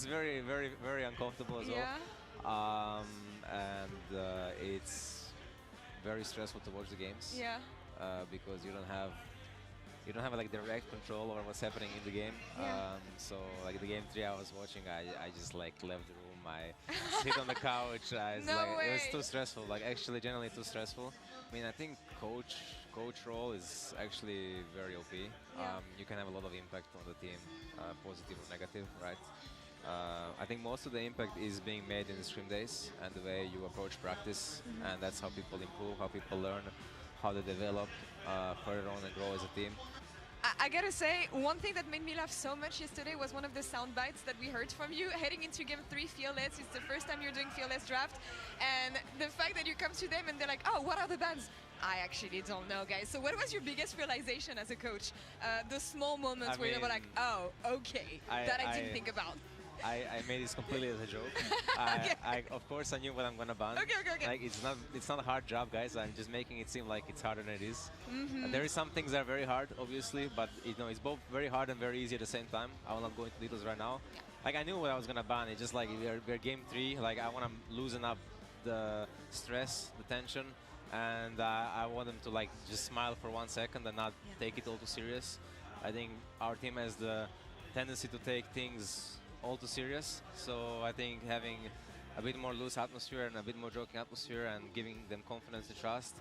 was very uncomfortable as well. And it's very stressful to watch the games. Because you don't have like direct control over what's happening in the game. So like the game 3 I was watching, I just like left the room. I sit on the couch. It was too stressful. Like actually, generally too stressful. I mean, I think coach role is actually very OP. You can have a lot of impact on the team, positive or negative, right? I think most of the impact is being made in the stream days and the way you approach practice, and that's how people improve, how people learn, how they develop further on and grow as a team. I gotta say, one thing that made me laugh so much yesterday was one of the sound bites that we heard from you heading into Game 3 Fearless. It's the first time you're doing Fearless Draft, and the fact that you come to them and they're like, oh, what are the bans? I actually don't know, guys. So what was your biggest realization as a coach? The small moments where you were like, oh, okay, that I didn't think about. I made this completely as a joke. Of course, I knew what I'm gonna ban. Okay. Like it's not a hard job, guys. I'm just making it seem like it's harder than it is. There is some things that are very hard, obviously, but it's both very hard and very easy at the same time. I will not go into details right now. Like I knew what I was gonna ban. It's just like we're game 3. Like I want to loosen up the stress, the tension, and I want them to like just smile for 1 second and not take it all too serious. I think our team has the tendency to take things all too serious, so I think having a bit more loose atmosphere and a bit more joking atmosphere and giving them confidence and trust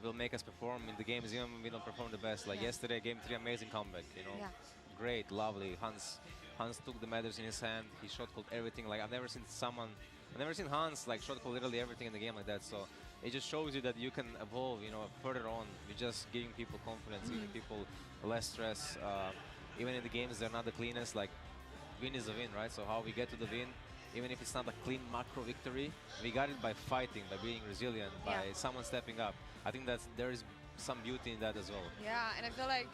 will make us perform in the games even when we don't perform the best. Like yesterday, Game 3, amazing comeback, great, lovely. Hans took the matters in his hand. He shot called everything. Like I've never seen Hans like shot call literally everything in the game like that. So it just shows you that you can evolve, further on. You're just giving people confidence, giving people less stress. Even in the games, they're not the cleanest. Like win is a win, right? So how we get to the win, even if it's not a clean macro victory, we got it by fighting, by being resilient, by someone stepping up. I think there is some beauty in that as well. Yeah, and I feel like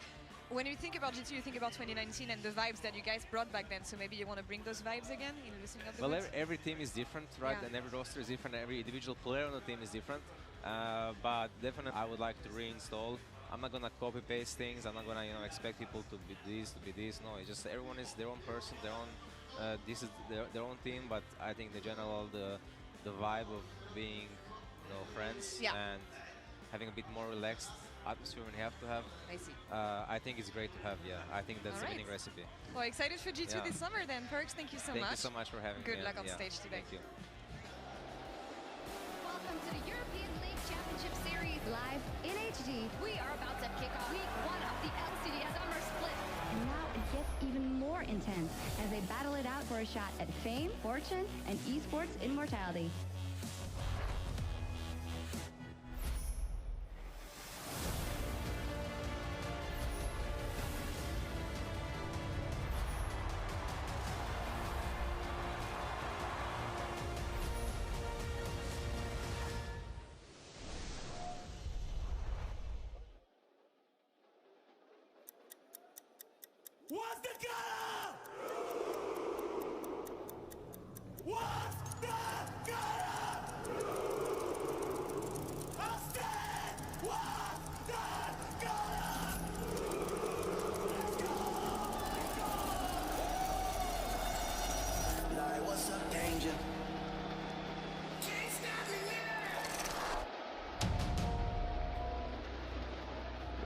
when you think about G2, you think about 2019 and the vibes that you guys brought back then. So maybe you want to bring those vibes again in loosening up the Well, boots? every team is different, right? And every roster is different. Every individual player on the team is different. But definitely, I would like to reinstall. I'm not gonna copy-paste things. I'm not gonna, expect people to be this. No, it's just everyone is their own person, their own. This is their own team. But I think the general, the vibe of being, friends and having a bit more relaxed atmosphere when you have to have. I see. I think it's great to have. I think that's the winning recipe. Well, excited for G2 this summer then. Perks, thank you so much. Thank you so much for having me. Good luck on stage today. Thank you. Welcome to the European League Championship Series live in HD. We are about to kick off week 1 of the LCD Summer Split. And now it gets even more intense as they battle it out for a shot at fame, fortune, and esports immortality. What's the color? What's the color? I'll stand. What's the color? Let's go. Like, what's up, danger?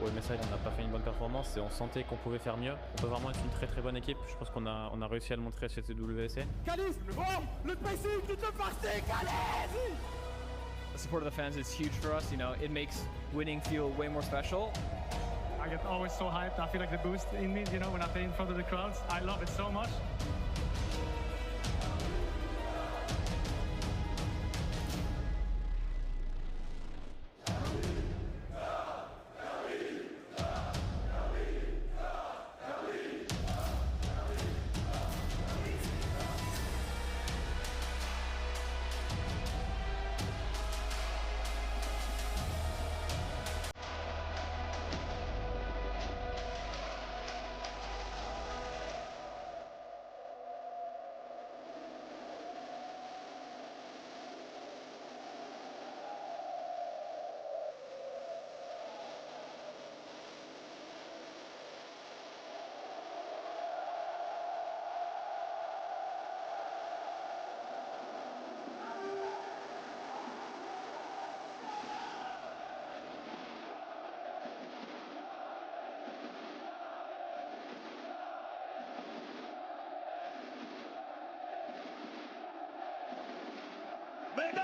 Au MSI, on n'a pas fait une bonne performance et on sentait qu'on pouvait faire mieux. On peut vraiment être une très bonne équipe. Je pense qu'on a réussi à le montrer chez WC. Calis, le pressing, toute le passé, Calis! The support of the fans is huge for us. It makes winning feel way more special. I get always so hyped. I feel like the boost in me, when I play in front of the crowds. I love it so much.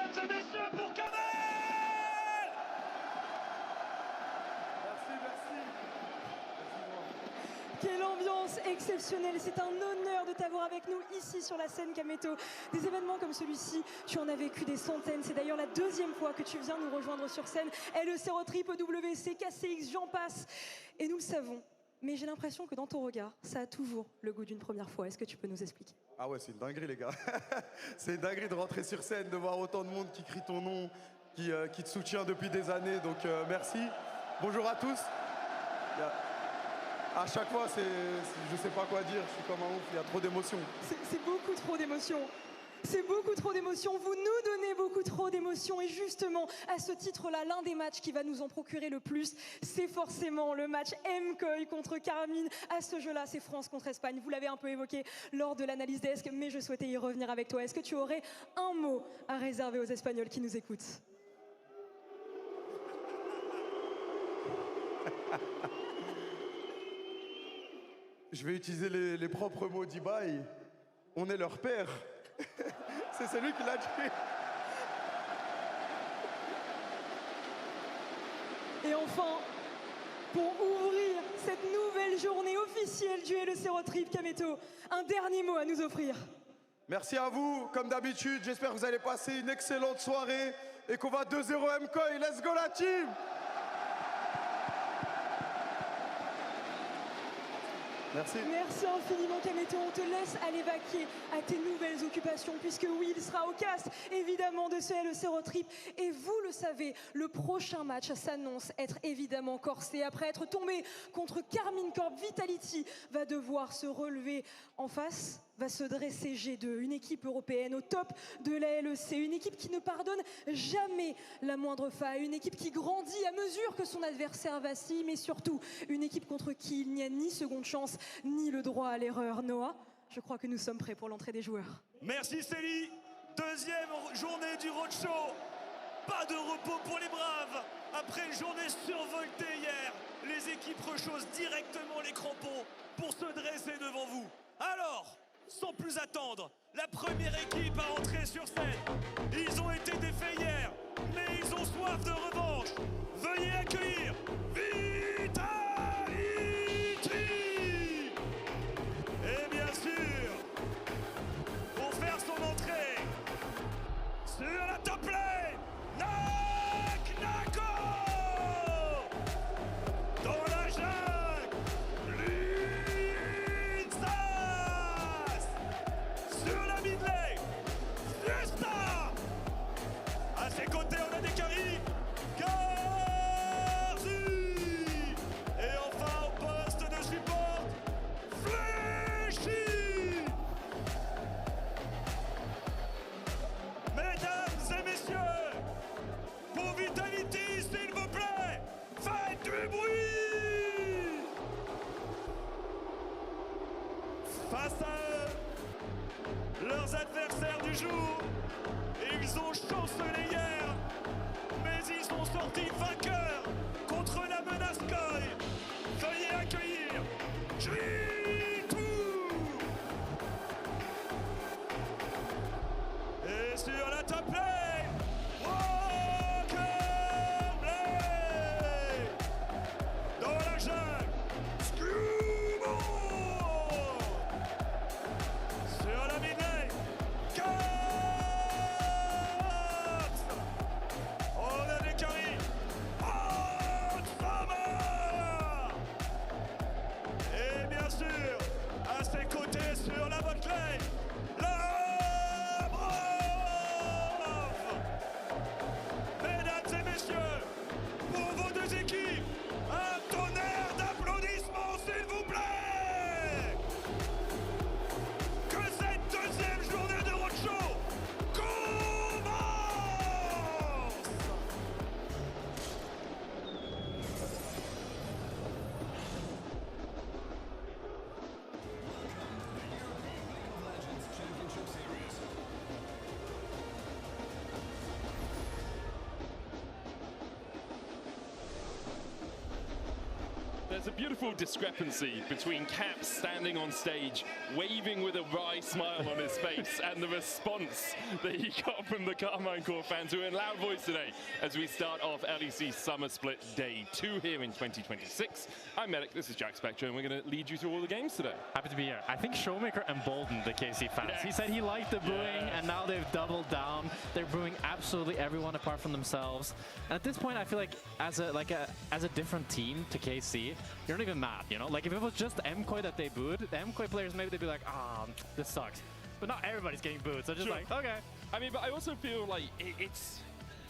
mesdames et messieurs, pour Canon. Quelle ambiance exceptionnelle, c'est un honneur de t'avoir avec nous ici sur la scène Kameto. Des événements comme celui-ci, tu en as vécu des centaines, c'est d'ailleurs la deuxième fois que tu viens nous rejoindre sur scène. LEC Roadtrip, WC, KCX, j'en passe. Et nous le savons, mais j'ai l'impression que dans ton regard, ça a toujours le goût d'une première fois. Est-ce que tu peux nous expliquer? Ah ouais, c'est une dinguerie les gars. C'est une dinguerie de rentrer sur scène, de voir autant de monde qui crie ton nom, qui te soutient depuis des années, donc merci. Bonjour à tous. À chaque fois, je sais pas quoi dire, je suis comme un ouf, il y a trop d'émotions. C'est beaucoup trop d'émotions. C'est beaucoup trop d'émotions, vous nous donnez beaucoup trop d'émotions et justement, à ce titre-là, l'un des matchs qui va nous en procurer le plus, c'est forcément le match MKOI contre Carmine. À ce jeu-là, c'est France contre Espagne. Vous l'avez un peu évoqué lors de l'analyse desk, mais je souhaitais y revenir avec toi. Est-ce que tu aurais un mot à réserver aux Espagnols qui nous écoutent? Je vais utiliser les propres mots d'Ibai. On est leur père. C'est celui qui l'a dit. Et enfin, pour ouvrir cette nouvelle journée officielle du LEC Roadtrip Kameto, un dernier mot à nous offrir. Merci à vous, comme d'habitude. J'espère que vous allez passer une excellente soirée et qu'on va 2-0 MKOI. Let's go la team! Merci. Merci infiniment Kameto, on te laisse aller vaquer à tes nouvelles occupations puisque oui, il sera au cast évidemment de ce LEC Roadtrip et vous le savez, le prochain match s'annonce être évidemment corsé. Après être tombé contre Carmine Corp, Vitality va devoir se relever en face, va se dresser G2, une équipe européenne au top de la LEC, une équipe qui ne pardonne jamais la moindre faille, une équipe qui grandit à mesure que son adversaire vacille, mais surtout une équipe contre qui il n'y a ni seconde chance, ni le droit à l'erreur. Noah, je crois que nous sommes prêts pour l'entrée des joueurs. Merci Célie, deuxième journée du roadshow. Pas de repos pour les braves. Après une journée survoltée hier, les équipes rechaussent directement les crampons pour se dresser devant vous. Alors, sans plus attendre, la première équipe à entrer sur scène. Ils ont été défaits hier, mais ils ont soif de revanche. Veuillez accueillir Vitality. Et bien sûr, pour faire son entrée sur la top lane, Nako dans la jungle, sur la mid lane, Fiesta. À ses côtés, on a des carries. Garzi. Et enfin, au poste de support, Fléchi. Mesdames et messieurs, pour Vitality, s'il vous plaît, faites du bruit. Face à eux, leurs adversaires du jour, ils ont chancelé hier, mais ils sont sortis vainqueurs contre la menace Koi. Veuillez accueillir G2. Et sur la top lane, dans la jungle, Scubo. Sur la mid lane, on a des carries. Et bien sûr, à ses côtés sur la bot lane, la brave There's a beautiful discrepancy between Cap standing on stage, waving with a wry smile on his face, and the response that he got from the Carmine Core fans who are in loud voice today as we start off LEC Summer Split Day 2 here in 2026. I'm Medic, this is Jack Spectre, and we're going to lead you through all the games today. Happy to be here. I think Showmaker emboldened the KC fans. Yes. He said he liked the booing, and now they've doubled down. They're booing absolutely everyone apart from themselves. And at this point, I feel like as a different team to KC, you're not even mad, you know? Like if it was just MKOI that they booed, the MKOI players maybe they'd be like, ah, this sucks. But not everybody's getting booed, so just like, okay. I mean, but I also feel like it's...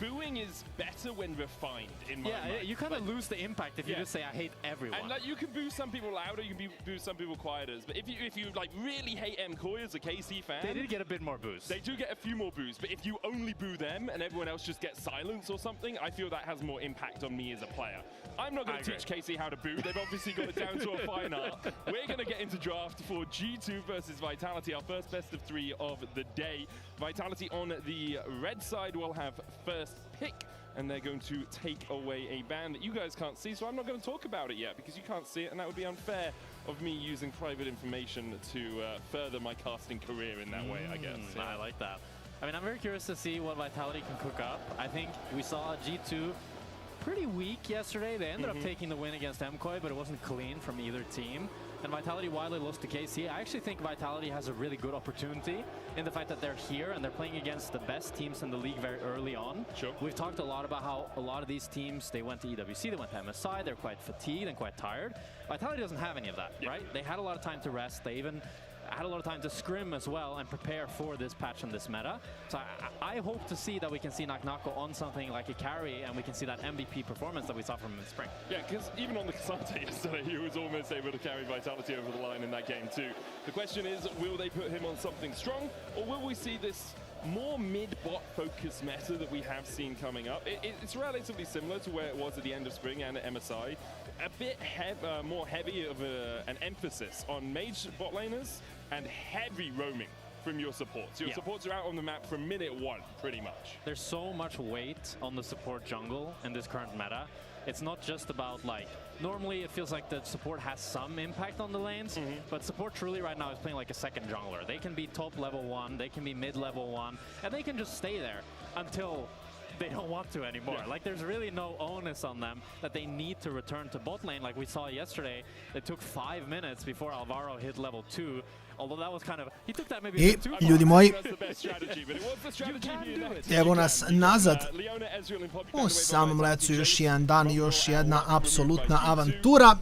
Booing is better when refined, in my mind. Yeah, you kind of lose the impact if you just say, I hate everyone. And like, you can boo some people louder, you can boo some people quieter. But if you like really hate MKOI as a KC fan... They did get a bit more boos. They do get a few more boos, but if you only boo them and everyone else just gets silence or something, I feel that has more impact on me as a player. I'm not going to teach KC how to boo. They've obviously got it down to a fine art. We're going to get into draft for G2 versus Vitality, our first best of 3 of the day. Vitality on the red side will have first pick, and they're going to take away a ban that you guys can't see, so I'm not going to talk about it yet because you can't see it, and that would be unfair of me using private information to further my casting career in that way, I guess. Yeah. I like that. I mean, I'm very curious to see what Vitality can cook up. I think we saw G2 pretty weak yesterday. They ended up taking the win against MKOI, but it wasn't clean from either team. And Vitality widely lost to KC. I actually think Vitality has a really good opportunity in the fact that they're here and they're playing against the best teams in the league very early on. Sure. We've talked a lot about how a lot of these teams, they went to EWC, they went to MSI, they're quite fatigued and quite tired. Vitality doesn't have any of that, right? They had a lot of time to rest. They even had a lot of time to scrim as well and prepare for this patch and this meta. So I hope to see that we can see Naknako on something like a carry and we can see that MVP performance that we saw from him in spring. Yeah, because even on the Kasante yesterday, he was almost able to carry Vitality over the line in that game too. The question is, will they put him on something strong, or will we see this more mid-bot focused meta that we have seen coming up? It's relatively similar to where it was at the end of spring and at MSI. A bit more heavy of an emphasis on mage bot laners and heavy roaming from your supports. Your supports are out on the map from minute 1, pretty much. There's so much weight on the support jungle in this current meta. It's not just about like, normally it feels like the support has some impact on the lanes, but support truly right now is playing like a second jungler. They can be top level 1, they can be mid level 1, and they can just stay there until they don't want to anymore. Yeah. Like there's really no onus on them that they need to return to bot lane like we saw yesterday. It took 5 minutes before Alvaro hit level 2. Although that was kind of, he took that maybe too far. Ljudi moji, evo nas nazad u samom lecu, još jedan dan, još jedna apsolutna avantura.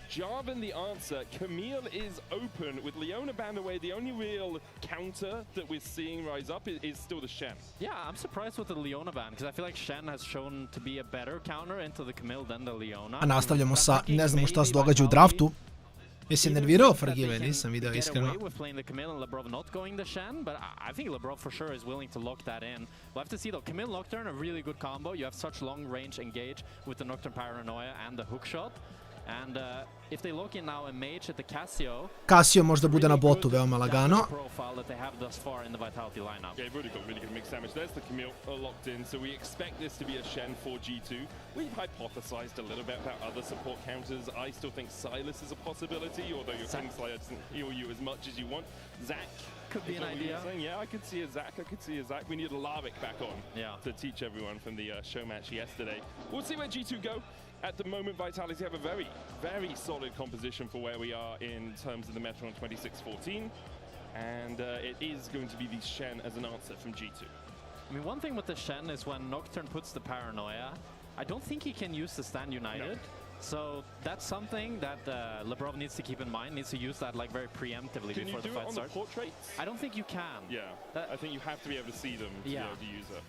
Jarvan the answer. Camille is open with Leona banned away. The only real counter that we're seeing rise up is still the Shen. Yeah, I'm surprised with the Leona ban because I feel like Shen has shown to be a better counter into the Camille than the Leona. A nastavljamo sa, ne znamo šta se događa u draftu. Jesi nervirao Forgive, nisam video iskreno. With playing the Camille and Lebrov not going the Shen, but I think Lebrov for sure is willing to lock that in. We'll have to see though. Camille Nocturne, a really good combo. You have such long range engage with the Nocturne Paranoia and the hook shot. And if they look in now a mage at the Casio možda bude na botu veoma lagano. Profile that they have thus far in the Vitality lineup. Yeah, they've already got really good mixed damage. There's the Camille locked in, so we expect this to be a Shen for G2. We've hypothesized a little bit about other support counters. I still think Silas is a possibility, although your Kingslayer doesn't heal you as much as you want. Zac could be an idea. Yeah, I could see a Zac. We need a Larvik back on to teach everyone from the show match yesterday. We'll see where G2 go. At the moment, Vitality have a very, very solid composition for where we are in terms of the meta on 26-14. And it is going to be the Shen as an answer from G2. I mean, one thing with the Shen is when Nocturne puts the Paranoia, I don't think he can use the Stand United. No. So that's something that Lebrov needs to keep in mind, needs to use that like very preemptively before the fight starts. Can you do it on the portraits? I don't think you can. Yeah, I think you have to be able to see them to be able to use it.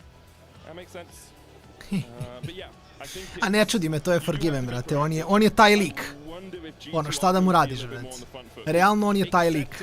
That makes sense. But yeah, I think a ne čudi me, to je Forgiven, brate, on je taj lik. Ono, šta da mu radiš, brate? Realno on je taj lik.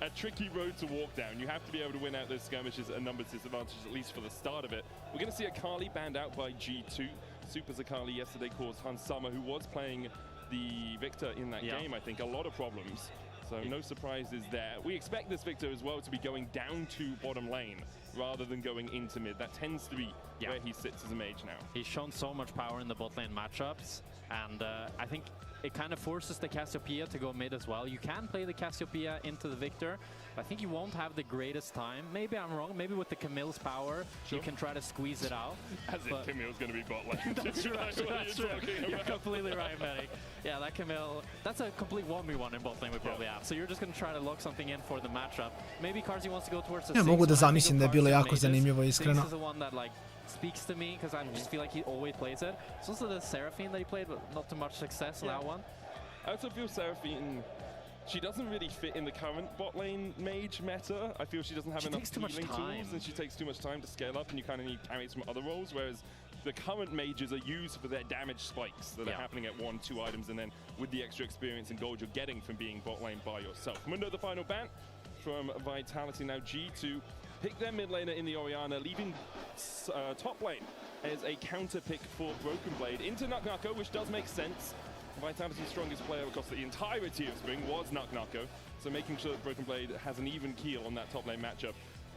A tricky road to walk down. You have to be able to win out those skirmishes at a numbers disadvantage, at least for the start of it. We're going to see Akali banned out by G2. Super Akali yesterday caused Hansama, who was playing the Victor in that game, I think, a lot of problems. So no surprises there. We expect this Victor as well to be going down to bottom lane rather than going into mid. That tends to be where he sits as a mage now. He's shown so much power in the bot lane matchups, and I think it kind of forces the Cassiopeia to go mid as well. You can play the Cassiopeia into the Victor, but I think you won't have the greatest time. Maybe I'm wrong. Maybe with the Camille's power, you can try to squeeze it out. As if Camille's going to be bot lane. That's true, that's true. You're completely right, Manny. Yeah, that Camille, that's a complete 1v1 in bot lane we probably have. So you're just going to try to lock something in for the matchup. Maybe Karzi wants to go towards the Ja mogu da zamislim da je bilo jako zanimljivo, iskreno. This is the one that like speaks to me because I just feel like he always plays it. It's also the Seraphine that he played, but not too much success on that one. I also feel Seraphine, she doesn't really fit in the current bot lane mage meta. I feel she doesn't have enough healing tools, and she takes too much time to scale up, and you kind of need carries from other roles, whereas the current mages are used for their damage spikes that are happening at 1-2 items, and then with the extra experience and gold you're getting from being bot lane by yourself. Mundo, the final ban from Vitality. Now G to pick their mid laner in the Orianna, leaving top lane as a counter pick for Broken Blade into Nuknuko, which does make sense. Vitality's strongest player across the entirety of Spring was Nuknuko, so making sure that Broken Blade has an even keel on that top lane matchup,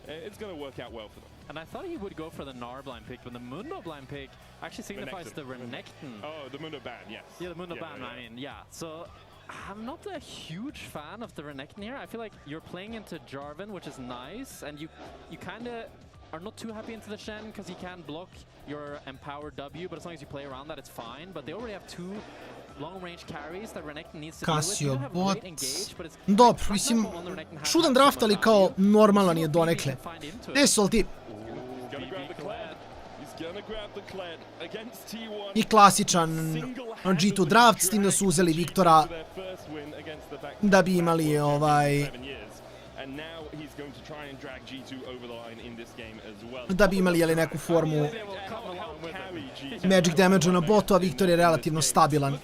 it's going to work out well for them. And I thought he would go for the Gnar blind pick, but the Mundo blind pick actually signifies the Renekton. Oh, the Mundo ban, yes. Yeah, the Mundo ban, I mean, yeah. So I'm not a huge fan of the Renekton here. I feel like you're playing into Jarvan, which is nice, and you kind of are not too happy into the Shen because he can block your empowered W, but as long as you play around that, it's fine. But they already have two long-range carries that Renekton needs to Casio bot. Dobro, mislim, čudan draft, ali kao normalan je donekle. Gdje su ti? I klasičan G2 draft, s tim da su uzeli Viktora da bi imali da bi imali neku formu magic damage na botu, a Viktor je relativno stabilan.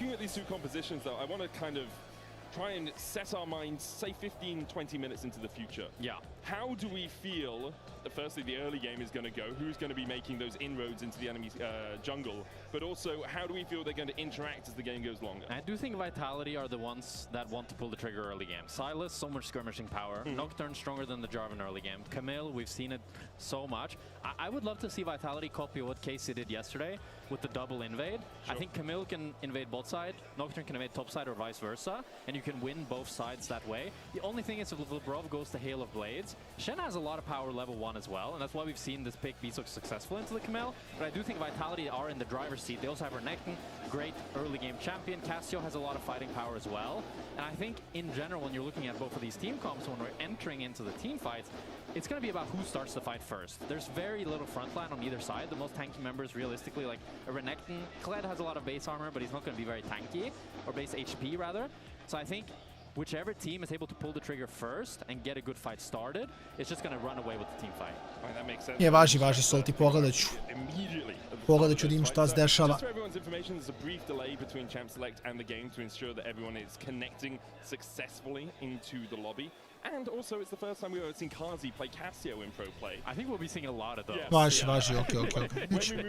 Try and set our minds, say 15-20 minutes into the future. Yeah. How do we feel, firstly, the early game is going to go, who's going to be making those inroads into the enemy's jungle, but also how do we feel they're going to interact as the game goes longer? I do think Vitality are the ones that want to pull the trigger early game. Sylas, so much skirmishing power. Nocturne stronger than the Jarvan early game. Camille, we've seen it so much. I would love to see Vitality copy what Casey did yesterday with the double invade. I think Camille can invade bot side, Nocturne can invade top side or vice versa, and you can win both sides that way. The only thing is if Lebrov goes to Hail of Blades, Shen has a lot of power level 1 as well, and that's why we've seen this pick be so successful into the Camille. But I do think Vitality are in the driver's seat. They also have Renekton, great early game champion. Cassio has a lot of fighting power as well. And I think in general, when you're looking at both of these team comps, when we're entering into the team fights, it's going to be about who starts the fight first. There's very little frontline on either side. The most tanky members, realistically, like a Renekton, Kled has a lot of base armor, but he's not going to be very tanky, or base HP rather. So I think whichever team is able to pull the trigger first and get a good fight started, it's just going to run away with the team fight. That makes sense. Je, važi, Solti, pogledat ću. Pogledat ću da im šta se dešava. Just for everyone's information, there's a brief delay between Champ Select and the game to ensure that everyone is connecting successfully into the lobby. And also, it's the first time we've ever seen Kazi play Cassio in pro play. I think we'll be seeing a lot of those. Važi, okay.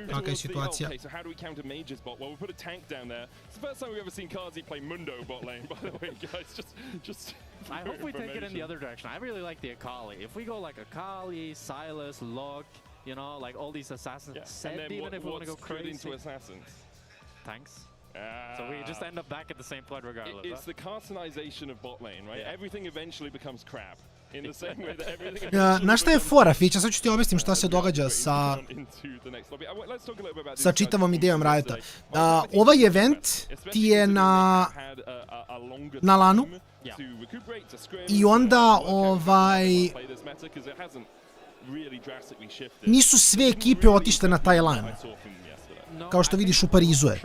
Kakva je situacija? Okay, so how do we counter Mage's bot? Well, we put a tank down there. It's the first time we've ever seen Kazi play Mundo bot lane, by the way, guys. Just I hope we take it in the other direction. I really like the Akali. If we go like Akali, Sylas, Locke, you know, like all these assassins, even if we want to go crazy. Into assassins? Tanks. So we just end up back at the same point regardless. It's the Cartonization of bot lane, right? Everything eventually becomes crap. In the same way that everything... Znaš šta je fora, Fića? Sad ću ti objasnim šta se događa sa čitavom idejom Riota. Ovaj event ti je na lanu i onda nisu sve ekipe otišle na taj lan. Kao što vidiš u Parizu je.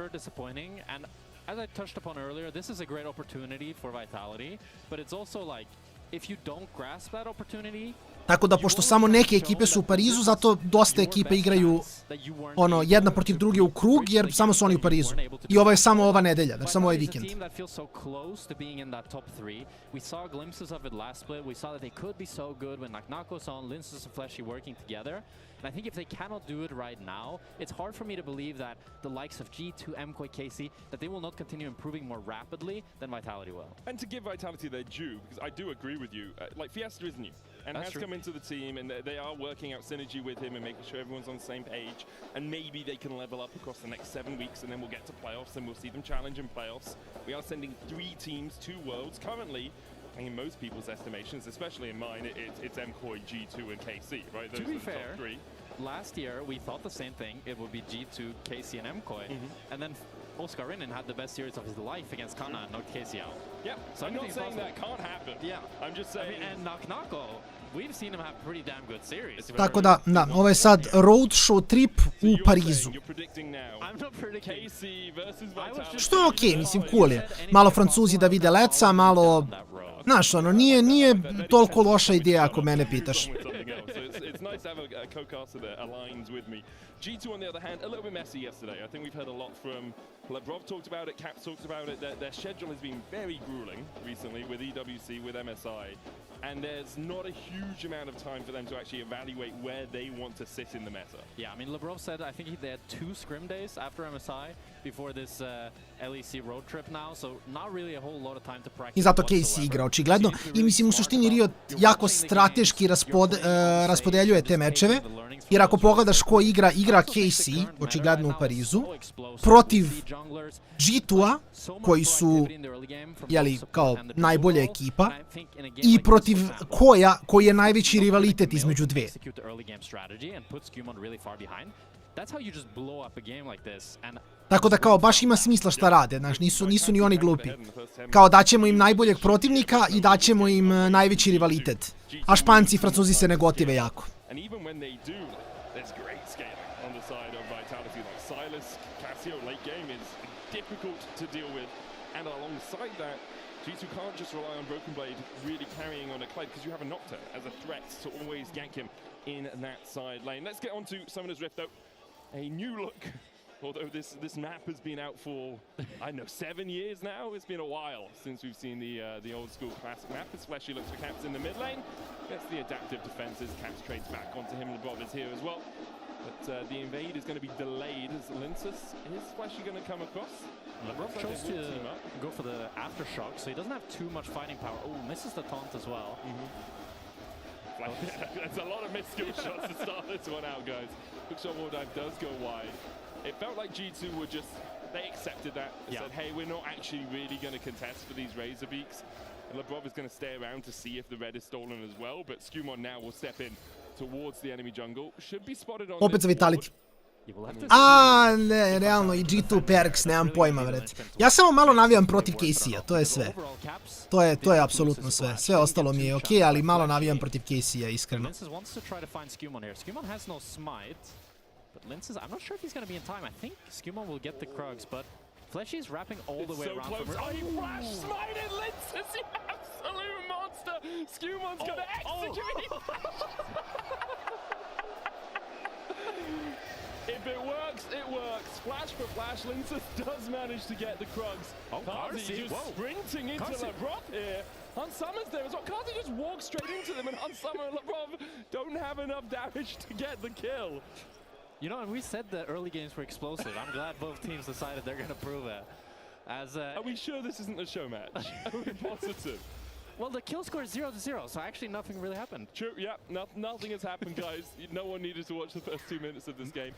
As I touched upon earlier, this is a great opportunity for Vitality, but it's also like if you don't grasp that opportunity, Tako da, pošto samo neke ekipe su u Parizu, zato dosta ekipe igraju jedna protiv druge u krug, jer samo su oni u Parizu. I ovo je samo ova nedelja, znači samo ovaj vikend. And I think if they cannot do it right now, it's hard for me to believe that the likes of G2, MKOI, KC, that they will not continue improving more rapidly than Vitality will. And to give Vitality their due, because I do agree with you, like Fiesta is new and has come into the team, and they are working out synergy with him and making sure everyone's on the same page, and maybe they can level up across the next 7 weeks, and then we'll get to playoffs and we'll see them challenge in playoffs. We are sending 3 teams to Worlds currently. In most people's estimations, especially in mine, it's MKOI, G2, and KC, right? Those to be are the fair, top 3. Last year we thought the same thing. It would be G2, KC, and MKOI, and then Oscar Rinen had the best series of his life against Canon and knocked KC out. Yeah, so I'm not saying that can't happen. Yeah, I'm just saying. And Naknako, we've seen him have pretty damn good series. Tako da, ovo je sad roadshow trip u Parizu. Što je okej, mislim, cool je. Malo Francuzi da vide Leca, malo... Znaš, nije toliko loša ideja ako mene pitaš. It's nice to have a co-caster that aligns with me. G2, on the other hand, a little bit messy yesterday. I think we've heard a lot from Lebrov talked about it, Caps talks about it. Their schedule has been very grueling recently with EWC, with MSI, and there's not a huge amount of time for them to actually evaluate where they want to sit in the meta. Yeah, I mean, Lebrov said I think they had 2 scrim days after MSI before this LEC road trip now, so not really a whole lot of time to practice. I zato KC igra, očigledno. I mislim, u suštini Rio jako strateški raspodeljuje te mečeve, jer ako pogledaš ko igra KC, očigledno u Parizu, protiv G2-a, koji su, jeli, kao najbolja ekipa, i protiv Koja, koji je najveći rivalitet između dve. Tako da kao baš ima smisla šta rade, znaš, nisu ni oni glupi. Kao daćemo im najboljeg protivnika i daćemo im najveći rivalitet. A Španci i Francuzi se ne gotive jako. G2 can't just rely on Broken Blade really carrying on a Clyde because you have a Nocturne as a threat to always gank him in that side lane. Let's get on to Summoner's Rift though. A new look, although this map has been out for, I don't know, 7 years now. It's been a while since we've seen the old school classic map. As Fleshy looks for Caps in the mid lane, gets the adaptive defenses. Caps trades back onto him, and Bob is here as well. But the invade is going to be delayed as Linsus. Is Fleshy going to come across? Lebrov chose to go for the aftershock, so he doesn't have too much fighting power. Oh, misses the taunt as well. That's a lot of missed skill shots to start this one out, guys. Hookshot wall dive does go wide. It felt like G2 were just, they accepted that. They said, hey, we're not actually really going to contest for these Razor Beaks. And Lebrov is going to stay around to see if the red is stolen as well, but Skumon now will step in towards the enemy jungle. Should be spotted on opet za Vitality. A, ne, realno i G2 Perks, nemam pojma, vred. Ja samo malo navijam protiv KC-a, to je sve. To je apsolutno sve. Sve ostalo mi je okej, ali malo navijam protiv KC-a, iskreno. Fleshy's wrapping all the way around from her. Oh, he flash smited Linsus, you absolute monster! Skumon's gonna execute! If it works, it works. Flash for flash, Linsus does manage to get the Krugs. Kazi just sprinting into Lebrov here. Unsummon's there as well. Kazi just walks straight into them, and Unsummoned and Lebrov don't have enough damage to get the kill. You know, and we said the early games were explosive. I'm glad both teams decided they're going to prove that. Are we sure this isn't a show match? Are we positive? Well, the kill score is 0-0, so actually nothing really happened. True, yeah, nothing has happened, guys. No one needed to watch the first 2 minutes of this game.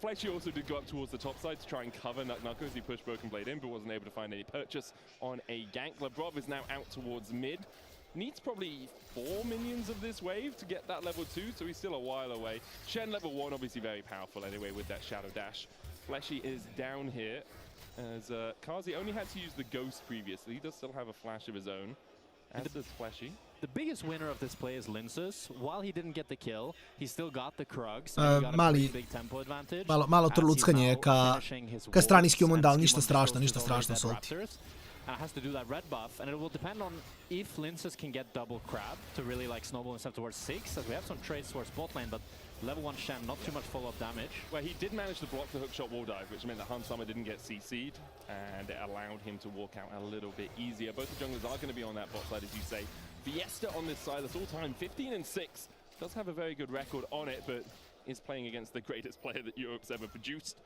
Fleshy also did go up towards the top side to try and cover Nutnako as he pushed Broken Blade in, but wasn't able to find any purchase on a gank. Lebrov is now out towards mid. Needs probably 4 minions of this wave to get that level 2, so he's still a while away. Shen level 1, obviously very powerful anyway with that Shadow Dash. Fleshy is down here, as Kazi only had to use the Ghost previously. He does still have a flash of his own, as does Fleshy. The biggest winner of this play is Linsus. While he didn't get the kill, he still got the Krugs. And he got a pretty big tempo advantage. Malo to luckanje ka strani Skumon dal, ništa strašno, Salty. and it has to do that red buff, and it will depend on if Linces can get double crab to really like snowball himself towards 6, as we have some trades towards bot lane, but level 1 Shen, not too much follow-up damage. Well, he did manage to block the hookshot wall dive, which meant that Hunsummer didn't get CC'd, and it allowed him to walk out a little bit easier. Both the junglers are going to be on that bot side, as you say. Fiesta on this side, that's all-time 15-6. Does have a very good record on it, but is playing against the greatest player that Europe's ever produced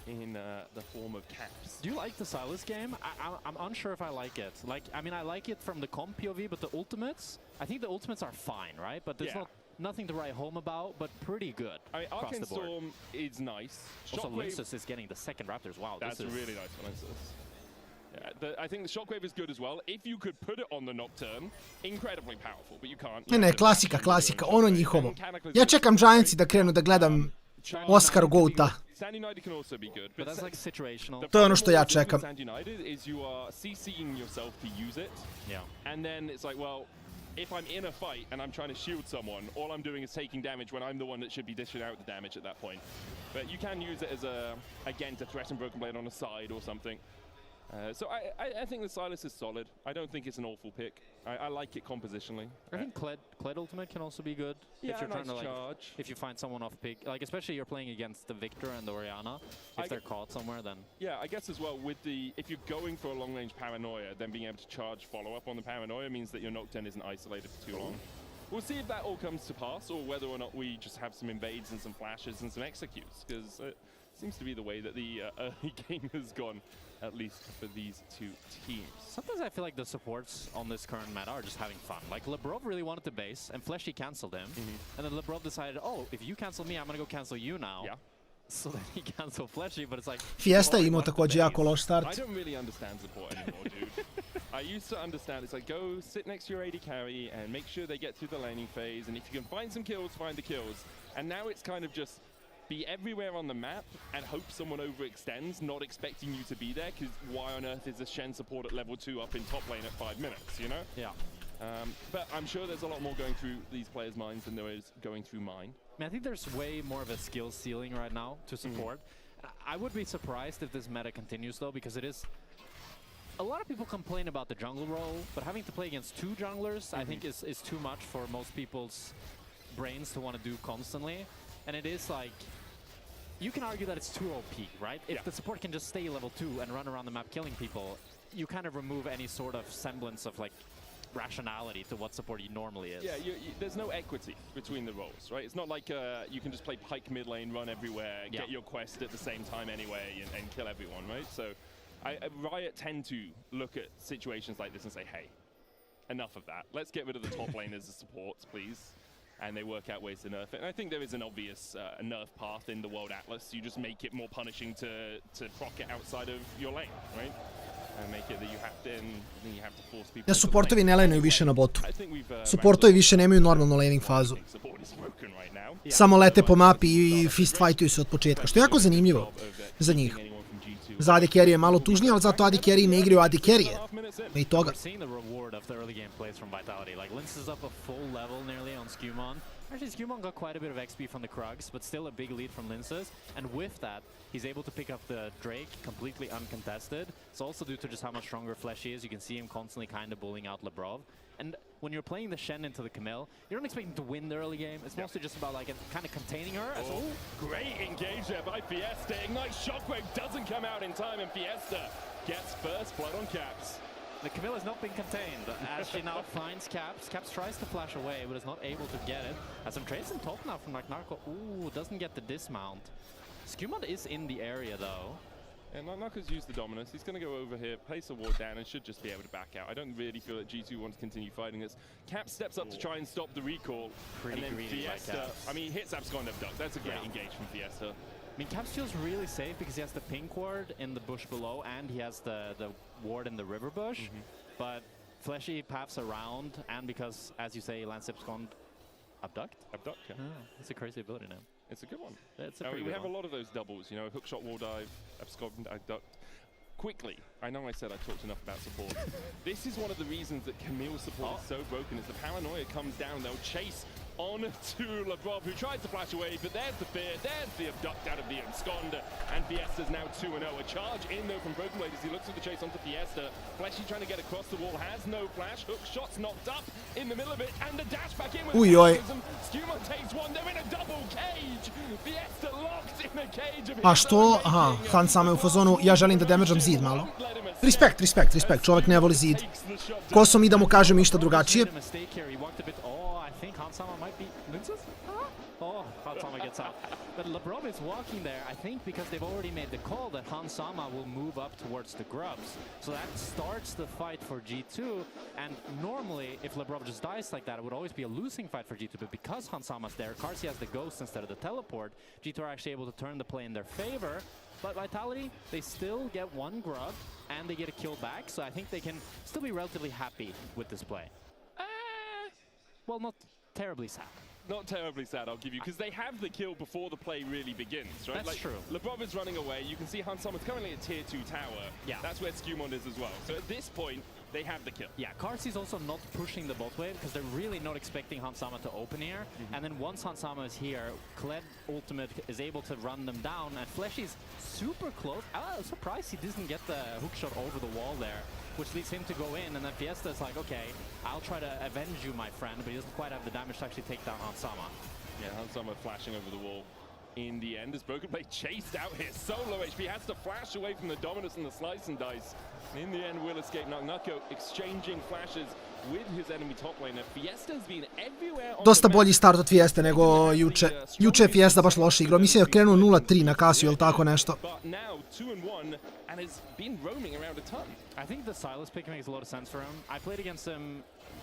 in the form of Caps. Do you like the Sylas game? I'm unsure if I like it. Like, I mean, I like it from the comp POV, but the ultimates, I think the ultimates are fine, right? But there's nothing to write home about, but pretty good. I mean, Arcane Storm is nice. Also, Linces is getting the second Raptors. Wow, that's really nice for Linces. Yeah, I think the Shockwave is good as well. If you could put it on the Nocturne, incredibly powerful, but you can't. Ne, klasika, ono njihovo. Ja čekam Giantsi da krenu da gledam Oscar Gouta. Stand United can also be good, but that's like situational. To je ono što ja čekam. Stand United is you are CCing yourself to use it. Yeah. And then it's like, well, if I'm in a fight and I'm trying to shield someone, all I'm doing is taking damage when I'm the one that should be dishing out the damage at that point. But you can use it as again, to threaten Broken Blade on a side or something. So I think the Sylas is solid. I don't think it's an awful pick. I like it compositionally. I think Kled ultimate can also be good. Yeah, if you're trying to like, charge. if you find someone off pick, like especially you're playing against the Victor and the Orianna. If they're caught somewhere, then yeah, I guess as well with the if you're going for a long range paranoia, then being able to charge follow up on the paranoia means that your Nocturne isn't isolated for too long. We'll see if that all comes to pass, or whether or not we just have some invades and some flashes and some executes, because it seems to be the way that the early game has gone, at least for these two teams. Sometimes I feel like the supports on this current meta are just having fun. Like Lebrov really wanted to base, and Fleshy cancelled him, and then Lebrov decided, oh, if you cancel me, I'm gonna go cancel you now. Yeah. So then he canceled Fleshy, but it's like... Fiesta imao također jako loš start. I don't really understand support anymore, dude. I used to understand, it's like, go sit next to your AD carry and make sure they get through the laning phase, and if you can find some kills, find the kills. And now it's kind of just be everywhere on the map and hope someone overextends, not expecting you to be there, because why on earth is a Shen support at level 2 up in top lane at 5 minutes, you know? Yeah. But I'm sure there's a lot more going through these players' minds than there is going through mine. I mean, I think there's way more of a skill ceiling right now to support. I would be surprised if this meta continues, though, because it is... A lot of people complain about the jungle role, but having to play against 2 junglers, I think is too much for most people's brains to want to do constantly. And it is like... You can argue that it's too OP, right? If the support can just stay level 2 and run around the map killing people, you kind of remove any sort of semblance of, like, rationality to what support normally is. Yeah, there's no equity between the roles, right? It's not like you can just play Pike mid lane, run everywhere, get your quest at the same time anyway, and kill everyone, right? So Riot tend to look at situations like this and say, hey, enough of that. Let's get rid of the top laners as supports, please. And they work out ways to nerf it. And I think there is an obvious nerf path in the World Atlas. You just make it more punishing to proc it outside of your lane, right? And make it that you have to, and then you have to force people. Ja, supportovi ne laneju više na botu. Supportovi više nemaju normalnu laning fazu. Samo lete po mapi i fistfajtuju se od početka, što je jako zanimljivo za njih. Za AD carry je malo tužnije, ali zato AD carry ne igraju AD carry-e. I toga. Actually, Skewmon got quite a bit of XP from the Krugs, but still a big lead from Linces. And with that, he's able to pick up the Drake completely uncontested. It's also due to just how much stronger Fleshy is. You can see him constantly kind of bullying out Lebrov. And when you're playing the Shen into the Camille, you don't expect him to win the early game. It's mostly just about like kind of containing her. Oh, great engage there by Fiesta. Ignite Shockwave doesn't come out in time, and Fiesta gets first blood on Caps. The Camille has not been contained as she now finds Caps. Caps tries to flash away, but is not able to get it. Has some trades in top now from like Narco. Ooh, doesn't get the dismount. Skewmon is in the area though. And Narco's used the dominance. He's going to go over here, place a ward down, and should just be able to back out. I don't really feel that G2 wants to continue fighting this. Cap steps up to try and stop the recall. Pretty and then Fiesta, I mean, he hits Abscond Abduct. That's a great engage from Fiesta. I mean, Caps feels really safe because he has the pink ward in the bush below, and he has the ward in the river bush. But Fleshy paths around, and because, as you say, lands Abscond Abduct? Abduct, yeah. It's a crazy ability now. It's a good one. It's a pretty we good have one. a lot of those doubles, you know, hookshot wall dive, Abscond Abduct. Quickly, I know I said I talked enough about support. This is one of the reasons that Camille support is so broken, is the paranoia comes down, they'll chase on to Labrov, who tries to flash away, but there's the fear, there's the abduct out of the ensconde, and Fiesta's now 2-0. A charge in, though, from Broken Blade as he looks for the chase onto Fiesta. Fleshy trying to get across the wall, has no flash, hook shots knocked up in the middle of it, and the dash back in with Skuma takes one, they're in a double cage! Fiesta locked in a cage of... A što? Aha, Han samo je u fazonu, ja želim da damageam zid malo. Respekt, čovjek ne voli zid. Ko sam i da mu kažem išta drugačije? Oh, Hansama gets out. But Labrov is walking there, I think, because they've already made the call that Hansama will move up towards the grubs. So that starts the fight for G2. And normally, if Labrov just dies like that, it would always be a losing fight for G2. But because Hansama's there, Karsi has the ghost instead of the teleport, G2 are actually able to turn the play in their favor. But Vitality, they still get one grub, and they get a kill back. So I think they can still be relatively happy with this play. Well, not terribly sad. Not terribly sad, I'll give you, because they have the kill before the play really begins, right? That's true. Labrov is running away. You can see Hansama's currently at tier 2 tower. Yeah. That's where Skumond is as well. So at this point, they have the kill. Yeah, Karsi's also not pushing the bot wave because they're really not expecting Hansama to open here. And then once Hansama is here, Kled ultimate is able to run them down, and Fleshy's super close. I'm surprised he doesn't get the hookshot over the wall there, which leads him to go in, and then Fiesta's like, okay, I'll try to avenge you, my friend, but he doesn't quite have the damage to actually take down Hansama. Yeah, Hansama flashing over the wall in the end as Broken Blade chased out his so low HP, has to flash away from the Dominus and the Slice and Dice. In the end, will escape. Nako exchanging flashes with his enemy top laner. Fiesta's been everywhere on Dosta bolji start od Fieste nego juče. Juče je Fiesta baš loše igrao. Mislim da je krenuo 0-3 na Casio ili tako nešto. But now 2-1 and has been roaming around a ton. I think the Silas pick makes a lot of sense for him. I played against him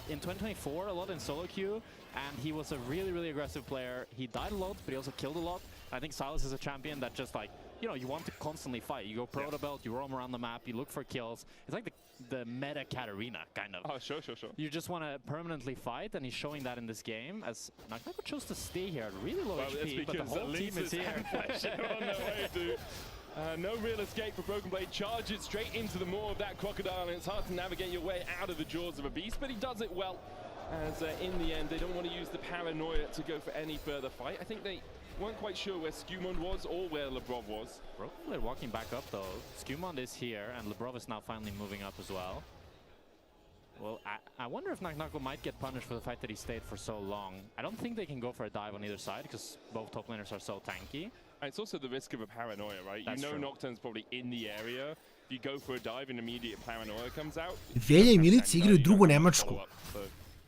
in 2024 a lot in solo queue, and he was a really, really aggressive player. He died a lot, but he also killed a lot. I think Silas is a champion that just like, you know, you want to constantly fight. You go pro to belt, you roam around the map, you look for kills. It's like the meta Katarina, kind of. Oh, sure. You just want to permanently fight, and he's showing that in this game, as Nako chose to stay here at really low HP, but the whole team is here. On their way to, no real escape for Broken Blade. Charges straight into the maw of that crocodile, and it's hard to navigate your way out of the jaws of a beast, but he does it well. As in the end, they don't want to use the paranoia to go for any further fight. I think they weren't quite sure where Skumond was or where Labrov was. Broken Blade walking back up though. Skumond is here, and Labrov is now finally moving up as well. Well, I wonder if Nako might get punished for the fact that he stayed for so long. I don't think they can go for a dive on either side because both top laners are so tanky. It's also the risk of a paranoia, right? That's you know true. Nocturne's probably in the area. If you go for a dive and immediate paranoia comes out... Velja i Milici igraju drugu Nemačku.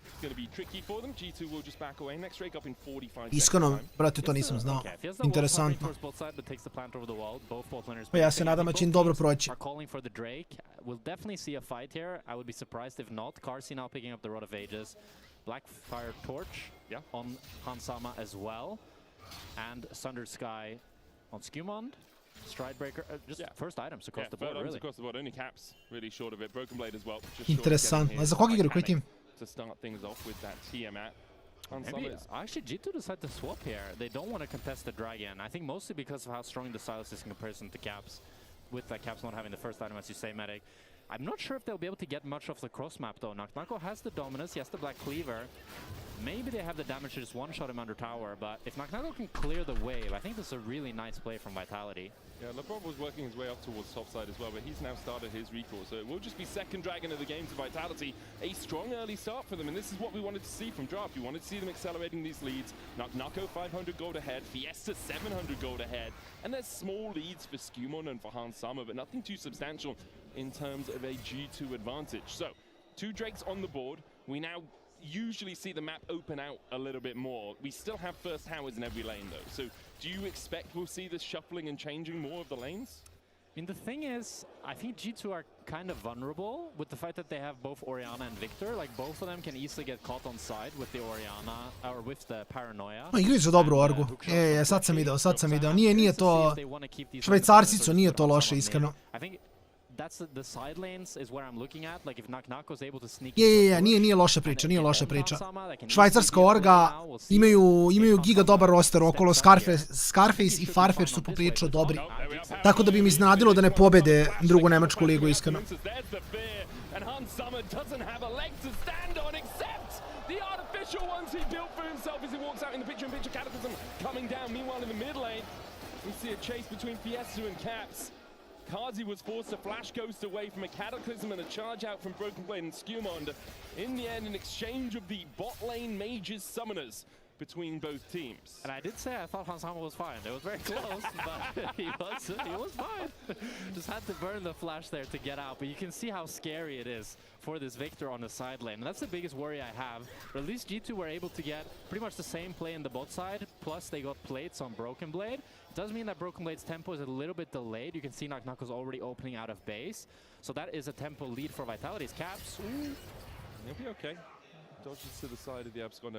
It's going to be tricky for them. G2 will just back away. Next rake up in 45 Iskreno, brate, to nisam znao. Interesantno. Pa ja se nadam da će im dobro proći. Calling for the Drake. We'll definitely see a fight here. I would be surprised if not. Karsi now picking up the Rod of Ages. Blackfire Torch on Hansama as well. And Sundered Sky on Skumond. Stridebreaker, just first items across the board, really. Across the board, only caps really short of it. Broken Blade as well. Interesantno. A za koga igraju, koji tim? To start things off with that Tiamat. Maybe, actually, G2 decided to swap here. They don't want to contest the Dragon. I think mostly because of how strong the Silas is in comparison to Caps. With Caps not having the first item, as you say, Medic. I'm not sure if they'll be able to get much off the cross map though. Nako has the Dominus, he has the Black Cleaver. Maybe they have the damage to just one-shot him under tower, but if Nako can clear the wave, I think this is a really nice play from Vitality. Yeah, Labrov was working his way up towards top side as well, but he's now started his recall, so it will just be second Dragon of the game to Vitality. A strong early start for them, and this is what we wanted to see from draft. We wanted to see them accelerating these leads. Nako 500 gold ahead, Fiesta 700 gold ahead, and there's small leads for Skumon and for Hansama, but nothing too substantial in terms of a G2 advantage. So, 2 Drakes on the board. We now usually see the map open out a little bit more. We still have first towers in every lane though. So do you expect we'll see this shuffling and changing more of the lanes? I mean, the thing is, I think G2 are kind of vulnerable with the fact that they have both Orianna and Victor. Like, both of them can easily get caught on side with the Orianna, or with the Paranoia. No, igraju su dobro u Ergu. Sad sam video. Nije to... Švajcarcicu nije to loše, iskreno. I think that's the side lanes is where I'm looking at. Like, if Nako's able to sneak... Nije loša priča. Švajcarska Orga imaju giga dobar roster okolo. Scarface i Farfetch su poprilično dobri. Tako da bi mi iznenadilo da ne pobede drugu Nemačku ligu, iskreno. The artificial ones he built for himself as he walks out in the picture-in-picture. Cataclysm coming down. Meanwhile, in the mid lane, we see a chase between Fiesta and Caps. Kazi was forced to flash Ghost away from a Cataclysm and a charge out from Broken Blade and Skewmond. In the end, an exchange of the bot lane mages summoners between both teams. And I did say I thought Hansama was fine. It was very close, but he was fine. Just had to burn the flash there to get out. But you can see how scary it is for this Victor on the side lane. And that's the biggest worry I have. But at least G2 were able to get pretty much the same play in the bot side. Plus they got plates on Broken Blade. It does mean that Broken Blade's tempo is a little bit delayed. You can see Knuckle's already opening out of base. So that is a tempo lead for Vitality's Caps. He'll be okay. Dodges to the side of the Abscond.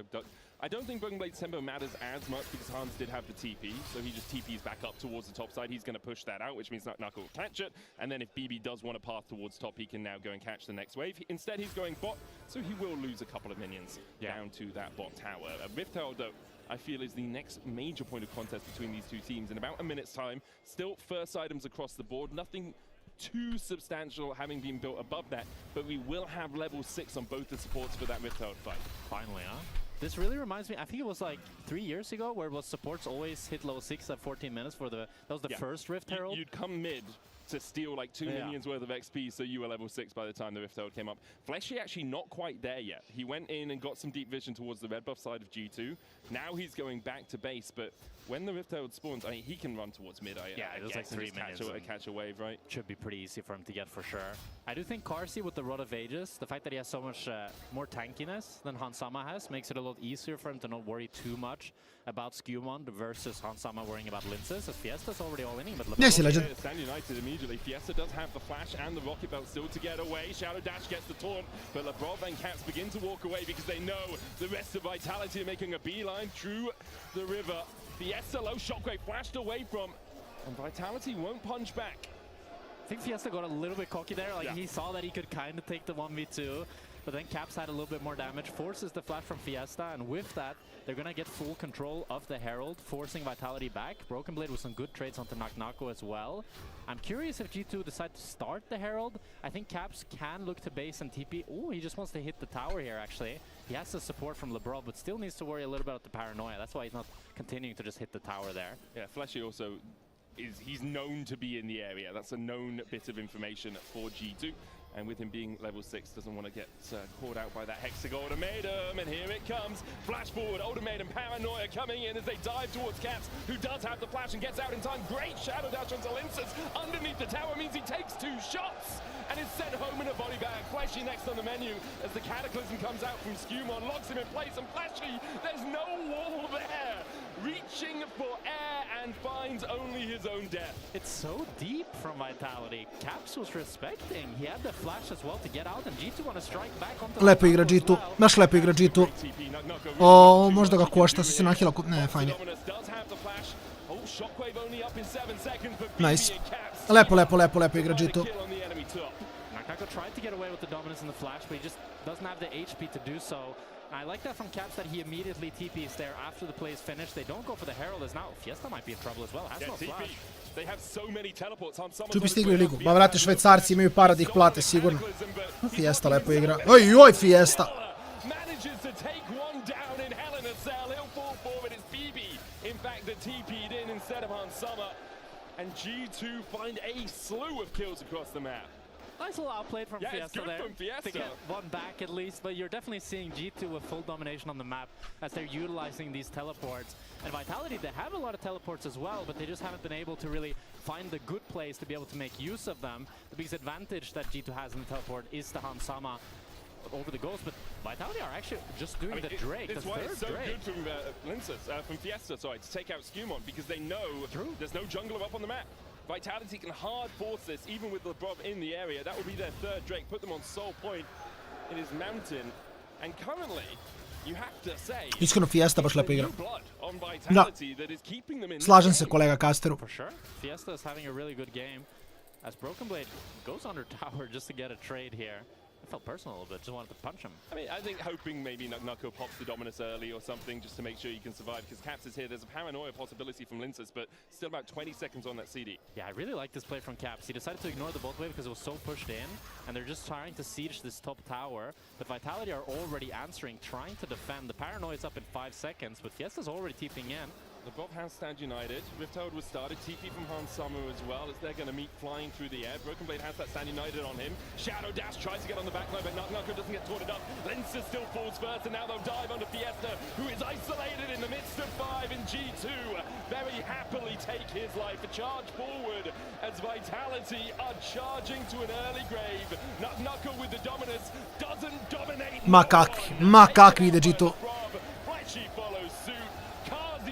I don't think Broken Blade's tempo matters as much because Hans did have the TP, so he just TPs back up towards the top side. He's going to push that out, which means Knuckle will catch it. And then if BB does want a path towards top, he can now go and catch the next wave. Instead, he's going bot, so he will lose a couple of minions down to that bot tower. Rift Herald, though, I feel is the next major point of contest between these two teams. In about a minute's time, still first items across the board. Nothing too substantial having been built above that, but we will have level 6 on both the supports for that Rift Herald fight. Finally, huh? This really reminds me, I think it was like 3 years ago where it was supports always hit level 6 at 14 minutes for the, that was the first Rift Herald. You'd come mid to steal like 2 minions worth of XP, so you were level 6 by the time the Rift Herald came up. Fleshy actually not quite there yet. He went in and got some deep vision towards the red buff side of G2. Now he's going back to base, but when the Rift Herald spawns, I mean, he can run towards mid. It was like 3 minutes. Catch a wave, right? Should be pretty easy for him to get for sure. I do think Carsey with the Rod of Ages, the fact that he has so much more tankiness than Hansama has, makes it a lot easier for him to not worry too much about Skewmond versus Hansama worrying about Linces, as Fiesta's already all in, but Stand United immediately. Fiesta does have the flash and the rocket belt still to get away. Shadow Dash gets the taunt, but Lebrov and Caps begin to walk away because they know the rest of Vitality are making a beeline through the river. Fiesta low shockwave flashed away from, and Vitality won't punch back. I think Fiesta got a little bit cocky there, like he saw that he could kind of take the 1v2, but then Caps had a little bit more damage, forces the flash from Fiesta, and with that, they're gonna get full control of the Herald, forcing Vitality back. Broken Blade with some good trades onto Nako as well. I'm curious if G2 decide to start the Herald. I think Caps can look to base and TP. Oh, he just wants to hit the tower here, actually. He has the support from Lebrov, but still needs to worry a little bit about the paranoia. That's why he's not continuing to just hit the tower there. Yeah, Fleshy also he's known to be in the area. That's a known bit of information for G2. And with him being level 6, doesn't want to get caught out by that Hexagon Ultimatum. And here it comes. Flash forward, Ultimatum, Paranoia coming in as they dive towards Caps, who does have the flash and gets out in time. Great Shadow Dash onto Linces. Underneath the tower means he takes 2 shots and is sent home in a body bag. Fleshy next on the menu as the Cataclysm comes out from Skewmon, locks him in place, and Fleshy, there's no wall there. Reaching for air and finds only his own death. It's so deep from Vitality. Caps was respecting. He had the flash as well to get out, and G2 want to strike back onto Lepo igra G2, baš lepo igra G2. O, možda ga košta, se nahila, ne, fajn je. Nice. Lepo igra G2. Nako tried to get away with the dominance in the flash, but he just doesn't have the HP to do so. I like that from Caps that he immediately TPs there after the play is finished. They don't go for the Herald as now. Fiesta might be in trouble as well. Has no flash. They have so many teleports on some. Tu bi stigli u ligu. Ma vrati, Švajcarci imaju para da ih plate sigurno. Fiesta lepo igra. Oj, Fiesta. Manages to take one down in Hell in a Cell. He'll fall forward. It's BB. In fact, the TP'd in instead of Hansama. And G2 find a slew of kills across the map. Nice little outplay from Fiesta there to get one back at least, but you're definitely seeing G2 with full domination on the map as they're utilizing these teleports. And Vitality, they have a lot of teleports as well, but they just haven't been able to really find the good place to be able to make use of them. The biggest advantage that G2 has in the teleport is the Hansama over the Ghost, but Vitality are actually just doing the Drake. That's why it's so good from Linces, from Fiesta, sorry, to take out Skewmon, because they know there's no jungler up on the map. Vitality can hard force this, even with Lebrov in the area. That will be their 3rd Drake, put them on Soul Point in his mountain. And currently, you have to say, iskreno Fiesta baš lepo igra. Da. Slažem se kolega Kasteru. For sure. Fiesta is having a really good game as Broken Blade goes under tower just to get a trade here. felt personal a little bit, just wanted to punch him. I mean, I think hoping maybe Knuckle pops the Dominus early or something just to make sure you can survive, because Caps is here. There's a paranoia possibility from Linces, but still about 20 seconds on that CD. Yeah, I really like this play from Caps. He decided to ignore the bot wave because it was so pushed in, and they're just trying to siege this top tower. But Vitality are already answering, trying to defend. The paranoia is up in 5 seconds, but Fiesta's already TPing in. The Bob has Stand United. Rifthold was started. TP from Han Summer as well, as they're going to meet flying through the air. Broken Blade has that Stand United on him. Shadow Dash tries to get on the backline, but Knuckle doesn't get taunted up. Lenses still falls first, and now they'll dive onto Fiesta, who is isolated in the midst of 5 in G2. Very happily take his life. A charge forward as Vitality are charging to an early grave. Knuckle with the dominance doesn't dominate. Ma kakvi ide G2. Flashy follows suit.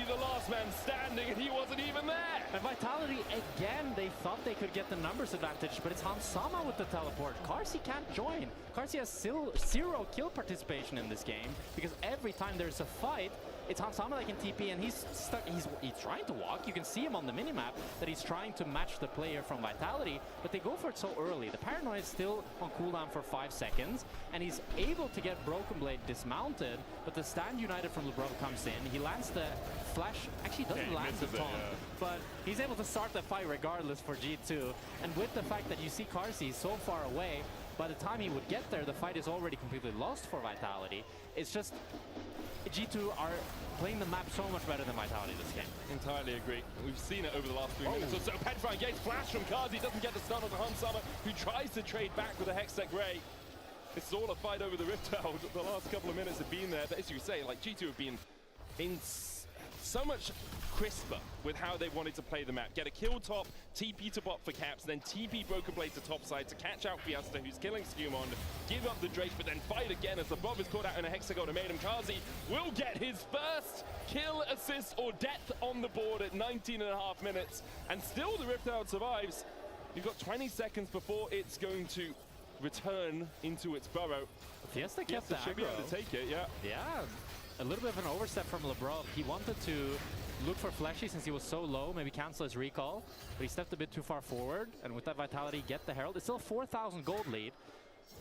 The last man standing, and he wasn't even there. And Vitality, again, they thought they could get the numbers advantage, but it's Hansama with the teleport. Carsey can't join. Carsey has zero kill participation in this game, because every time there's a fight, it's Hansama that can TP, and he's stuck. He's trying to walk. You can see him on the minimap that he's trying to match the player from Vitality, but they go for it so early. The paranoia is still on cooldown for 5 seconds, and he's able to get Broken Blade dismounted, but the Stand United from LeBron comes in. He lands the flash. Actually, he doesn't land the taunt, but he's able to start the fight regardless for G2. And with the fact that you see Carsey so far away, by the time he would get there, the fight is already completely lost for Vitality. It's just G2 are playing the map so much better than Vitality this game. Entirely agree. We've seen it over the last 3 minutes or so. Petrifying Gaze flash from Kazi, doesn't get the stun on the Hun Summer, who tries to trade back with a Hextech Ray. It's all a fight over the Rifthold. The last couple of minutes have been there, but as you say, like G2 have been in so much crisper with how they wanted to play the map. Get a kill top, TP to bot for Caps, then TP Broken Blade to top side to catch out Fiesta, who's killing Skewmond, give up the Drake, but then fight again as the Bob is caught out in a Hexagon. Maiden Kazi will get his first kill, assist, or death on the board at 19.5 minutes, and still the Rifthold survives. You've got 20 seconds before it's going to return into its burrow. Fiesta kept the should be able to take it, yeah. Yeah, a little bit of an overstep from LeBron. He wanted to look for Flashy since he was so low, maybe cancel his recall, but he stepped a bit too far forward, and with that Vitality, get the Herald. It's still 4,000 gold lead,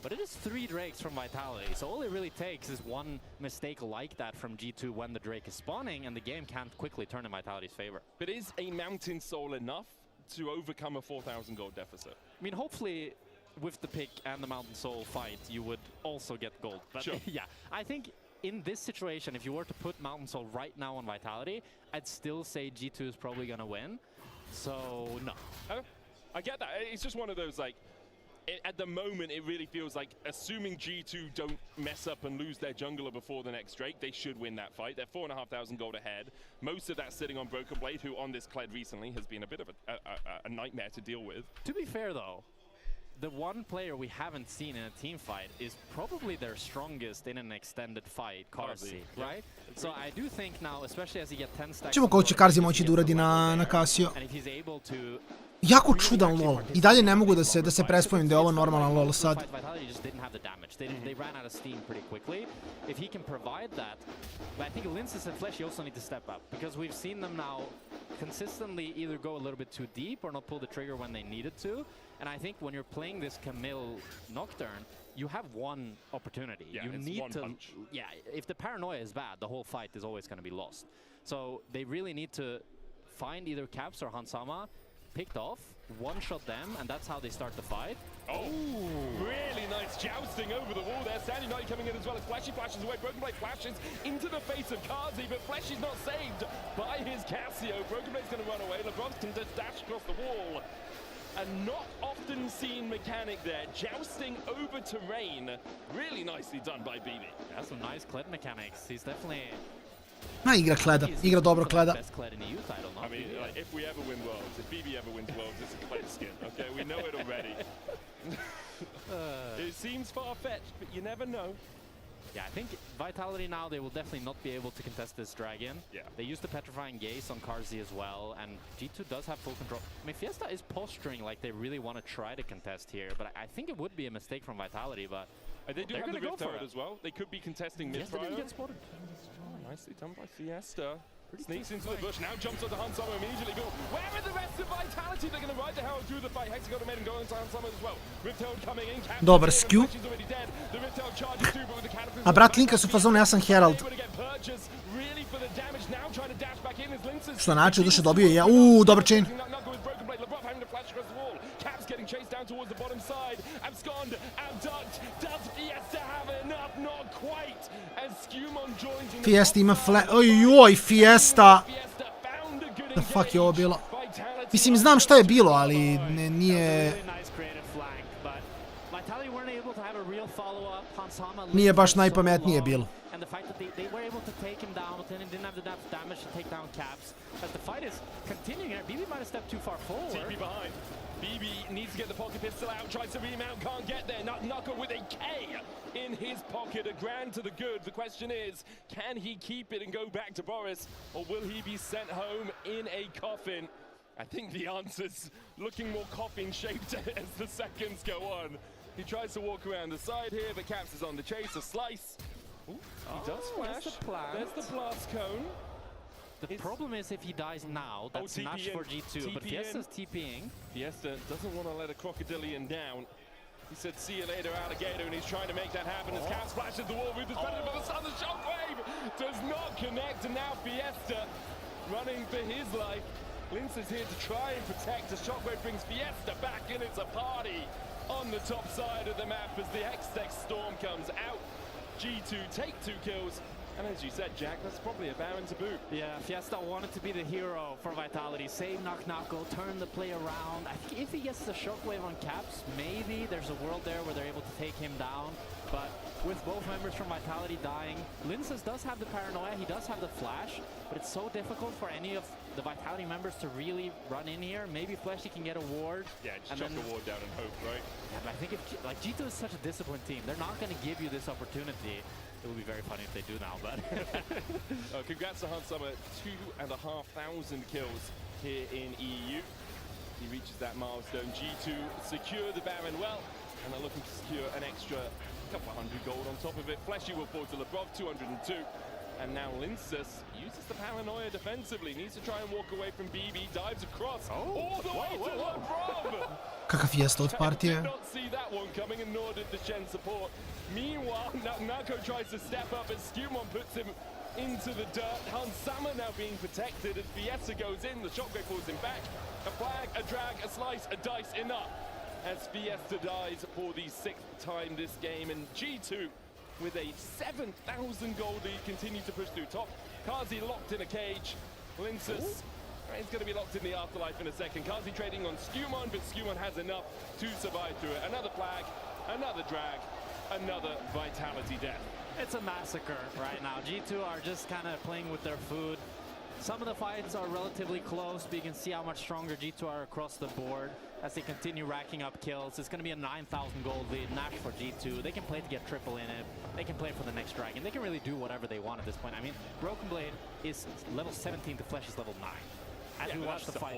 but it is 3 Drakes from Vitality, so all it really takes is one mistake like that from G2 when the Drake is spawning, and the game can't quickly turn in Vitality's favor. But is a Mountain Soul enough to overcome a 4,000 gold deficit? I mean, hopefully, with the pick and the Mountain Soul fight, you would also get gold. But sure. Yeah, I think in this situation, if you were to put Mountain Soul right now on Vitality, I'd still say G2 is probably going to win. So, no. Oh, I get that. It's just one of those, like, at the moment, it really feels like, assuming G2 don't mess up and lose their jungler before the next Drake, they should win that fight. They're 4,500 gold ahead. Most of that sitting on Broken Blade, who on this Kled recently has been a bit of a nightmare to deal with. To be fair, though, the one player we haven't seen in a team fight is probably their strongest in an extended fight, Carsey, right? So I do think now, especially as he gets 10 stacks... Ćemo kako će Carsey moći da uradi na Casio. And if he's able to... Jako čudan LoL. I dalje ne mogu da se prespojim da je ovo normalan LoL sad. Vitality just didn't have the damage. They ran out of steam pretty quickly. If he can provide that, but I think Linces and Fleshy also need to step up, because we've seen them now consistently either go a little bit too deep or not pull the trigger when they needed to. And I think when you're playing this Camille Nocturne, you have one opportunity. Yeah, you it's need one to punch. Yeah, if the paranoia is bad, the whole fight is always going to be lost. So they really need to find either Caps or Hansama, picked off, one-shot them, and that's how they start the fight. Oh, really nice jousting over the wall there. Stand United coming in as well as Flashy flashes away. Broken Blade flashes into the face of Kazi, but Flashy's not saved by his Casio. Broken Blade's going to run away. LeBron can just dash across the wall. A not often seen mechanic there, jousting over terrain. Really nicely done by BB. That's some nice Kled mechanics. He's definitely... Ma igra Kleda, igra dobro Kleda. I mean, like, if we ever win Worlds, if BB ever wins Worlds, it's a Kled skin, okay? We know it already. It seems far-fetched, but you never know. Yeah, I think Vitality now, they will definitely not be able to contest this Dragon. Yeah. They use the Petrifying Gaze on Carsey as well, and G2 does have full control. I mean, Fiesta is posturing like they really want to try to contest here, but I think it would be a mistake from Vitality, but they do have the Rift Herald as well. They could be contesting mid-prior. Fiesta didn't get spotted. Oh, nicely done by Fiesta. Sneaks into the bush, now jumps onto Han Summer immediately. Go, where are the rest of Vitality? They're going to ride the Herald through the fight. Hexagon and Maiden going into Han Summer as well. Rift Herald coming in. Dobar skew. She's already dead. A brat Linka su fazone, ja sam Herald. Što znači, duše dobio je, dobar chain. Fiesta ima ojoj, Fiesta. The fuck je ovo bilo? Mislim, znam šta je bilo, ali nije... Nije baš najpametnije bilo. BB needs to get the pocket pistol out, tries to remount, can't get there. Knuckle with a K in his pocket, a grand to the good. The question is, can he keep it and go back to Boris, or will he be sent home in a coffin? I think the answer's looking more coffin-shaped as the seconds go on. He tries to walk around the side here, but Caps is on the chase, a slice. Ooh, he does flash. There's the blast cone. The problem is if he dies now, that's nuts for G2, but Fiesta's TPing. Fiesta doesn't want to let a crocodilian down. He said, see you later, alligator, and he's trying to make that happen as Cap splashes the wall with the better, but the Southern Shockwave does not connect, and now Fiesta running for his life. Linz is here to try and protect. The Shockwave brings Fiesta back in. It's a party on the top side of the map as the Hextech Storm comes out. G2 take 2 kills. And as you said, Jack, that's probably a Baron to boot. Yeah, Fiesta wanted to be the hero for Vitality. Save Knock-Knocko, turn the play around. I think if he gets the Shockwave on Caps, maybe there's a world there where they're able to take him down. But with both members from Vitality dying, Linces does have the paranoia, he does have the flash, but it's so difficult for any of the Vitality members to really run in here. Maybe Fleshy can get a ward. Yeah, just chuck the ward down and hope, right? Yeah, but I think if, like, G2 is such a disciplined team, they're not going to give you this opportunity. It would be very funny if they do now, but... Congrats to Hans Summer, 2,500 kills here in EU. He reaches that milestone. G2 secure the Baron well, and they're looking to secure an extra couple of hundred gold on top of it. Fleshy will fall to Lebrov, 202. And now Linces uses the paranoia defensively. Needs to try and walk away from BB. Dives across all the way to Lebrov. Kakav Fiesta od partije. Did not see that one coming, and nor did the Shen support. Meanwhile, Nako tries to step up, and Skumon puts him into the dirt. Hansama now being protected as Fiesta goes in. The Shockwave pulls him back. A flag, a drag, a slice, a dice, enough. As Fiesta dies for the 6th time this game, and G2 with a 7,000 gold lead continue to push through top. Kazi locked in a cage. Linces is going to be locked in the afterlife in a second. Kazi trading on Skumon, but Skumon has enough to survive through it. Another flag, another drag, another Vitality death. It's a massacre right now. G2 are just kind of playing with their food. Some of the fights are relatively close, but you can see how much stronger G2 are across the board as they continue racking up kills. It's going to be a 9,000 gold lead, Nash for G2. They can play to get triple in it. They can play for the next dragon. They can really do whatever they want at this point. I mean, Broken Blade is level 17 to Flesh is level 9. As we watch the fight.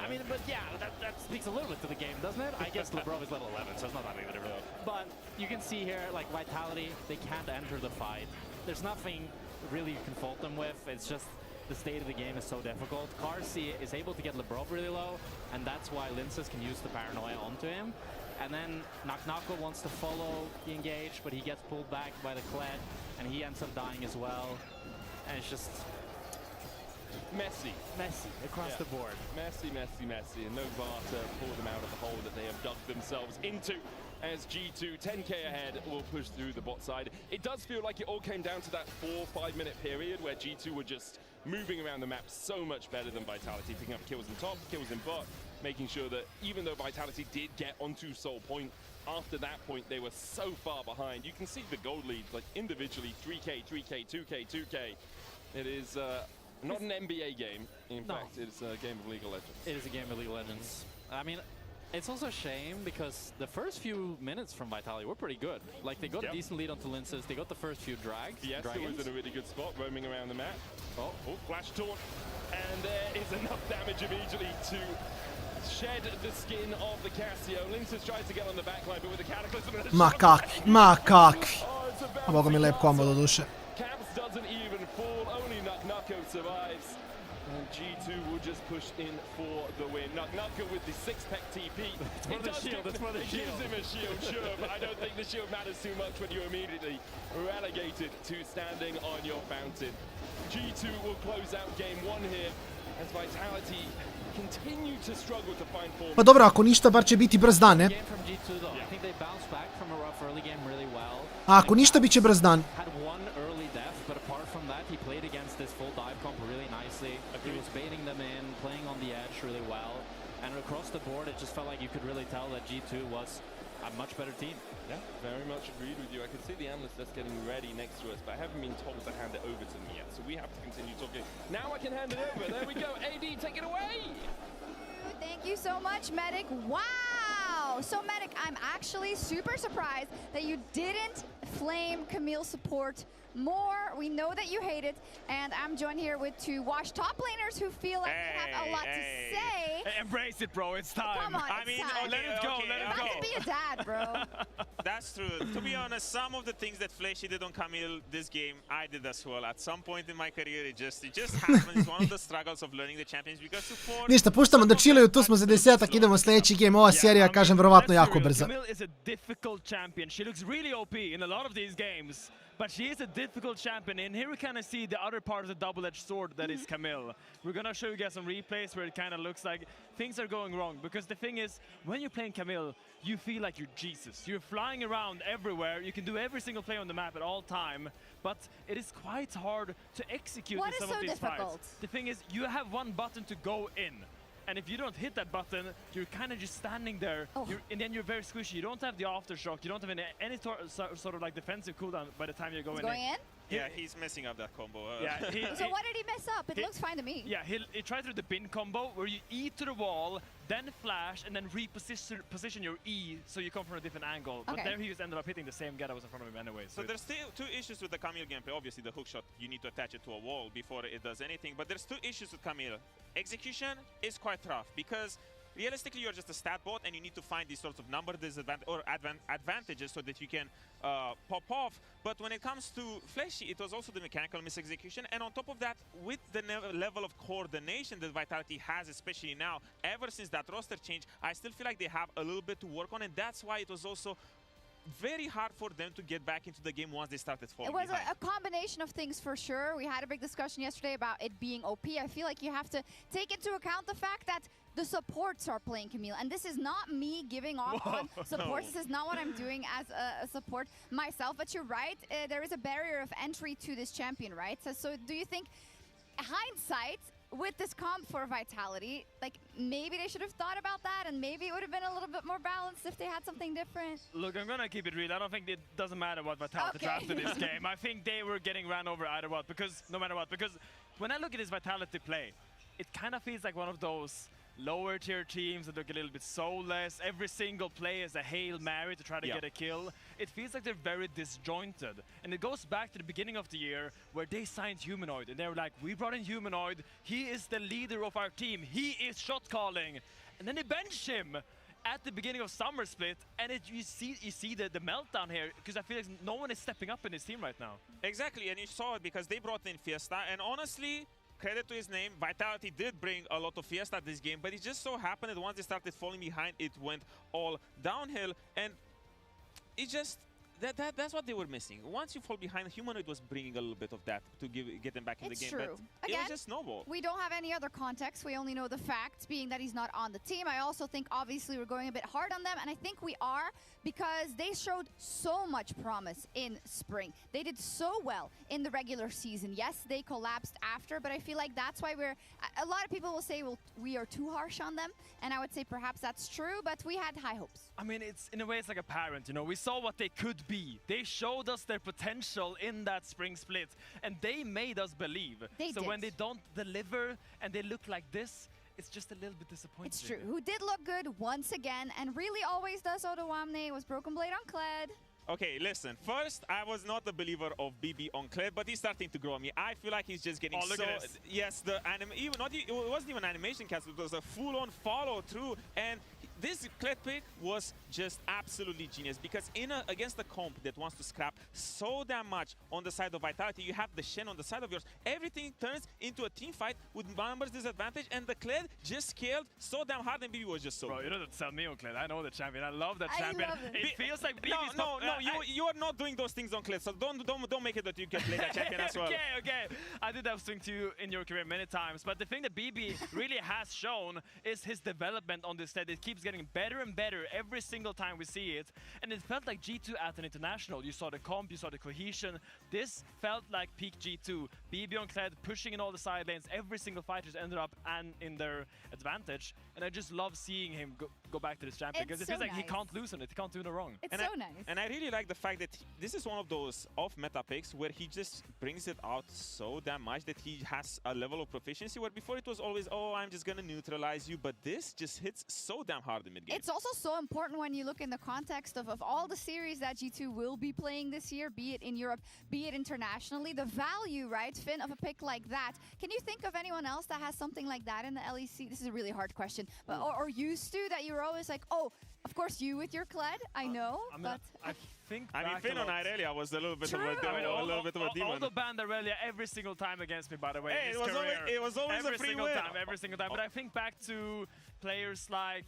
I mean, but yeah, that speaks a little bit to the game, doesn't it? I guess Lebrov is level 11, so it's not that big of a difference. But you can see here, like Vitality, they can't enter the fight. There's nothing really you can fault them with. It's just the state of the game is so difficult. Karsi is able to get Lebrov really low, and that's why Linces can use the paranoia onto him. And then Knock-Knocko wants to follow the engage, but he gets pulled back by the Kled, and he ends up dying as well. And it's just... messy across the board. Messy, and no VAR to pull them out of the hole that they have dug themselves into. As G2, 10k ahead, will push through the bot side. It does feel like it all came down to that 4-5 minute period where G2 were just moving around the map so much better than Vitality, picking up kills in top, kills in bot, making sure that even though Vitality did get onto Soul Point, after that point they were so far behind. You can see the gold leads, like individually, 3k, 3k, 2k, 2k. It is not an NBA game. In fact, it is a game of League of Legends. It is a game of League of Legends. I mean, it's also a shame because the first few minutes from Vitality were pretty good. Like, they got a decent lead onto Linces, they got the first few drags. Fiesta was in a really good spot, roaming around the map. Oh, flash taunt. And there is enough damage immediately to shed the skin of the Casio. Linces tries to get on the backline, but with the Cataclysm... Ma kakvi. A boga mi lep kombo do duše. Caps doesn't even fall, only Knock-Knocko survives. And G2 will just push in for the win. Nuka with the 6-tech TP. That's for the shield. Gives him a shield, sure, but I don't think the shield matters too much when you're immediately relegated to standing on your fountain. G2 will close out game 1 here as Vitality continue to struggle to find form. Pa dobro, ako ništa, bar će biti brz dan, ne? A ako ništa, bit će brz dan. And across the board, it just felt like you could really tell that G2 was a much better team. Yeah, very much agreed with you. I can see the analyst just getting ready next to us, but I haven't been told to hand it over to me yet, so we have to continue talking. Now I can hand it over. There we go. AD, take it away. Thank you so much, Medic. Wow! So, Medic, I'm actually super surprised that you didn't flame Camille support more. We know that you hate it, and I'm joined here with two Wash top laners who feel like they have a lot to say. Embrace it, bro. It's time. Come on, let it go. Let it go. About to be a dad, bro. That's true. To be honest, some of the things that Flashy did on Camille this game, I did as well. At some point in my career, it just happens. It's one of the struggles of learning the champions because support... Ništa, puštamo da chillaju, tu smo za 10-ak, idemo sljedeći game. Ova serija, kažem, verovatno jako brza. Camille is a difficult champion. She looks really OP in a lot of these games. But she is a difficult champion, and here we kind of see the other part of the double-edged sword that is Camille. We're gonna show you guys some replays where it kind of looks like things are going wrong. Because the thing is, when you're playing Camille, you feel like you're Jesus. You're flying around everywhere. You can do every single play on the map at all time. But it is quite hard to execute in some of these fights. The thing is, you have one button to go in. And if you don't hit that button, you're kind of just standing there, and then you're very squishy. You don't have the aftershock. You don't have any sort of like defensive cooldown by the time you're going in. Yeah, he's messing up that combo. So what did he mess up? It looks fine to me. Yeah, he tried to do the bin combo where you E to the wall, then flash, and then reposition your E so you come from a different angle. But there he just ended up hitting the same guy that was in front of him anyway. So there's still two issues with the Camille gameplay. Obviously, the hookshot, you need to attach it to a wall before it does anything. But there's two issues with Camille. Execution is quite rough because realistically, you're just a stat bot, and you need to find these sorts of number advantages so that you can pop off. But when it comes to Flashy, it was also the mechanical misexecution, and on top of that, with the level of coordination that Vitality has, especially now, ever since that roster change, I still feel like they have a little bit to work on, and that's why it was also very hard for them to get back into the game once they started falling behind. It was a combination of things for sure. We had a big discussion yesterday about it being OP. I feel like you have to take into account the fact that the supports are playing Camille. And this is not me giving off on supports. This is not what I'm doing as a support myself. But you're right, there is a barrier of entry to this champion, right? So do you think, hindsight, with this comp for Vitality, like maybe they should have thought about that, and maybe it would have been a little bit more balanced if they had something different? Look, I'm gonna keep it real. I don't think it doesn't matter what Vitality drafted this game. I think they were getting ran over either what, because no matter what. Because when I look at this Vitality play, it kind of feels like one of those lower tier teams that look a little bit soulless. Every single play is a Hail Mary to try to get a kill. It feels like they're very disjointed. And it goes back to the beginning of the year where they signed Humanoid, and they were like, we brought in Humanoid, he is the leader of our team, he is shot calling. And then they bench him at the beginning of Summer Split, and you see the meltdown here, because I feel like no one is stepping up in this team right now. Exactly, and you saw it because they brought in Fiesta, and honestly, credit to his name, Vitality did bring a lot of Fiesta this game, but it just so happened that once they started falling behind, it went all downhill, and it just... That's what they were missing. Once you fall behind, Humanoid was bringing a little bit of that to get them back in the game. True. But Again, it was just snowball. We don't have any other context. We only know the facts, being that he's not on the team. I also think, obviously, we're going a bit hard on them, and I think we are because they showed so much promise in spring. They did so well in the regular season. Yes, they collapsed after, but I feel like that's why a lot of people will say, well, we are too harsh on them, and I would say perhaps that's true, but we had high hopes. I mean, in a way, it's like a parent, you know. We saw what they could be. They showed us their potential in that spring split, and they made us believe. So when they don't deliver and they look like this, it's just a little bit disappointing. It's true. Who did look good once again, and really always does Odoamne, was Broken Blade on Kled. Okay, listen. First, I was not a believer of BB on Kled, but he's starting to grow on me. I feel like he's just getting look at this. Yes, the it wasn't even animation cast. It was a full-on follow-through, and this Kled pick was just absolutely genius because against a comp that wants to scrap so damn much on the side of Vitality, you have the Shen on the side of yours. Everything turns into a team fight with numbers disadvantage, and the Kled just scaled so damn hard, and BB was just so Bro, good. you don't sell me on Kled. I know the champion. I love that champion. Love it feels like BB's No, you are not doing those things on Kled, so don't make it that you can play that champion as well. Okay. I did that swing to you in your career many times, but the thing that BB really has shown is his development on this set. It keeps getting better and better every single time we see it, and it felt like G2 at an international. You saw the comp, you saw the cohesion. This felt like peak G2. BB on Kled pushing in all the side lanes. Every single fighter's ended up and in their advantage, and I just love seeing him go back to this champion because it feels like he can't lose on it. He can't do no wrong. It's so nice. And I really like the fact that this is one of those off-meta picks where he just brings it out so damn much that he has a level of proficiency where before it was always, oh, I'm just gonna neutralize you, but this just hits so damn hard in mid-game. It's also so important when you look in the context of all the series that G2 will be playing this year, be it in Europe, be it internationally. The value, right, Finn, of a pick like that. Can you think of anyone else that has something like that in the LEC? This is a really hard question, but or used to, that you're always like, oh, of course you with your Kled, I know, but I think Finn on Irelia was a little bit of a demon. Although banned Irelia every single time against me, by the way. Hey, it was always a free win. Every single time. But I think back to players like,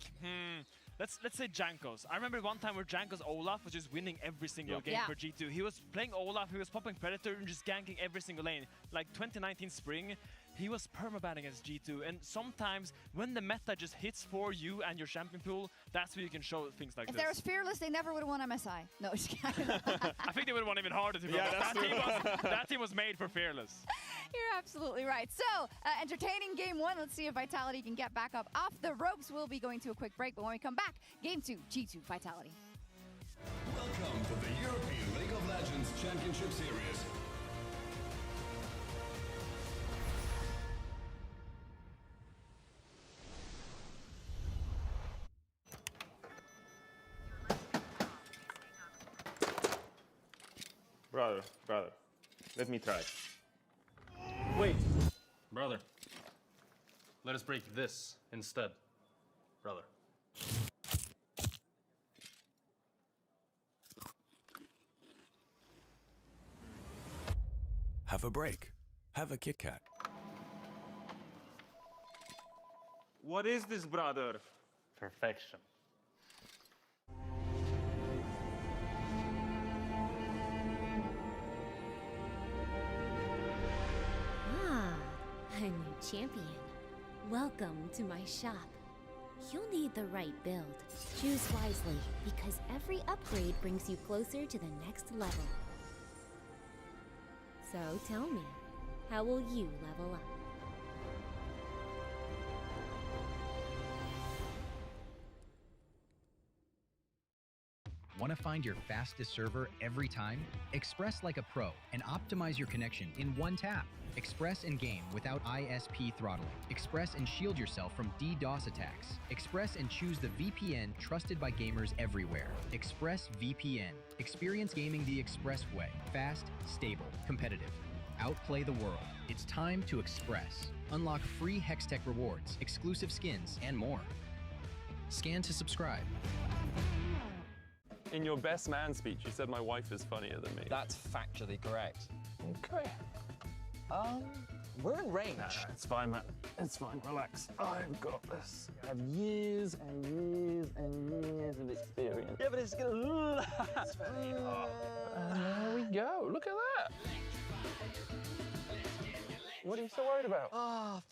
let's say Jankos. I remember one time where Jankos Olaf was just winning every single game for G2. He was playing Olaf, he was popping Predator and just ganking every single lane. Like 2019 spring, he was permabanning against G2, and sometimes when the meta just hits for you and your champion pool, that's where you can show things like if this. there was Fearless, they never would have won MSI. No, just kidding. I think they would have won even harder, to be honest. That team was made for Fearless. You're absolutely right. So, entertaining game one. Let's see if Vitality can get back up off the ropes. We'll be going to a quick break, but when we come back, game two, G2 Vitality. Welcome to the European League of Legends Championship Series. Brother, let me try. Wait, brother. Let us break this instead, brother. Have a break. Have a Kit Kat. What is this, brother? Perfection. A new champion. Welcome to my shop. You'll need the right build. Choose wisely, because every upgrade brings you closer to the next level. So tell me, how will you level up? Want to find your fastest server every time? Express like a pro and optimize your connection in one tap. Express and game without ISP throttling. Express and shield yourself from DDoS attacks. Express and choose the VPN trusted by gamers everywhere. Express VPN. Experience gaming the Express way. Fast, stable, competitive. Outplay the world. It's time to Express. Unlock free Hextech rewards, exclusive skins, and more. Scan to subscribe. In your best man speech, you said my wife is funnier than me. That's factually correct. Okay. We're in range. No, it's fine, man. It's fine. Relax. I've got this. I have years and years and years of experience. Yeah, but it's gonna. And there we go. Look at that. What are you so worried about? Oh,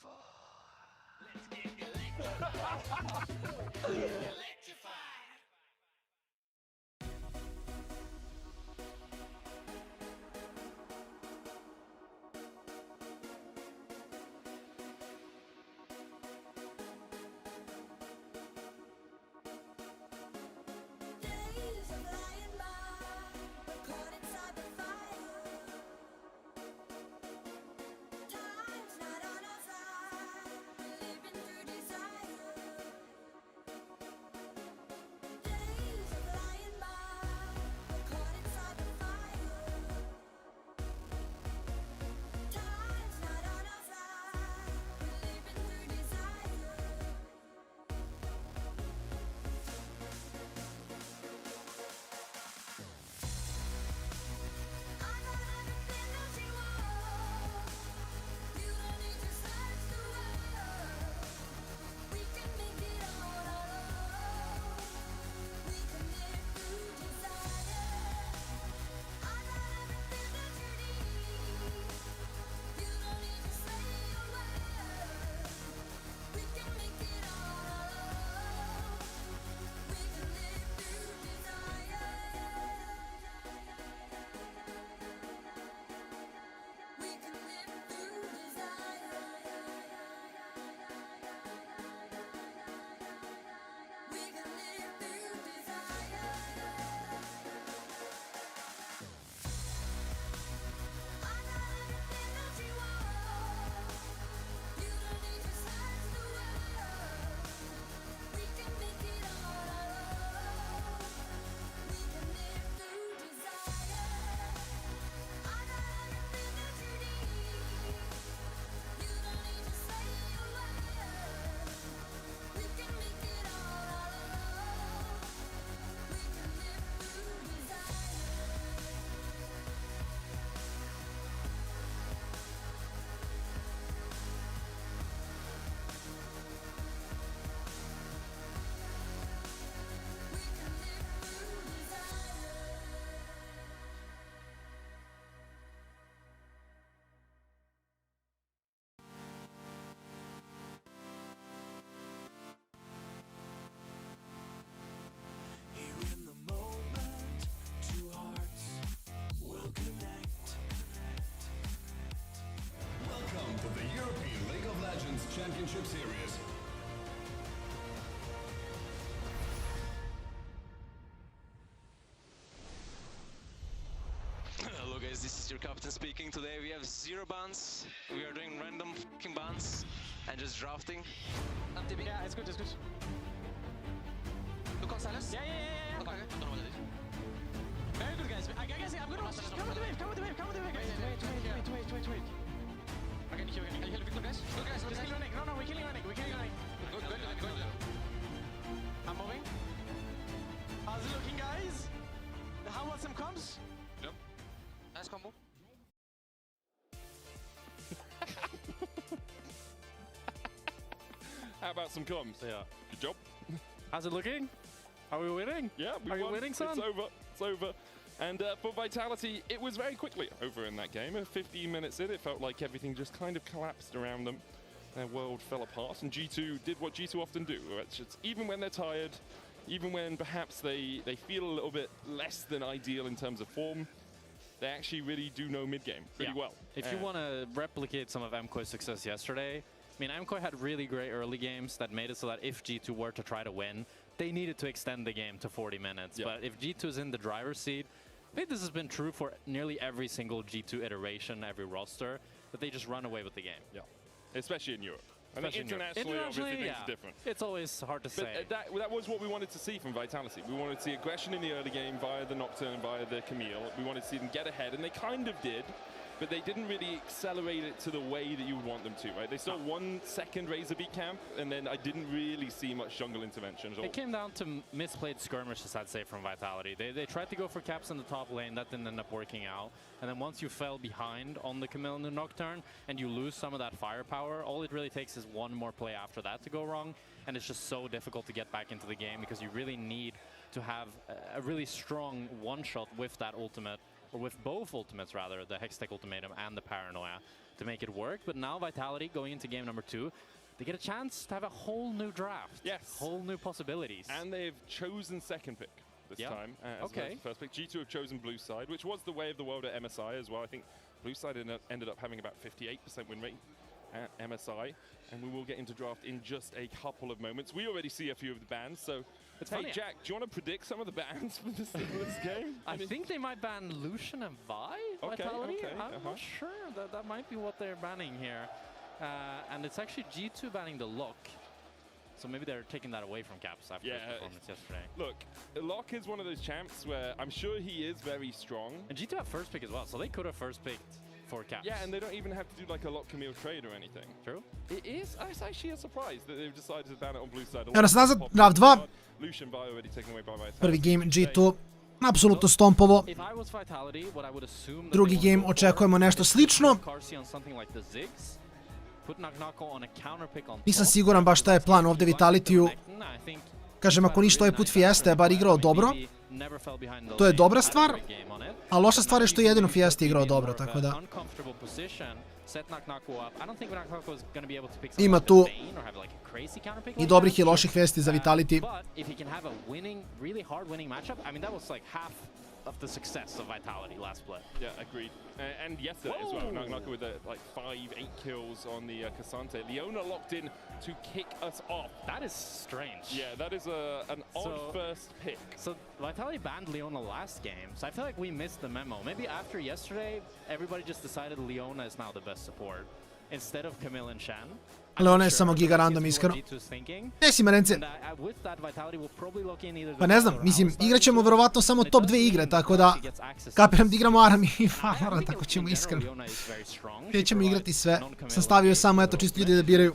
guys, this is your captain speaking. Today we have 0 bans. We are doing random fucking bans and just drafting. Yeah, it's good, it's good. Look on Silas? Yeah. Okay. Don't know what it is. Very good, guys. I guess I'm gonna watch. Come with the wave, come with the wave, come with the wave, guys. Wait. Okay, can you heal Victor, guys? Good, guys. We're killing Renegade. No, we're killing Renegade. We're killing Renegade. Good. I'm moving. How's it looking, guys? How about some comms? Yep. Nice combo. How about some comms? Yeah. Good job. How's it looking? Are we winning? Yeah, we Are won. you winning, son? It's over. And for Vitality, it was very quickly over in that game. 15 minutes in, it felt like everything just kind of collapsed around them. Their world fell apart, and G2 did what G2 often do. It's just, even when they're tired, even when perhaps they feel a little bit less than ideal in terms of form, they actually really do know mid-game pretty well. If you want to replicate some of MKOI's success yesterday, I mean, MKOI had really great early games that made it so that if G2 were to try to win, they needed to extend the game to 40 minutes. But if G2 is in the driver's seat, I think this has been true for nearly every single G2 iteration, every roster, that they just run away with the game. Yeah, especially in Europe. I think internationally, obviously, things are different. It's always hard to say. But that was what we wanted to see from Vitality. We wanted to see aggression in the early game via the Nocturne and via the Camille. We wanted to see them get ahead, and they kind of did. But they didn't really accelerate it to the way that you would want them to, right? They saw 1 second Razor beat camp, and then I didn't really see much jungle intervention at all. It came down to misplayed skirmishes, I'd say, from Vitality. They tried to go for caps in the top lane, that didn't end up working out. And then once you fell behind on the Camille and the Nocturne, and you lose some of that firepower, all it really takes is one more play after that to go wrong, and it's just so difficult to get back into the game because you really need to have a really strong one-shot with that ultimate, or with both ultimates rather, the Hextech Ultimatum and the Paranoia, to make it work. But now Vitality, going into game number 2, they get a chance to have a whole new draft. Yes. Whole new possibilities. And they've chosen second pick this time. As first pick. G2 have chosen blue side, which was the way of the world at MSI as well. I think blue side ended up having about 58% win rate at MSI. And we will get into draft in just a couple of moments. We already see a few of the bans, so it's hey, funny. Jack, do you want to predict some of the bans for this game? I think they might ban Lucian and Vi, Vitality. I'm not sure. That might be what they're banning here. And it's actually G2 banning the Lock. So maybe they're taking that away from Caps after his performance yesterday. Look, Locke is one of those champs where I'm sure he is very strong. And G2 have first pick as well, so they could have first picked for Caps. Yeah, and they don't even have to do like a Locke Camille trade or anything. True. It's actually a surprise that they've decided to ban it on blue side. Evo nas nazad, draft 2. Lucian Vi already taken away by Vitality. Prvi game G2, apsolutno stompovo. Drugi game očekujemo nešto slično. Nisam siguran baš šta je plan ovdje Vitalitiju. Kažem, ako ništa ovaj put Fiesta je bar igrao dobro. To je dobra stvar, a loša stvar je što je jedino Fiesta igrao dobro, tako da... Ima tu i dobrih i loših vesti za Vitality. Of the success of Vitality last split. Yeah, agreed. And yesterday as well, Naka with like 5-8 kills on the Cassante. Leona locked in to kick us off. That is strange. Yeah, that is an odd first pick. So Vitality banned Leona last game, so I feel like we missed the memo. Maybe after yesterday, everybody just decided Leona is now the best support instead of Camille and Shen. Leona je samo giga random, iskreno. Gdje si, Marence? Pa ne znam, mislim, igrat ćemo verovatno samo top 2 igre, tako da kapiram da igramo Aram i Valorant, tako ćemo iskreno. Gdje ćemo igrati sve. Sam stavio samo, eto, čisto ljudi da biraju.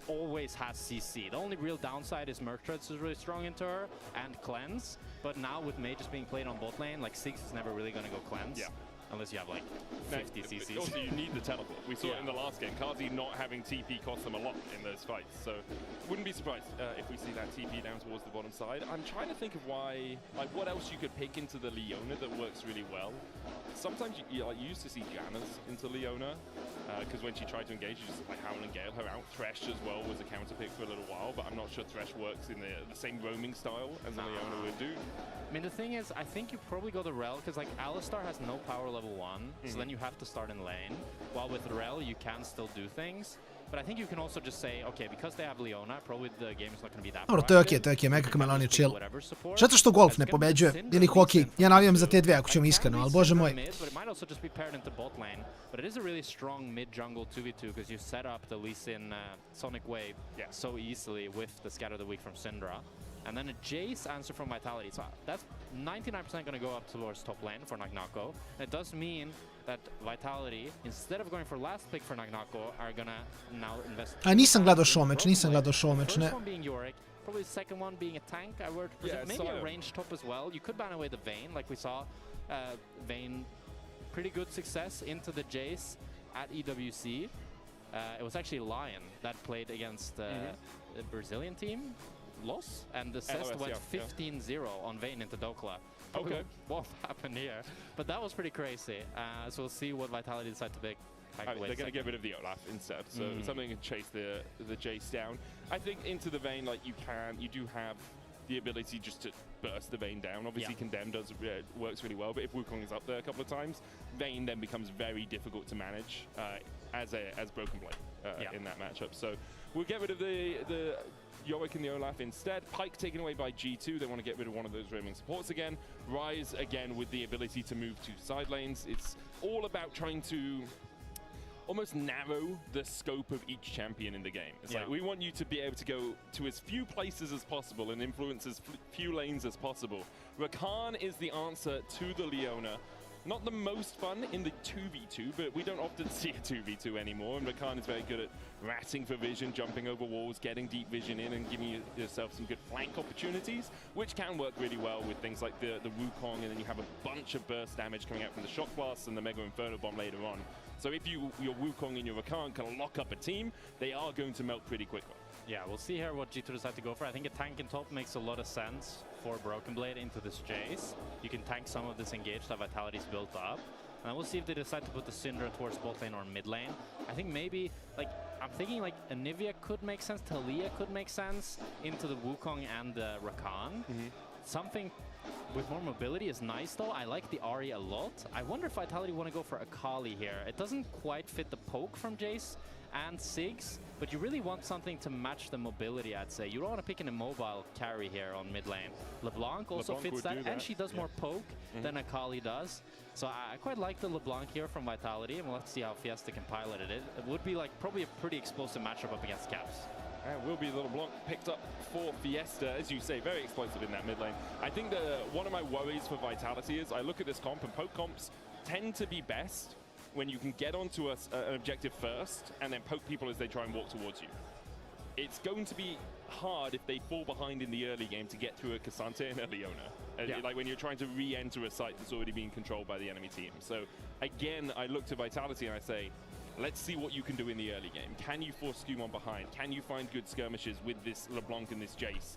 Always has CC. The only real downside is Merc Treads is really strong into her, and Cleanse. But now with mages being played on bot lane, like Six is never really going to go Cleanse. Yeah. Unless you have like 50 CCs. Also, you need the teleport. We saw it in the last game. Kazi not having TP cost them a lot in those fights. So wouldn't be surprised if we see that TP down towards the bottom side. I'm trying to think of why, like what else you could pick into the Leona that works really well. Sometimes you used to see Janna's into Leona because when she tried to engage, you just like Howl and Gale her out. Thresh as well was a counter pick for a little while, but I'm not sure Thresh works in the same roaming style as the Leona would do. I mean, the thing is, I think you probably go the Rel because like Alistar has no power level 1, so then you have to start in lane. While with Rel, you can still do things. But I think you can also just say, okay, because they have Leona, probably the game is not going to be that Dobro, to je okej, Mega Kameleon je chill. Zato što golf ne pobeđuje, ili hokej. Ja navijam za te dve, ako ćemo iskreno, ali bože moj. But it might also just be paired into bot lane. But it is a really strong mid-jungle 2v2 because you set up the Lee Sin Sonic Wave so easily with the Scatter the Weak from Syndra. And then a Jace answer from Vitality. So that's 99% going to go up towards top lane for Nagnako. And it does mean that Vitality, instead of going for last pick for Nagnako, are going to now invest... Nisam gledao show match, ne. First one being Yorick, probably the second one being a tank. I would present maybe a range top as well. You could ban away the Vayne, like we saw. Vayne, pretty good success into the Jace at EWC. It was actually Lion that played against the Brazilian team. Loss, and the Cest went 15-0 on Vayne into Dokla. Okay. What happened here? But that was pretty crazy. So we'll see what Vitality decide to pick. They're going to get rid of the Olaf instead, so something can chase the Jace down. I think into the Vayne, like you do have the ability just to burst the Vayne down. Obviously, Condemn works really well, but if Wukong is up there a couple of times, Vayne then becomes very difficult to manage as Broken Blade in that matchup. So we'll get rid of the Yorick and the Olaf instead. Pyke taken away by G2. They want to get rid of one of those roaming supports again. Ryze again with the ability to move to side lanes. It's all about trying to almost narrow the scope of each champion in the game. It's like we want you to be able to go to as few places as possible and influence as few lanes as possible. Rakan is the answer to the Leona. Not the most fun in the 2v2, but we don't often see a 2v2 anymore, and Rakan is very good at ratting for vision, jumping over walls, getting deep vision in, and giving yourself some good flank opportunities, which can work really well with things like the Wukong, and then you have a bunch of burst damage coming out from the Shock Blast and the Mega Inferno Bomb later on. So if your Wukong and your Rakan can lock up a team, they are going to melt pretty quickly. Yeah, we'll see here what G2 decide to go for. I think a tank in top makes a lot of sense for Broken Blade into this Jace. You can tank some of this engage that Vitality's built up. And we'll see if they decide to put the Syndra towards bot lane or mid lane. I think maybe, like, I'm thinking like Anivia could make sense, Talia could make sense into the Wukong and the Rakan. Something with more mobility is nice though. I like the Ahri a lot. I wonder if Vitality want to go for Akali here. It doesn't quite fit the poke from Jace and Siggs, but you really want something to match the mobility, I'd say. You don't want to pick an immobile carry here on mid lane. LeBlanc also fits that, and she does more poke than Akali does. So I quite like the LeBlanc here from Vitality, and we'll have to see how Fiesta can pilot it. It would be like probably a pretty explosive matchup up against Caps. And will be LeBlanc picked up for Fiesta, as you say, very explosive in that mid lane. I think that one of my worries for Vitality is I look at this comp, and poke comps tend to be best when you can get onto an objective first and then poke people as they try and walk towards you. It's going to be hard if they fall behind in the early game to get through a Cassante and a Leona. Like when you're trying to re-enter a site that's already being controlled by the enemy team. So again, I look to Vitality and I say, let's see what you can do in the early game. Can you force Skumon behind? Can you find good skirmishes with this LeBlanc and this Jace?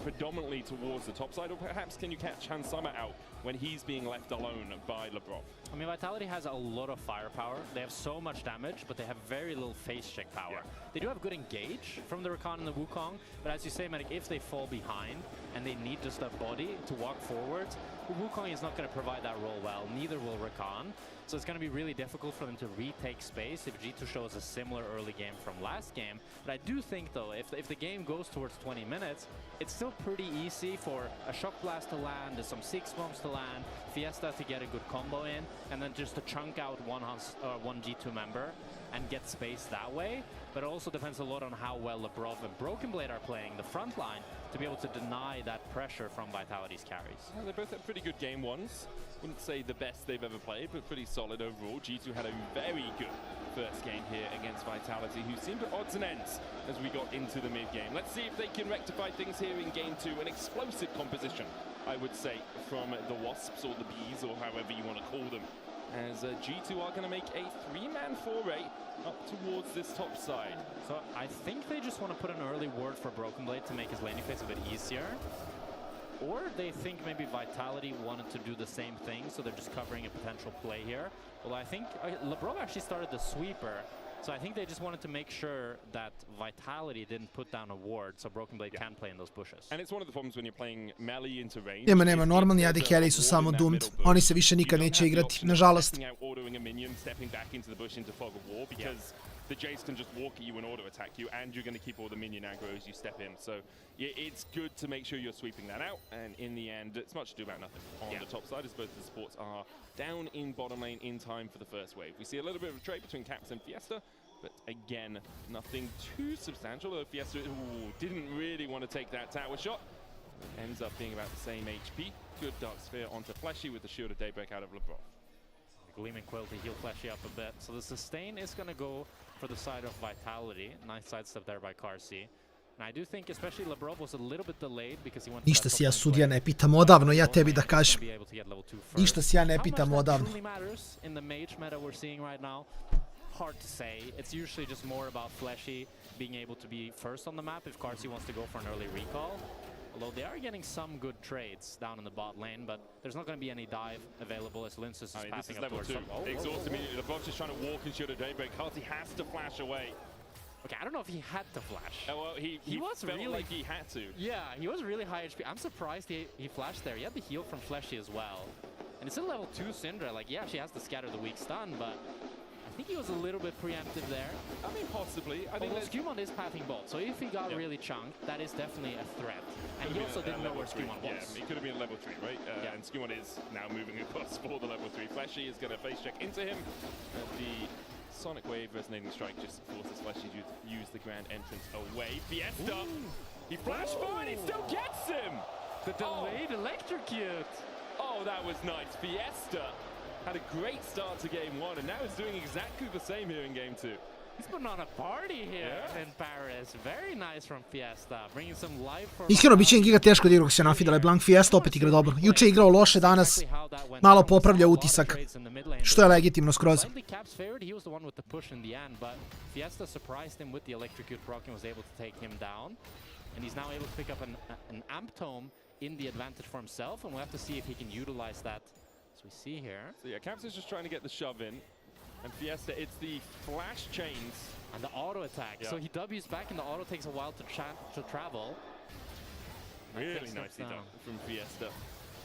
Predominantly towards the top side, or perhaps can you catch Hans Sommer out when he's being left alone by LeBron? I mean, Vitality has a lot of firepower. They have so much damage, but they have very little face check power. They do have good engage from the Rakan and the Wukong, but as you say, Medic, if they fall behind and they need just a body to walk forwards, Wukong is not going to provide that role well, neither will Rakan. So it's going to be really difficult for them to retake space if G2 shows a similar early game from last game. But I do think, though, if the game goes towards 20 minutes, it's still pretty easy for a Shock Blast to land, some 6 bombs to land, Fiesta to get a good combo in, and then just to chunk out one G2 member and get space that way. But it also depends a lot on how well Lebrov and Broken Blade are playing the front line to be able to deny that pressure from Vitality's carries. Well, they both had pretty good game ones. Wouldn't say the best they've ever played, but pretty solid overall. G2 had a very good first game here against Vitality, who seemed at odds and ends as we got into the mid-game. Let's see if they can rectify things here in Game 2. An explosive composition, I would say, from the Wasps or the Bees, or however you want to call them, as G2 are going to make a 3-man foray up towards this top side. So I think they just want to put an early ward for Broken Blade to make his laning phase a bit easier. Or they think maybe Vitality wanted to do the same thing, so they're just covering a potential play here. Well, I think Lebrov actually started the sweeper, so I think they just wanted to make sure that Vitality didn't put down a ward, so Broken Blade can play in those bushes. And it's one of the problems when you're playing melee into range. Nema, normalni AD carry su samo doomed. Oni se više nikad neće igrati, nažalost. Ordering a minion, stepping back into the bush into fog of war, because the Jace can just walk at you and auto-attack you, and you're going to keep all the minion aggro as you step in. So yeah, it's good to make sure you're sweeping that out, and in the end, it's much ado about nothing on the top side, as both the supports are down in bottom lane in time for the first wave. We see a little bit of a trade between Caps and Fiesta, but again, nothing too substantial, though Fiesta didn't really want to take that tower shot. It ends up being about the same HP. Good Dark Sphere onto Fleshy with the Shield of Daybreak out of Lebrov. Gleaming Quill to heal Fleshy up a bit. So the sustain is going to go for the side of Vitality. Nice sidestep there by Karsi. And I do think especially Lebrov was a little bit delayed because he went. Ništa si ja sudija ne pitam odavno, ja tebi da kažem. Ništa si ja ne pitam odavno. In the mage meta we're seeing right now, hard to say. It's usually just more about Fleshy being able to be first on the map if Karsi wants to go for an early recall. Although they are getting some good trades down in the bot lane, but there's not going to be any dive available as Linsus is passing up towards some. Exhaust immediately. Lebrov's just trying to walk and shoot a Daybreak. Karsi has to flash away. Okay, I don't know if he had to flash. Well, he was felt really, like he had to. Yeah, he was really high HP. I'm surprised he flashed there. He had the heal from Fleshy as well. And it's a level 2 Syndra. Like, yeah, she has to scatter the weak stun, but I think he was a little bit preemptive there. I mean, possibly. I think Skewmon is pathing bot, so if he got really chunked, that is definitely a threat. And he also didn't know where Skewmon was. Yeah, he could have been level 3, right? And Skewmon is now moving across for the level 3. Fleshy is going to face check into him. The Sonic Wave Resonating Strike just forces Fleshy to use the Grand Entrance away. Fiesta! He flashed by and he still gets him! The delayed electrocute! Oh, that was nice. Fiesta had a great start to game 1, and now is doing exactly the same here in game 2. He's putting on a party here in Paris. Very nice from Fiesta, bringing some life for... Iskreno, bit će Giga teško da igra se nafidala. Blank Fiesta opet igra dobro. Juče je igrao loše, danas malo popravlja utisak, što je legitimno skroz. Caps favored, he was the one with the push in the end, but Fiesta surprised him with the electrocute proc and was able to take him down. And he's now able to pick up an amp tome in the advantage for himself, and we'll have to see if he can utilize that. We see here. So yeah, Caps is just trying to get the shove in. And Fiesta, it's the flash chains. And the auto attack. Yeah. So he W's back and the auto takes a while to travel. Really nicely done from Fiesta.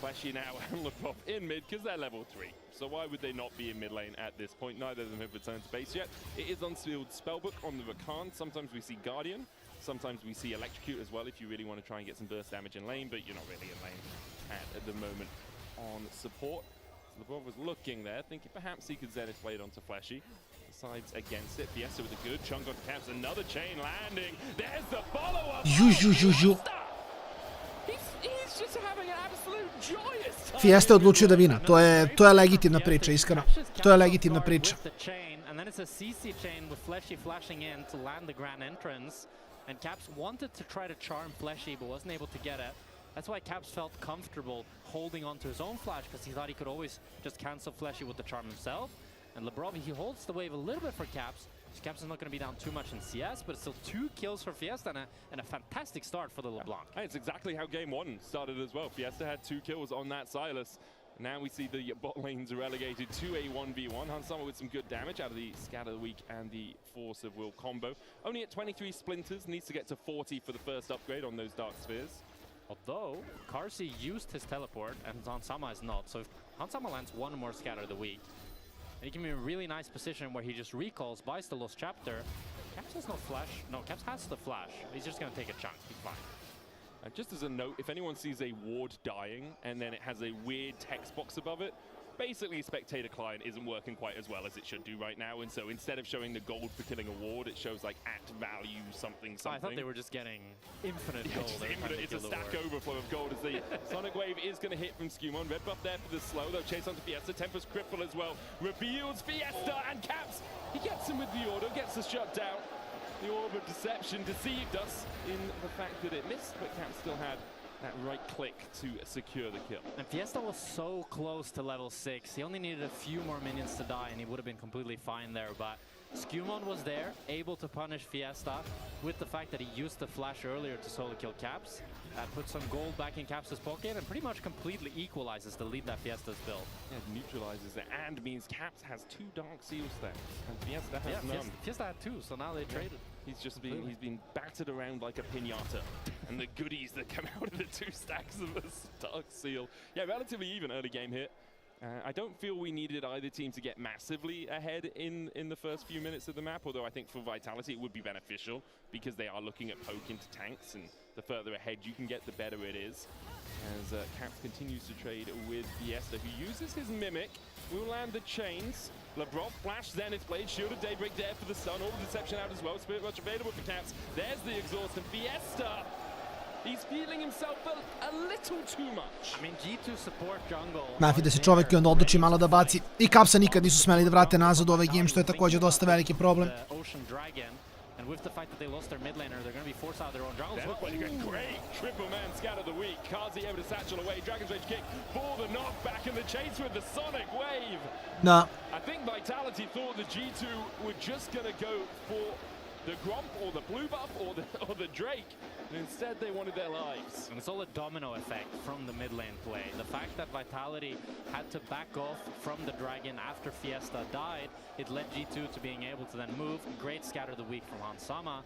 Flashy now and Lebrov in mid because they're level 3. So why would they not be in mid lane at this point? Neither of them have returned to base yet. It is unsealed Spellbook on the Rakan. Sometimes we see Guardian. Sometimes we see Electrocute as well if you really want to try and get some burst damage in lane, but you're not really in lane at the moment on support. Lebrov was looking there, thinking perhaps he could Zenith Blade onto Fleshy. Decides against it. Fiesta with a good chunk onto Caps. Another chain landing. There's the follow-up. He's just having an absolute joyous time. Fiesta je odlučio da vina. To je legitimna priča, iskreno. To je legitimna priča. And then it's a CC chain with Fleshy flashing in to land the Grand Entrance. And Caps wanted to try to charm Fleshy, but wasn't able to get it. That's why Caps felt comfortable holding on to his own flash, because he thought he could always just cancel Fleshy with the charm himself. And Lebrov, he holds the wave a little bit for Caps. So Caps is not going to be down too much in CS, but it's still 2 kills for Fiesta and a fantastic start for the LeBlanc. Hey, it's exactly how game 1 started as well. Fiesta had 2 kills on that Silas. Now we see the bot lanes relegated to a 1v1. Hansama with some good damage out of the Scatter the Weak and the Force of Will combo. Only at 23 splinters, needs to get to 40 for the first upgrade on those Dark Spheres. Although, Karsi used his teleport and Hansama is not. So if Hansama lands 1 more Scatter the Weak, and he can be in a really nice position where he just recalls, buys the Lost Chapter. Caps has no flash. No, Caps has the flash. He's just going to take a chunk. He's fine. Just as a note, if anyone sees a ward dying and then it has a weird text box above it, basically Spectator Client isn't working quite as well as it should do right now, and so instead of showing the gold for killing a ward, it shows like at value something. I thought they were just getting infinite gold. It's a stack overflow of gold as the Sonic Wave is going to hit from Skewmon. Red buff there for the slow, though chase onto Fiesta. Tempest Cripple as well. Reveals Fiesta and Caps. He gets him with the auto, gets the shutdown. The Orb of Deception deceived us in the fact that it missed, but Caps still had that right click to secure the kill. And Fiesta was so close to level 6. He only needed a few more minions to die and he would have been completely fine there. But Skewmon was there, able to punish Fiesta with the fact that he used the flash earlier to solo kill Caps. That puts some gold back in Caps' pocket and pretty much completely equalizes the lead that Fiesta's built. Yeah, neutralizes it and means Caps has 2 Dark Seal stacks and Fiesta has none. Fiesta had 2, so now they traded. He's been battered around like a piñata, and the goodies that come out of the 2 stacks of the Dark Seal. Yeah, relatively even early game here. I don't feel we needed either team to get massively ahead in the first few minutes of the map, although I think for Vitality it would be beneficial because they are looking at poke into tanks, and the further ahead you can get, the better it is. As Caps continues to trade with Fiesta, who uses his Mimic, will land the chains. Labrov flash Zenith Blade, Shield of Daybreak there for the stun, all the deception out as well, Spirit Rush available for Caps. There's the exhaust, and Fiesta, he's feeling himself a little too much. I mean, G2 support jungle. Nafide se čovjek i onda odluči malo da baci. I Capsa nikad nisu smeli da vrate nazad u ovaj game, što je također dosta veliki problem. And with the fact that they lost their mid laner, they're going to be forced out of their own jungle. Great triple man scout of the week. Kazi able to satchel away. Dragon's Rage kick for the knockback, and the chase with the Sonic Wave. No. I think Vitality thought the G2 were just going to go for the Gromp or the blue buff or the Drake. And instead they wanted their lives. And it's all a domino effect from the mid lane play. The fact that Vitality had to back off from the Dragon after Fiesta died, it led G2 to being able to then move. Great scatter the week from Hansama.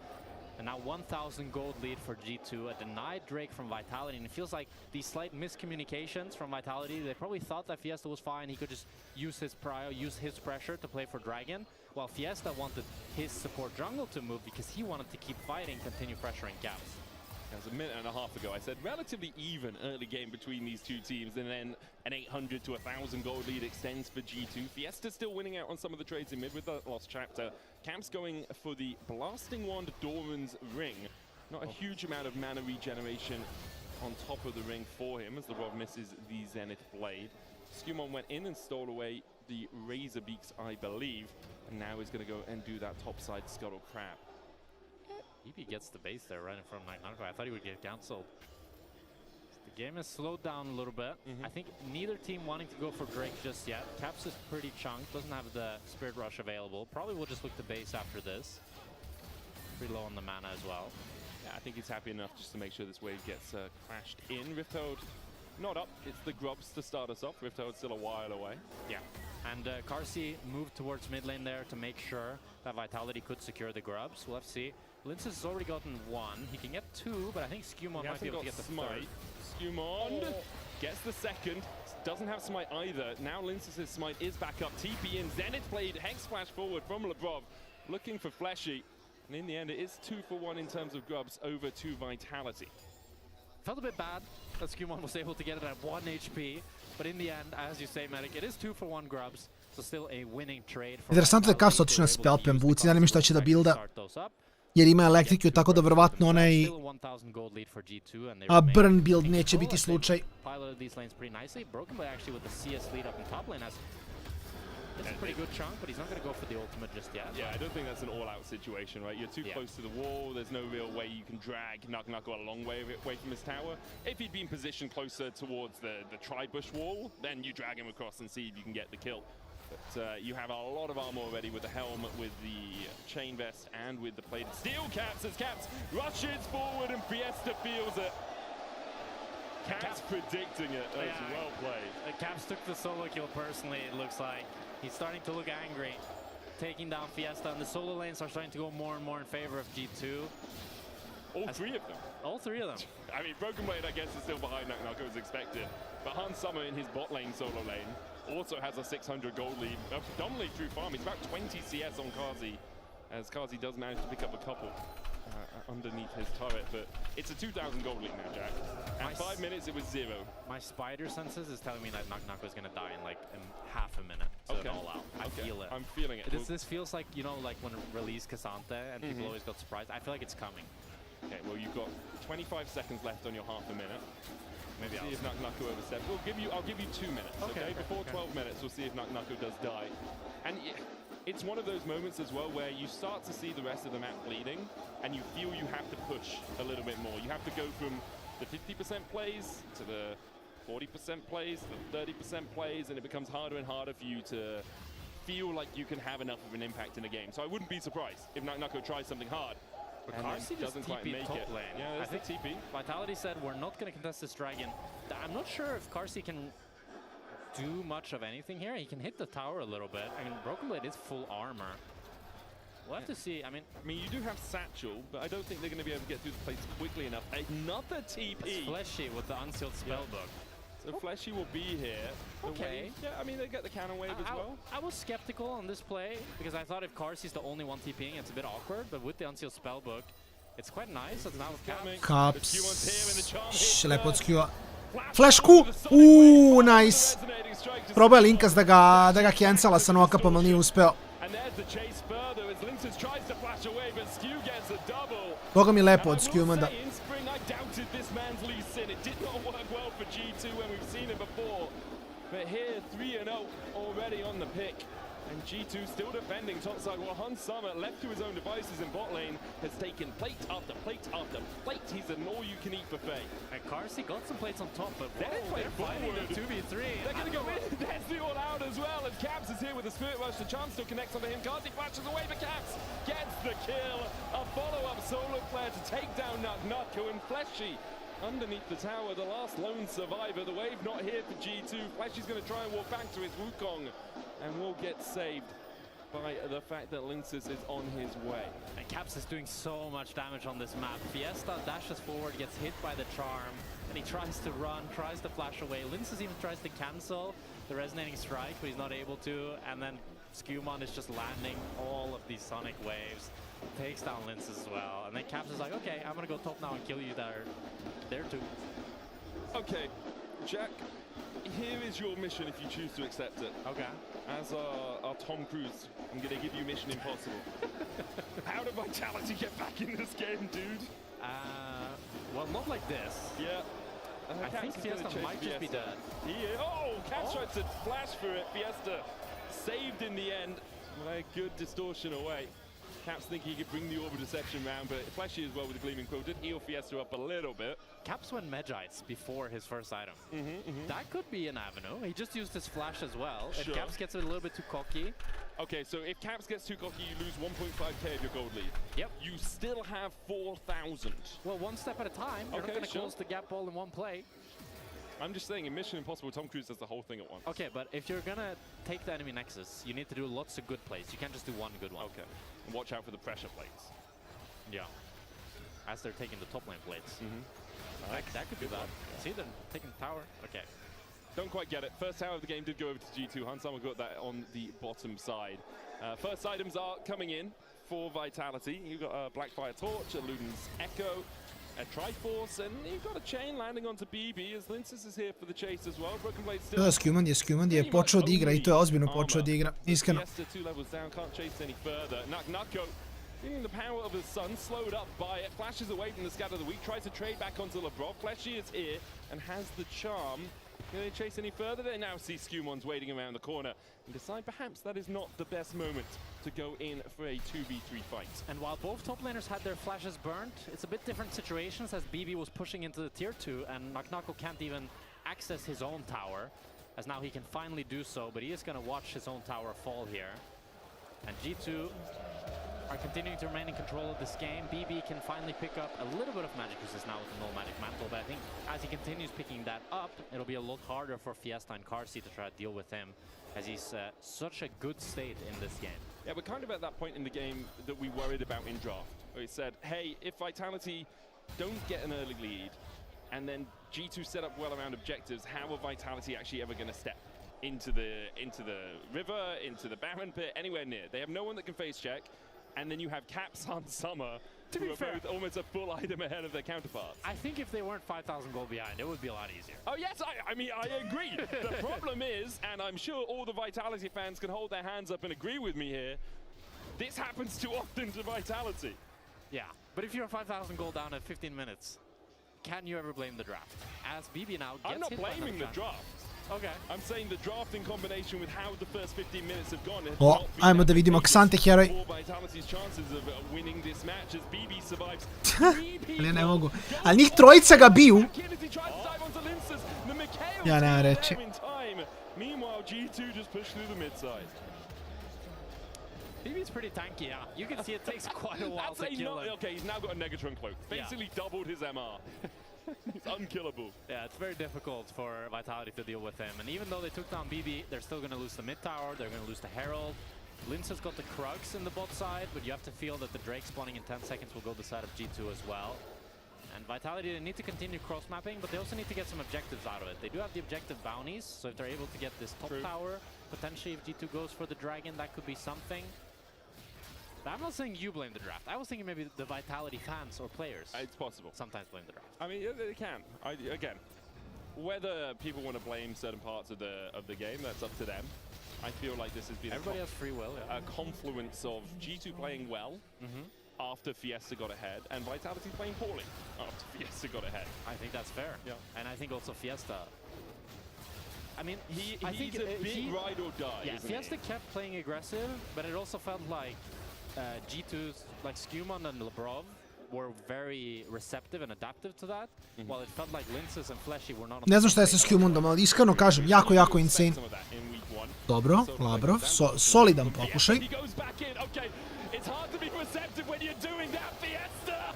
And now 1,000 gold lead for G2, a denied Drake from Vitality, and it feels like these slight miscommunications from Vitality, they probably thought that Fiesta was fine, he could just use his prio, use his pressure to play for Dragon, while Fiesta wanted his support jungle to move because he wanted to keep fighting, continue pressuring Caps. It was a minute and a half ago. I said relatively even early game between these two teams, and then an 800 to 1,000 gold lead extends for G2. Fiesta still winning out on some of the trades in mid with the lost chapter. Camp's going for the Blasting Wand Doran's Ring. Not a huge amount of mana regeneration on top of the ring for him as the Rob misses the Zenith Blade. Skumon went in and stole away the Razor Beaks, I believe, and now he's going to go and do that topside Scuttle Crab. EP gets the base there right in front of Nako. I thought he would get cancelled. The game has slowed down a little bit. I think neither team wanting to go for Drake just yet. Caps is pretty chunked, doesn't have the Spirit Rush available. Probably will just look to base after this. Pretty low on the mana as well. Yeah, I think he's happy enough just to make sure this wave gets crashed in. Rifthold not up, it's the Grubs to start us off. Rifthold's still a while away. Yeah, and Karsi moved towards mid lane there to make sure that Vitality could secure the Grubs. We'll have to see. Lince has already gotten one. He can get two, but I think Skumon might be able to get the third. Skumon gets the second. Doesn't have Smite either. Now Lince's Smite is back up. TP in. Zenith Blade, Hex Flash forward from Labrov. Looking for Fleshy. And in the end, it is 2 for 1 in terms of Grubs over to Vitality. Felt a bit bad that Skumon was able to get it at 1 HP. But in the end, as you say, Medic, it is 2 for 1 Grubs. So still a winning trade. Interesantno da je Caps otišao na Spellpam Boots, ne znam šta će da builda. Jer ima elektrikiju, tako da verovatno onaj burn build neće biti slučaj. It's a pretty good chunk, but he's not going to go for the ultimate just yet. Yeah, I don't think that's an all-out situation, right? You're too close to the wall. There's no real way you can drag Nako a long way away from his tower. If he'd been positioned closer towards the tri-bush wall, then you drag him across and see if you can get the kill. But you have a lot of armor already with the helm, with the chain vest, and with the plated steel. Caps as Caps rushes forward and Fiesta feels it. Caps predicting it. That's well played. Caps took the solo kill personally, it looks like. He's starting to look angry, taking down Fiesta, and the solo lanes are starting to go more and more in favor of G2. All three of them. All three of them. I mean, Broken Blade, I guess, is still behind Nako as expected. But Hans Summer in his bot lane solo lane also has a 600 gold lead, predominantly through farm. He's about 20 CS on Kazi, as Kazi does manage to pick up a couple underneath his turret. But it's a 2,000 gold lead now, Jack. At 5 minutes, it was 0. My spider senses is telling me that Nako is going to die in like half a minute. So Okay. all out. I feel it. I'm feeling it. This feels like, you know, like when it released Cassante and people always got surprised. I feel like it's coming. Okay, well, you've got 25 seconds left on your half a minute. Maybe see if Nako oversteps. I'll give you 2 minutes. Okay. Before 12 minutes, we'll see if Nako does die. And it's one of those moments as well where you start to see the rest of the map bleeding, and you feel you have to push a little bit more. You have to go from the 50% plays to the 40% plays, to the 30% plays, and it becomes harder and harder for you to feel like you can have enough of an impact in a game. So I wouldn't be surprised if Nako tries something hard. But And Karsi doesn't just quite TP'd make top it. lane. Yeah, I that's think the TP. Vitality said we're not going to contest this dragon. I'm not sure if Karsi can do much of anything here. He can hit the tower a little bit. I mean, Broken Blade is full armor. We'll have to see. I mean, you do have Satchel, but I don't think they're going to be able to get through the plates quickly enough. Another TP. It's Fleshy with the unsealed spellbook. So Fleshy will be here. Okay. Yeah, I mean, they get the Canon wave as well. I was skeptical on this play because I thought if Karsi's the only one TPing, it's a bit awkward. But with the Unsealed Spellbook, it's quite nice. It's now Caps. Lepo od Q-a. Flashku! Nice. Probao je Linkas da ga cancela sa knock-upom, ali nije uspeo. Boga mi lepo od Skewmanda. But here, 3-0 already on the pick. And G2 still defending topside, while Hansama, left to his own devices in bot lane, has taken plate after plate after plate. He's an all-you-can-eat buffet. And Karsi got some plates on top, but they're fighting a 2v3. They're going to go in. There's the all-out as well, and Caps is here with a Spirit Rush. The Charm still connects onto him. Karsi flashes away, but Caps gets the kill. A follow-up solo player to take down Nutko and Fleshy. Underneath the tower, the last lone survivor. The wave not here for G2. Fleshy's going to try and walk back to his Wukong and will get saved by the fact that Linces is on his way. And Caps is doing so much damage on this map. Fiesta dashes forward, gets hit by the charm, and he tries to run, tries to flash away. Linces even tries to cancel the resonating strike, but he's not able to. And then Skewmon is just landing all of these sonic waves. Takes down Linces as well. And then Caps is like, okay, I'm gonna go top now and kill you there too. Okay, Jack, here is your mission if you choose to accept it. Okay. As our Tom Cruise, I'm gonna give you Mission Impossible. How did Vitality get back in this game, dude? Well, not like this. Yeah. I think Fiesta might just be dead. Caps tried to flash for it. Fiesta saved in the end by a good distortion away. Caps thinking he could bring the Orb of Deception round, but Fleshy as well with the Gleaming Quill did heal Fiesta up a little bit. Caps went Medjites before his first item. That could be an avenue. He just used his flash as well. Sure. If Caps gets a little bit too cocky. Okay, so if Caps gets too cocky, you lose 1.5k of your gold lead. Yep. You still have 4,000. Well, one step at a time. You're not going to close the gap all in one play. I'm just saying, in Mission Impossible, Tom Cruise does the whole thing at once. Okay, but if you're going to take the enemy Nexus, you need to do lots of good plays. You can't just do one good one. Okay. And watch out for the pressure plates. Yeah. As they're taking the top lane plates. That could be bad. See them taking the tower? Okay. Don't quite get it. First tower of the game did go over to G2. Hansama got that on the bottom side. First items are coming in for Vitality. You've got a Blackfire Torch, a Luden's Echo, a Triforce, and you've got a chain landing onto BB as Linces is here for the chase as well. Broken Blade still. Skewmand je počeo da igra I to je ozbiljno počeo da igra, iskreno. Fiesta 2 levels down, can't chase any further. Nutko, feeling the power of his sun, slowed up by it, flashes away from the Scatter of the Weak, tries to trade back onto LeBron. Fleshy is here and has the charm. Can they chase any further? They now see Skewmon's waiting around the corner and decide perhaps that is not the best moment to go in for a 2v3 fight. And while both top laners had their flashes burnt, it's a bit different situations as BB was pushing into the tier 2 and Naknako can't even access his own tower, as now he can finally do so, but he is going to watch his own tower fall here. And G2 are continuing to remain in control of this game. BB can finally pick up a little bit of magic resist now with the null magic mantle, but I think as he continues picking that up, it'll be a lot harder for Fiesta and Karsi to try to deal with him, as he's such a good state in this game. Yeah, we're kind of at that point in the game that we worried about in draft, where we said, hey, if Vitality don't get an early lead, and then G2 set up well around objectives, how are Vitality actually ever going to step into the river, into the Baron pit, anywhere near? They have no one that can face check. And then you have Caps on Summer, who are both almost a full item ahead of their counterparts. I think if they weren't 5,000 gold behind, it would be a lot easier. Oh yes, I mean, I agree. The problem is, and I'm sure all the Vitality fans can hold their hands up and agree with me here, this happens too often to Vitality. Yeah, but if you're 5,000 gold down at 15 minutes, can you ever blame the draft? As BB now gets I'm not blaming the draft. Okay. I'm saying the draft in combination with how the first 15 minutes have gone. O, ajmo da vidimo Xante heroj. Vitality's chances of winning this match as BB survives. Ali ne mogu. Ali njih trojica ga biju. Ja nemam reći. Meanwhile, G2 just pushed through the mid side. BB's pretty tanky, yeah. You can see it takes quite a while to kill him. Okay, he's now got a Negatron cloak. Basically doubled his MR. He's unkillable. Yeah, it's very difficult for Vitality to deal with him. And even though they took down BB, they're still going to lose the mid tower. They're going to lose the Herald. Lince has got the Krugs in the bot side, but you have to feel that the Drake spawning in 10 seconds will go the side of G2 as well. And Vitality, they need to continue cross-mapping, but they also need to get some objectives out of it. They do have the objective bounties, so if they're able to get this top tower, potentially if G2 goes for the dragon, that could be something. But I'm not saying you blame the draft. I was thinking maybe the Vitality fans or players. It's possible. Sometimes blame the draft. I mean, they can. Again, whether people want to blame certain parts of the game, that's up to them. I feel like this has been everybody has free will. A confluence of G2 playing well after Fiesta got ahead, and Vitality playing poorly after Fiesta got ahead. I think that's fair. Yeah. And I think also Fiesta. I mean, he's I think a bit ride or die. Yeah, isn't Fiesta kept playing aggressive, but it also felt like G2's like Skumon and Lebrov were very receptive and adaptive to that, while it felt like Linces and Fleshy were not. Ne znam šta je sa Skumondom, ali iskreno kažem, jako insane. Dobro, Labrov, solidan pokušaj. It's hard to be receptive when you're doing that, Fiesta!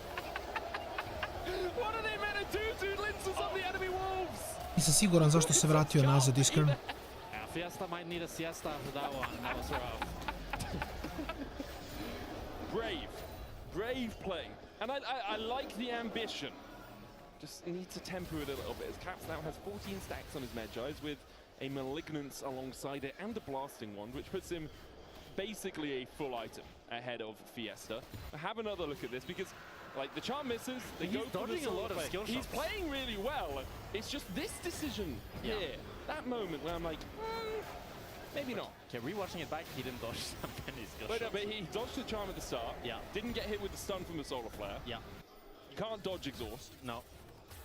What are they meant to do to Linces on the enemy wolves? Nisam siguran zašto se vratio nazad, iskreno. Fiesta might need a siesta after that one. That was rough. Brave play. And I like the ambition. Just need to temper it a little bit, as Caps now has 14 stacks on his Medjais with a Malignance alongside it and a Blasting one, which puts him basically a full item ahead of Fiesta. Have another look at this, because like the charm misses, they go for the a lot of skill shots. He's playing really well. It's just this decision here, that moment where I'm like, maybe not. Okay, rewatching it back, he didn't dodge some many skill shots. But he dodged the charm at the start. Yeah. Didn't get hit with the stun from the solar flare. Yeah. You can't dodge exhaust. No.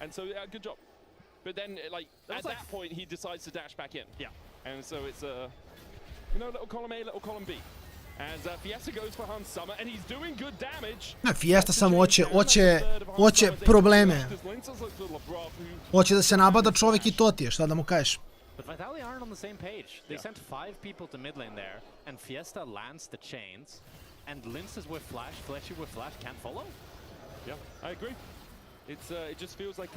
And so yeah, good job. But then like at that point he decides to dash back in. Yeah. And so it's little column A, little column B. As Fiesta goes for Hans Summer and he's doing good damage. Fiesta samo hoće probleme. Hoće da se nabada čovjek i to ti je, šta da mu kažeš. But Vitality aren't on the same page. They sent 5 people to mid lane there, and Fiesta lands the chains, and Linces with flash, Fleshy with flash can't follow. Yeah, I agree. It just feels like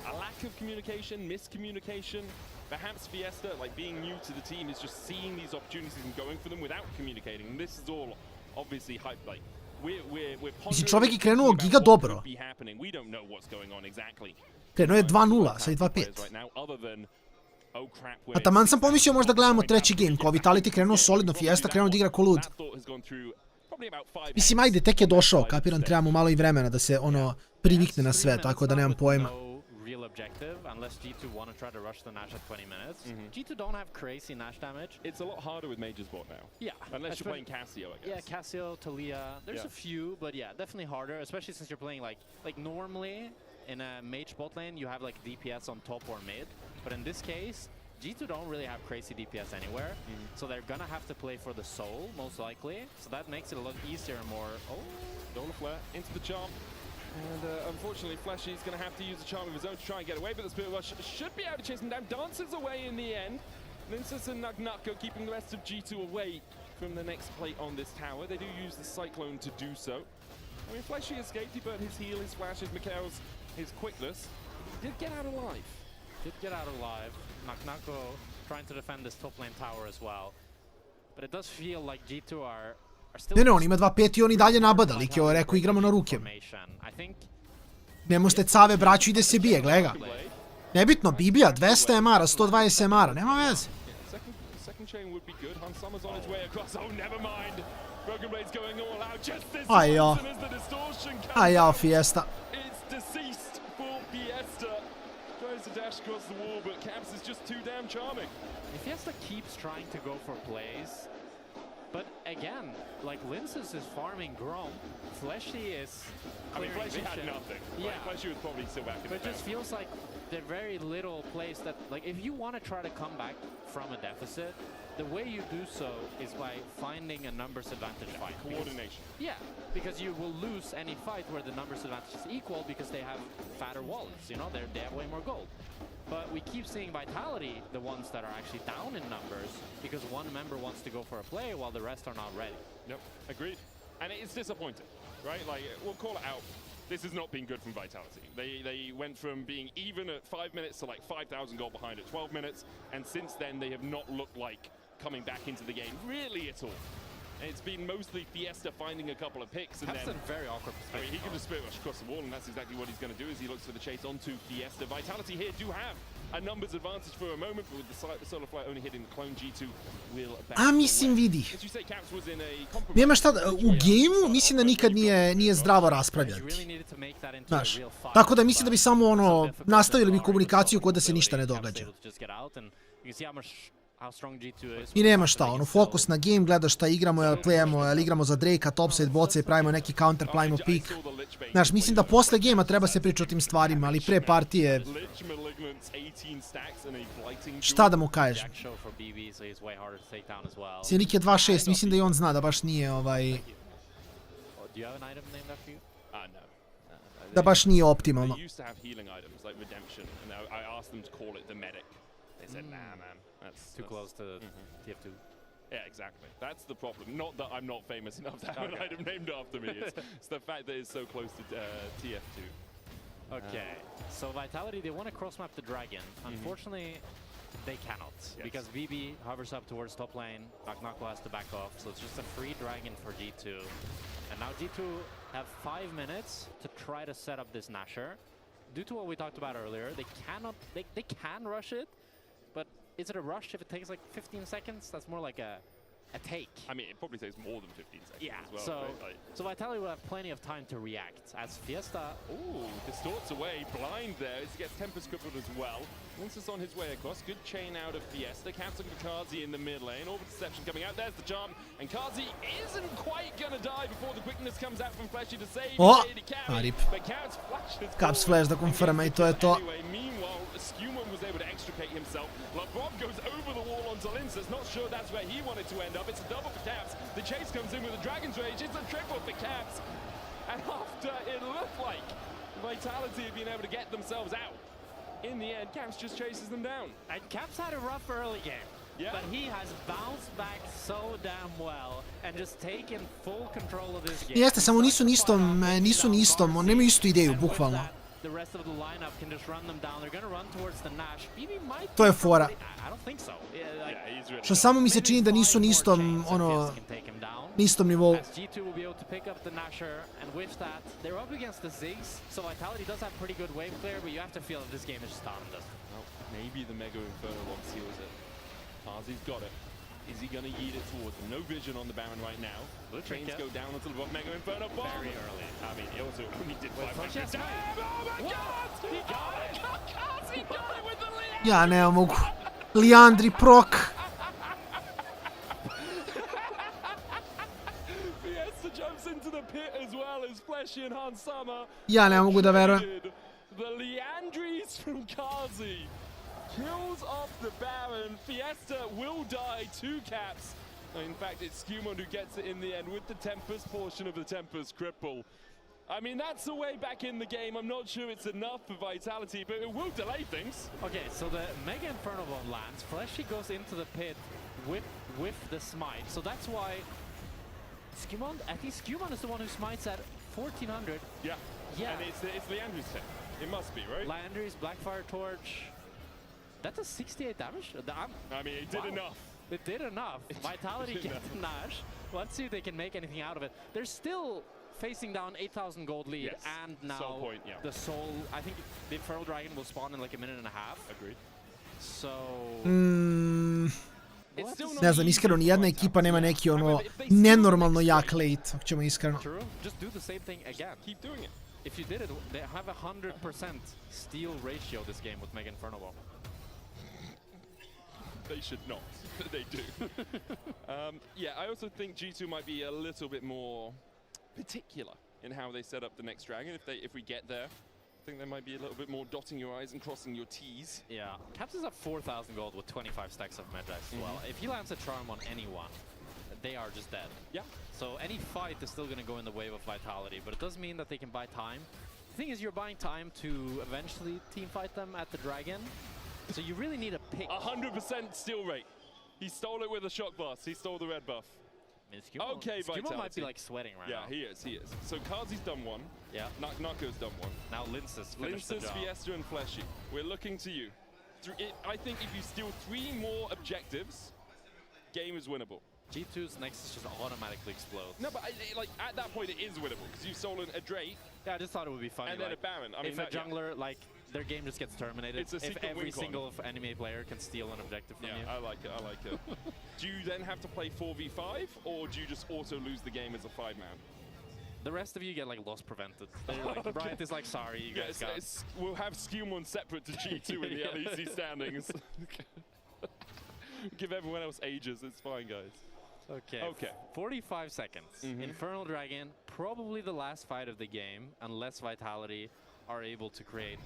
a lack of communication, miscommunication. Perhaps Fiesta, like being new to the team, is just seeing these opportunities and going for them without communicating. And this is all obviously hype. Like we're Mislim, čovjek je krenuo giga dobro. We don't know what's going on exactly. Krenuo je 2-0, sad je 2-5. A taman sam pomislio možda gledamo treći game, kao Vitality krenuo solidno, Fiesta krenuo da igra ko lud. Mislim, ajde, tek je došao, kapiram, trebamo malo i vremena da se privikne na sve, tako da nemam pojma. Real objective unless G2 want to try to rush the Nash at 20 minutes. G2 don't have crazy Nash damage. It's a lot harder with Mage's bot now. Yeah. Unless you're playing Cassio, I guess. Yeah, Cassio, Talia. There's a few, but yeah, definitely harder, especially since you're playing like normally in a Mage bot lane, you have like DPS on top or mid. But in this case, G2 don't really have crazy DPS anywhere, so they're gonna have to play for the soul, most likely. So that makes it a lot easier and more... Solar flare into the charm. And unfortunately, Fleshy's going to have to use the charm of his own to try and get away, but the Spirit Rush should be able to chase him down. Dances away in the end. Linces and Nagnako keeping the rest of G2 away from the next plate on this tower. They do use the Cyclone to do so. I mean, Fleshy escaped, he burned his heal, his flash, his Mikhail's, his quickness. He did get out alive. Nagnako trying to defend this top lane tower as well. But it does feel like G2 are Ne, on ima 2-5 i on i dalje nabada, lik je rekao igramo na ruke. Nemo ste cave, braću, ide se bije, gleda ga. Nebitno, Bibija, 200 MR-a, 120 MR-a, nema veze. Aj jao, Fiesta. Fiesta keeps trying to go for plays. But again, like Linces is farming Grom, Fleshy is. I mean, Fleshy had nothing. Yeah, Fleshy was probably still back in but it just feels like there are very little plays that, like, if you want to try to come back from a deficit, the way you do so is by finding a numbers advantage fight. Coordination. Because you will lose any fight where the numbers advantage is equal because they have fatter wallets. You know, they have way more gold. But we keep seeing Vitality, the ones that are actually down in numbers, because one member wants to go for a play while the rest are not ready. Yep, agreed. And it's disappointing, right? Like, we'll call it out. This has not been good from Vitality. They went from being even at 5 minutes to like 5,000 gold behind at 12 minutes, and since then they have not looked like coming back into the game really at all. It's been mostly Fiesta finding a couple of picks, and That's then a very awkward I mean, he can just spirit rush across the wall, and that's exactly what he's going to do. As he looks for the chase onto Fiesta. Vitality here do have a numbers advantage for a moment, but with the Solar Flight only hitting the clone, G2 will. A mislim vidi. Nema šta, u gameu mislim da nikad nije zdravo raspravljati. Znaš, tako da mislim da bi samo ono, nastavili bi komunikaciju kod da se ništa ne događa. I nema šta, ono, fokus na game, gledaš šta igramo, jel igramo za Drakea, topside, botside, pravimo neki counter, pravimo pick. Znaš, mislim da posle gamea treba se pričati o tim stvarima, ali pre partije... Šta da mu kažem? Sjenik je 2-6, mislim da i on zna da baš nije da baš nije optimalno. That's too close to TF2. Yeah, exactly. That's the problem. Not that I'm not famous enough to have an item named after me. It's the fact that it's so close to TF2. Okay. So Vitality, they want to cross-map the dragon. Unfortunately, they cannot. Because BB hovers up towards top lane. Knock has to back off. So it's just a free dragon for G2. And now G2 have 5 minutes to try to set up this Nasher. Due to what we talked about earlier, they cannot. They can rush it, but is it a rush if it takes like 15 seconds? That's more like a take. I mean, it probably takes more than 15 seconds as well. So, right? so Vitality will have plenty of time to react. As Fiesta... Ooh, distorts away, blind there. He gets Tempest crippled as well. Once it's on his way across, good chain out of Fiesta. Caps looking for Kazi in the mid lane. Orbital Deception coming out. There's the charm. And Kazi isn't quite going to die before the quickness comes out from Fleshy to save rip. But Caps flashes Caps flash da konfirma I to je to. Anyway, meanwhile, Skewman was able to extricate himself. LeBron goes over the wall onto Linces. Not sure that's where he wanted to end up. It's a double for Caps. The chase comes in with a Dragon's Rage. It's a triple for Caps. And after it looked like Vitality had been able to get themselves out, in the end, Caps just chases them down. And Caps had a rough early game. Yeah. But he has bounced back so damn well and just taken full control of this game. Jeste, samo nisu ni istom, nemaju istu ideju, bukvalno. The rest of the lineup can just run them down. They're going to run towards the Nash. BB might... To je fora. I don't think so. Što samo mi se čini da nisu ni istom, ono, ni istom nivou. As G2 will be able to pick up the Nasher, and with that, they're up against the Ziggs, so Vitality does have pretty good wave clear, but you have to feel that this game is just done. Well, maybe the Mega Inferno one seals it. Kazi's got it. Is he going to yeet it towards him? No vision on the Baron right now. Trains go down onto the Mega Inferno bomb. Very early. I mean, he also only did 500 damage. Oh my god! He got it! Kazi got it with the Leandri! Ja ne mogu. Leandri proc. Fiesta jumps into the pit as well as Fleshy and Hansama. Ja ne mogu da verujem. The Leandris from Kazi. Kills off the Baron. Fiesta will die 2 caps. In fact, it's Skewmon who gets it in the end with the Tempest portion of the Tempest cripple. I mean, that's the way back in the game. I'm not sure it's enough for Vitality, but it will delay things. Okay, so the Mega Inferno bomb lands. Fleshy goes into the pit with the smite. So that's why Skewmon, I think Skewmon is the one who smites at 1400. Yeah. Yeah. And it's Leandri's tech. It must be, right? Leandri's Blackfire Torch. That's a 68 damage? I mean, it did enough. It did enough. Vitality gets the Nash. Let's see if they can make anything out of it. They're still facing down 8,000 gold lead, and now Soul point, the Soul... I think the Infernal Dragon will spawn in like a minute and a half. Agreed. So... Ne znam, iskreno, nijedna ekipa nema neki ono nenormalno jak late, ako ćemo iskreno. True. Just do the same thing again. Keep doing it. If you did it, they have a 100% steal ratio this game with Mega Inferno Bomb. They should not. They do. Yeah, I also think G2 might be a little bit more particular in how they set up the next dragon. If we get there, I think there might be a little bit more dotting your I's and crossing your T's. Yeah, Caps is at 4,000 gold with 25 stacks of Magi as well. If he lands a charm on anyone, they are just dead. Yeah. So any fight is still going to go in the wave of Vitality, but it does mean that they can buy time. The thing is, you're buying time to eventually team fight them at the dragon. So you really need a pick. 100% steal rate. He stole it with a shock blast. He stole the red buff. Okay, Vitality. Skewmon might be like sweating right now. Yeah, he is. So Kazi's done one. Yeah. Nako's done one. Now Linces finished the job. Fiesta, and Fleshy. We're looking to you. I think if you steal 3 more objectives, game is winnable. G2's Nexus just automatically explodes. No, but like at that point it is winnable because you've stolen a Drake. Yeah, I just thought it would be funny. And then a Baron. I mean, if a jungler, like, their game just gets terminated. It's a if secret every win con. single enemy player can steal an objective from you. I like it, I like it. Do you then have to play 4v5, or do you just auto lose the game as a 5-man? The rest of you get, like, loss prevented. They're like, Okay. Bright is like, sorry, you guys got... We'll have Skewmon separate to G2 in the LEC standings. Give everyone else ages, it's fine, guys. Okay. 45 seconds. Infernal Dragon, probably the last fight of the game, unless Vitality are able to create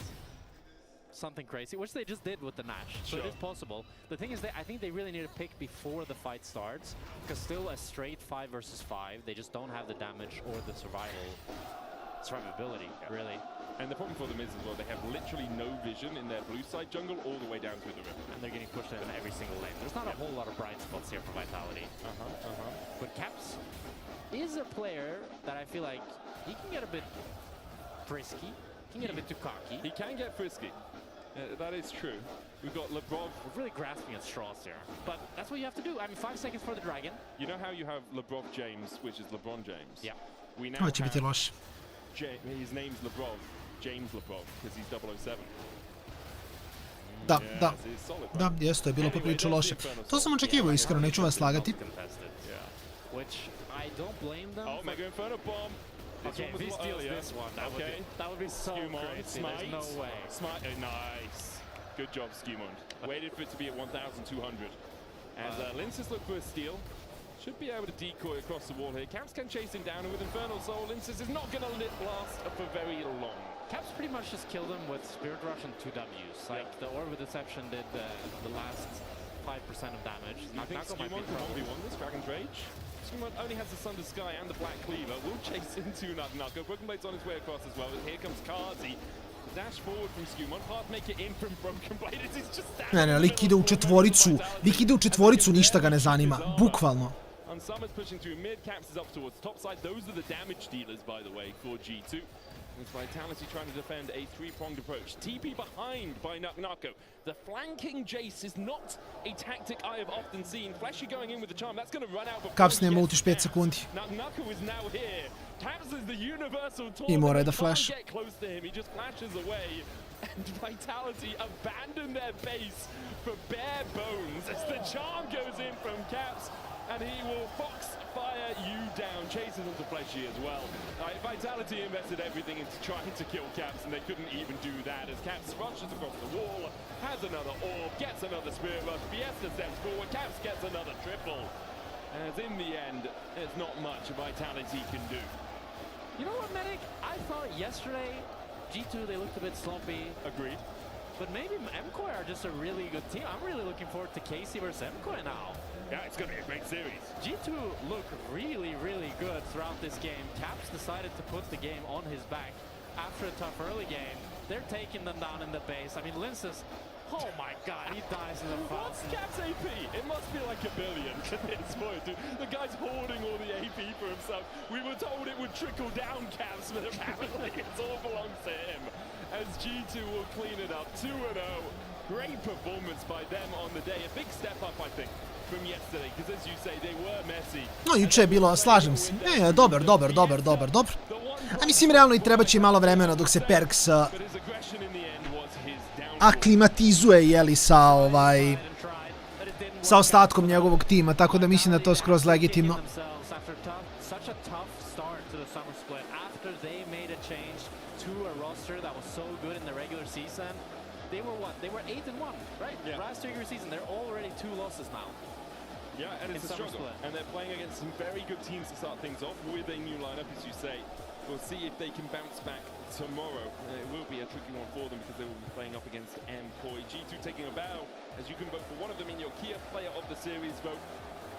something crazy, which they just did with the Nash. So it is possible. The thing is, I think they really need to pick before the fight starts, because still a straight 5 versus 5, they just don't have the damage or the survivability, really. And the problem for them is as well, they have literally no vision in their blue side jungle all the way down through the river. And they're getting pushed in every single lane. There's not a whole lot of bright spots here for Vitality. But Caps is a player that I feel like he can get a bit frisky. He can get a bit too cocky. He can get frisky. That is true. We've got LeBron. We're really grasping at straws here. But that's what you have to do. I mean, 5 seconds for the Dragon. You know how you have LeBron James, which is LeBron James? Yeah. We now Ovo će biti loše. His name's LeBron. James LeBron, because he's 007. Da, jeste, to je bilo poprilično loše. To sam očekivao, iskreno, neću vas slagati. Which I don't blame them. Oh, Mega Inferno bomb. Okay, if he steals this one, that would be so crazy. There's no way. Nice. Good job, Skewmon. Waited for it to be at 1,200. As Linces look for a steal. Should be able to decoy across the wall here. Caps can chase him down, and with Infernal Soul, Linces is not going to last for very long. Caps pretty much just killed him with Spirit Rush and 2 Ws. Like, the Orb of Deception did the last 5% of damage. I think Skewmon can probably win this, Dragon's Rage. Skewmon only has the Sunder Sky and the Black Cleaver. Will chase into Nucko. Broken Blade's on his way across as well. Here comes Kazi. Dash forward from Skewmon. Hard make it in from Broken Blade. It's just Ne, lik ide u četvoricu, ništa ga ne zanima. Bukvalno. Summer's pushing through mid, Caps is up towards top side. Those are the damage dealers, by the way, for G2. With Vitality trying to defend a 3-pronged approach. TP behind by Nucko. The flanking Jace is not a tactic I have often seen. Fleshy going in with the charm, that's going to run out before Caps nema ulti 5 sekundi. Nucko is now here. Caps is the universal taunt. I mora da flash. Get close to him, he just flashes away. And Vitality abandon their base for bare bones as the charm goes in from Caps. And he will foxfire you down, chases onto Fleshy as well. Vitality invested everything into trying to kill Caps, and they couldn't even do that as Caps rushes across the wall, has another orb, gets another Spirit Rush, Fiesta steps forward, Caps gets another triple. As in the end, there's not much Vitality can do. You know what, Medic? I thought yesterday, G2, they looked a bit sloppy. Agreed. But maybe MKOI are just a really good team. I'm really looking forward to Casey versus MKOI now. Yeah, it's going to be a great series. G2 look really, really good throughout this game. Caps decided to put the game on his back after a tough early game. They're taking them down in the base. I mean, Linces, oh my god, he dies in the fountain. What's Caps AP? It must be like 1 billion at this point, dude. The guy's hoarding all the AP for himself. We were told it would trickle down Caps, but apparently it all belongs to him. As G2 will clean it up, 2-0. Great performance by them on the day. A big step up, I think, from yesterday, because as you say, they were messy. No, juče je bilo, slažem se. Dobar. A mislim, realno i treba će malo vremena dok se Perks aklimatizuje, jeli, sa ostatkom njegovog tima, tako da mislim da to skroz legitimno. They were what? They were 8-1, right? Yeah. Last regular season, they're already 2 losses now. Yeah, and it's a struggle. And they're playing against some very good teams to start things off with a new lineup, as you say. We'll see if they can bounce back tomorrow. It will be a tricky one for them because they will be playing up against MKOI. G2 taking a bow, as you can vote for one of them in your Kia Player of the Series vote.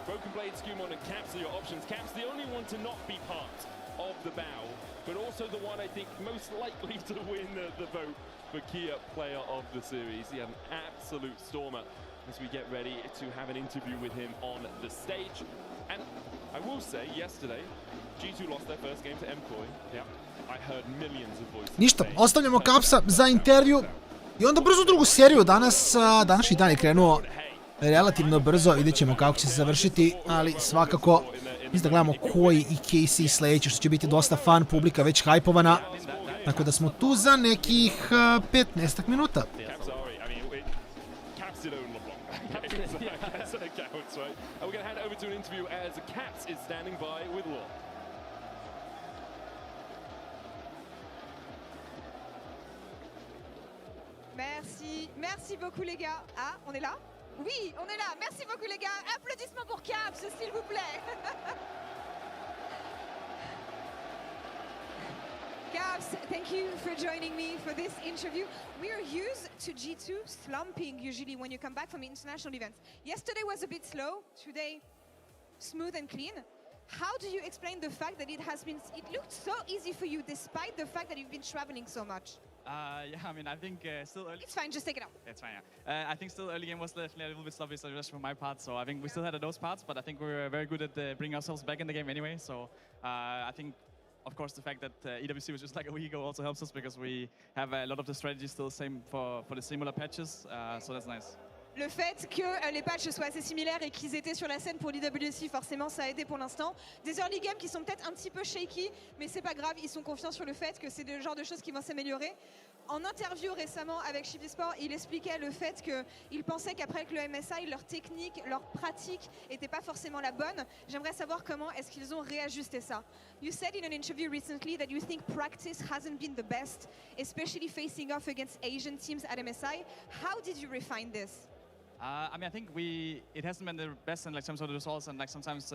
Broken Blade, Skewmon, and Caps are your options. Caps the only one to not be part of the bow, but also the one I think most likely to win the vote for Kia Player of the Series. He had an absolute stormer as we get ready to have an interview with him on the stage. And I will say, yesterday, G2 lost their first game to MKOI. Yeah. I heard millions of voices. Ništa, ostavljamo Capsa za intervju i onda brzo drugu seriju. Današnji dan je krenuo relativno brzo, vidjet ćemo kako će se završiti, ali svakako mislim da gledamo koji i KC sledeći, što će biti dosta fun, publika već hajpovana, tako da smo tu za nekih 15 minuta. Merci beaucoup les gars. Ah, on est là? Oui, on est là. Merci beaucoup les gars. Applaudissements pour Caps, s'il vous plaît. Caps, thank you for joining me for this interview. We are used to G2 slumping usually when you come back from international events. Yesterday was a bit slow, today smooth and clean. How do you explain the fact that it looked so easy for you despite the fact that you've been traveling so much? Yeah, I mean, I think still early. It's fine, just take it out. It's fine, yeah. I think still early game was definitely a little bit sloppy, so just for my part. So I think we still had those parts, but I think we were very good at bringing ourselves back in the game anyway. So I think, of course, the fact that EWC was just like a week ago also helps us because we have a lot of the strategies still the same for the similar patches. So that's nice. Le fait que les patchs soient assez similaires et qu'ils étaient sur la scène pour l'EWC, forcément, ça a aidé pour l'instant. Des early games qui sont peut-être un petit peu shaky, mais c'est pas grave, ils sont confiants sur le fait que c'est le genre de choses qui vont s'améliorer. En interview récemment avec Chibisport, il expliquait le fait qu'il pensait qu'après le MSI, leur technique, leur pratique n'était pas forcément la bonne. J'aimerais savoir comment est-ce qu'ils ont réajusté ça. You said in an interview recently that you think practice hasn't been the best, especially facing off against Asian teams at MSI. How did you refine this? I mean, I think it hasn't been the best in like some sort of results, and like sometimes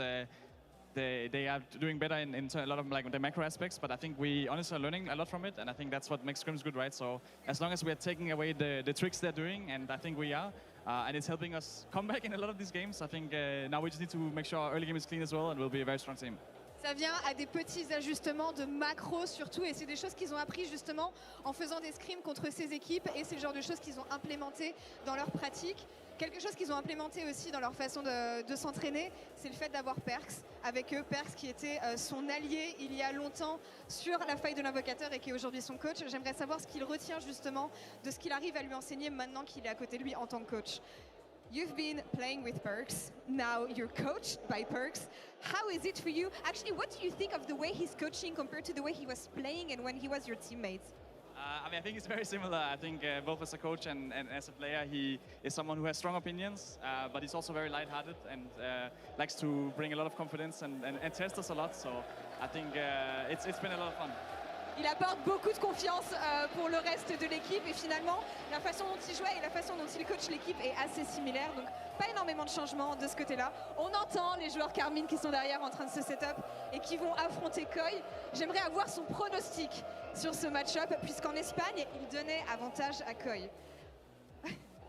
they are doing better in a lot of like the macro aspects. But I think we honestly are learning a lot from it, and I think that's what makes scrims good, right? So as long as we are taking away the tricks they're doing, and I think we are, and it's helping us come back in a lot of these games. I think now we just need to make sure our early game is clean as well, and we'll be a very strong team. Ça vient à des petits ajustements de macro surtout, et c'est des choses qu'ils ont appris justement en faisant des scrims contre ces équipes, et c'est le genre de choses qu'ils ont implémentées dans leur pratique. Quelque chose qu'ils ont implémenté aussi dans leur façon de s'entraîner, c'est le fait d'avoir Perks avec eux. Perks qui était son allié il y a longtemps sur la faille de l'invocateur et qui est aujourd'hui son coach. J'aimerais savoir ce qu'il retient justement de ce qu'il arrive à lui enseigner maintenant qu'il est à côté de lui en tant que coach. You've been playing with Perks, now you're coached by Perks. How is it for you? Actually, what do you think of the way he's coaching compared to the way he was playing and when he was your teammate? I mean, I think it's very similar. I think both as a coach and as a player, he is someone who has strong opinions, but he's also very lighthearted and likes to bring a lot of confidence and test us a lot. So I think it's been a lot of fun. Il apporte beaucoup de confiance pour le reste de l'équipe et finalement la façon dont il jouait et la façon dont il coach l'équipe est assez similaire, donc pas énormément de changements de ce côté-là. On entend les joueurs Carmine qui sont derrière en train de se set-up et qui vont affronter Koi. J'aimerais avoir son pronostic sur ce match-up puisqu'en Espagne il donnait avantage à Koi.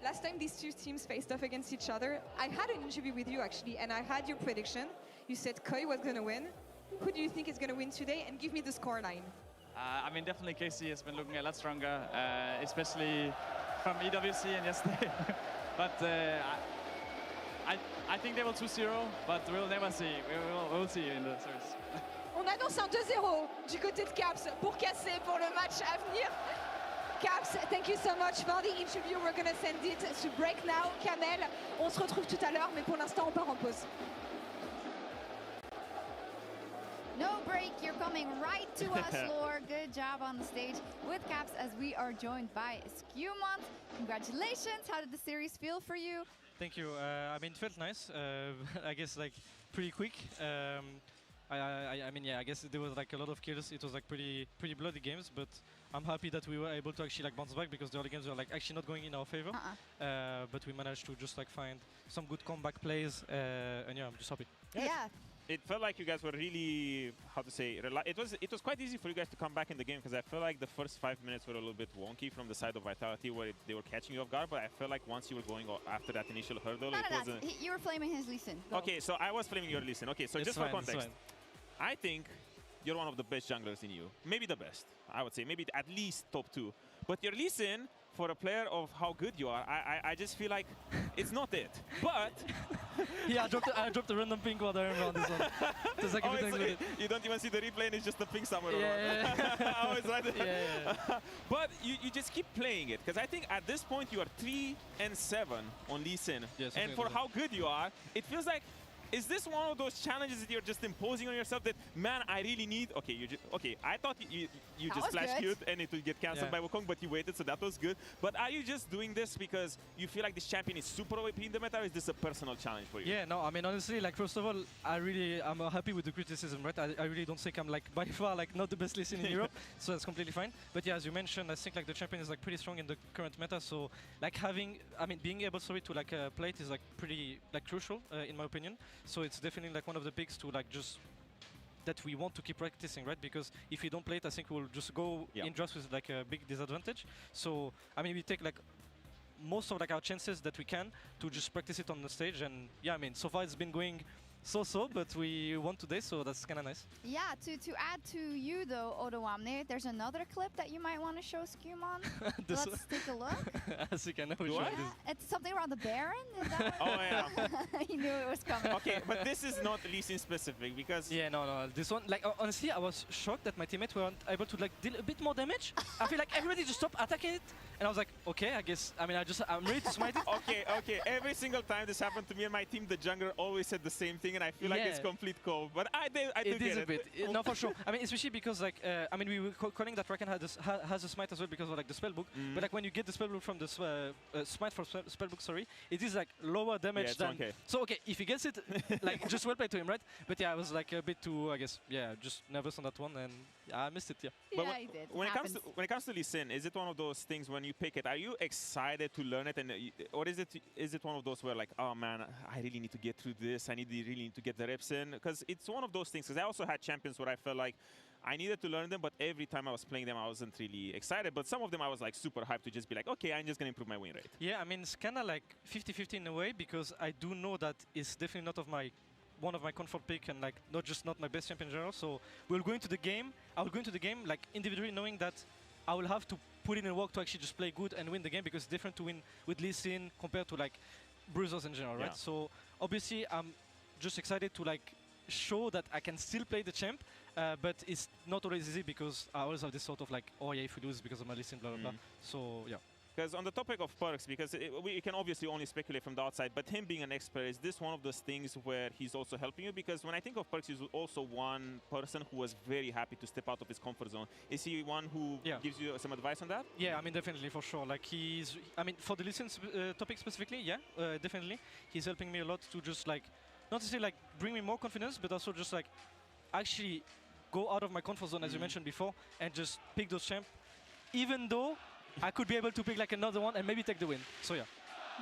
Last time these two teams faced off against each other, I had an interview with you actually and I had your prediction. You said Koi was going to win. Who do you think is going to win today, and give me the score line? I mean, definitely KC has been looking a lot stronger, especially from EWC and yesterday. But I think they will 2-0, but we'll never see. We'll see in the series. On annonce un 2-0 du côté de Caps pour casser pour le match à venir. Caps, thank you so much for the interview. We're going to send it to break now. Kamel, on se retrouve tout à l'heure, mais pour l'instant, on part en pause. No break, you're coming right to us, Lore. Good job on the stage with Caps as we are joined by Skewmont. Congratulations, how did the series feel for you? Thank you. I mean, it felt nice. I guess like pretty quick. I mean, yeah, I guess there was like a lot of kills. It was like pretty bloody games, but I'm happy that we were able to actually like bounce back because the early games were like actually not going in our favor. But we managed to just like find some good comeback plays, and yeah, I'm just happy. Yeah. It felt like you guys were really, how to say, it was quite easy for you guys to come back in the game because I feel like the first 5 minutes were a little bit wonky from the side of Vitality where they were catching you off guard, but I felt like once you were going after that initial hurdle, it wasn't... You were flaming his Lee Sin. Okay, so I was flaming your Lee Sin. Okay, so it's just fine, for context, I think you're one of the best junglers in EU. Maybe the best, I would say. Maybe at least top 2. But your Lee Sin for a player of how good you are, I just feel like it's not it. But yeah, I dropped a random pink while I remember on this one. There's like everything with it. You don't even see the replay and it's just the pink somewhere. Yeah. Oh, it's right there. Yeah. But you just keep playing it, because I think at this point you are 3-7 on Lee Sin. Yes, and for how good you are, it feels like, is this one of those challenges that you're just imposing on yourself that, man, I really need, okay, I thought you just flash queued and it would get cancelled by Wukong, but you waited, so that was good. But are you just doing this because you feel like this champion is super OP in the meta, or is this a personal challenge for you? Yeah, no, I mean, honestly, like, first of all, I'm happy with the criticism, right? I really don't think I'm, like, by far, like, not the best listen in Europe, so that's completely fine. But yeah, as you mentioned, I think, like, the champion is, like, pretty strong in the current meta, so, like, being able, to, like, play it is, like, pretty, like, crucial, in my opinion. So it's definitely, like, one of the picks to, like, just that we want to keep practicing, right? Because if we don't play it, I think we'll just go in drafts with, like, a big disadvantage. So, I mean, we take, like, most of, like, our chances that we can to just practice it on the stage. And yeah, I mean, so far it's been going so-so, but we won today, so that's kind of nice. Yeah, to add to you though, Odoamne, there's another clip that you might want to show Skumon. Let's take a look. I think I know which one it is. It's something around the Baron, is that what? Oh, yeah. He knew it was coming. Okay, but this is not Lee Sin specific, because... Yeah, no, this one, like, honestly, I was shocked that my teammates weren't able to, like, deal a bit more damage. I feel like everybody just stopped attacking it, and I was like, okay, I guess, I mean, I'm ready to smite it. Okay, every single time this happened to me and my team, the jungler always said the same thing, and I feel like it's complete co. But I do get it. It is a bit, no, for sure. I mean, especially because, like, I mean, we were calling that Kraken has a smite as well because of, like, the spellbook. But, like, when you get the spellbook from the smite from spellbook, sorry, it is, like, lower damage than. Okay. So, okay, if he gets it, like, just well played to him, right? But yeah, I was, like, a bit too, I guess, yeah, just nervous on that one, and I missed it. Yeah. But yeah, he did. When it comes to Lee Sin, is it one of those things when you pick it? Are you excited to learn it, and or is it one of those where, like, oh man, I really need to get through this. I really need to get the reps in, because it's one of those things. Because I also had champions where I felt like I needed to learn them, but every time I was playing them, I wasn't really excited. But some of them I was, like, super hyped to just be like, okay, I'm just gonna improve my win rate. Yeah, I mean, it's kind of like 50-50 in a way, because I do know that it's definitely not one of my comfort pick, and, like, not my best champion in general. So we'll go into the game. I will go into the game, like, individually, knowing that I will have to put in a work to actually just play good and win the game, because it's different to win with Lee Sin compared to, like, bruisers in general, right? So obviously I'm just excited to, like, show that I can still play the champ, but it's not always easy, because I always have this sort of, like, oh yeah, if we lose because of my Lee Sin, blah blah blah. So yeah. Because on the topic of perks, because we can obviously only speculate from the outside, but him being an expert, is this one of those things where he's also helping you? Because when I think of perks, he's also one person who was very happy to step out of his comfort zone. Is he one who gives you some advice on that? Yeah, I mean, definitely, for sure. Like, I mean, for the Lee Sin topic specifically, yeah, definitely. He's helping me a lot to just, like, not to say, like, bring me more confidence, but also just, like, actually go out of my comfort zone, as you mentioned before, and just pick those champ, even though I could be able to pick, like, another one and maybe take the win. So yeah.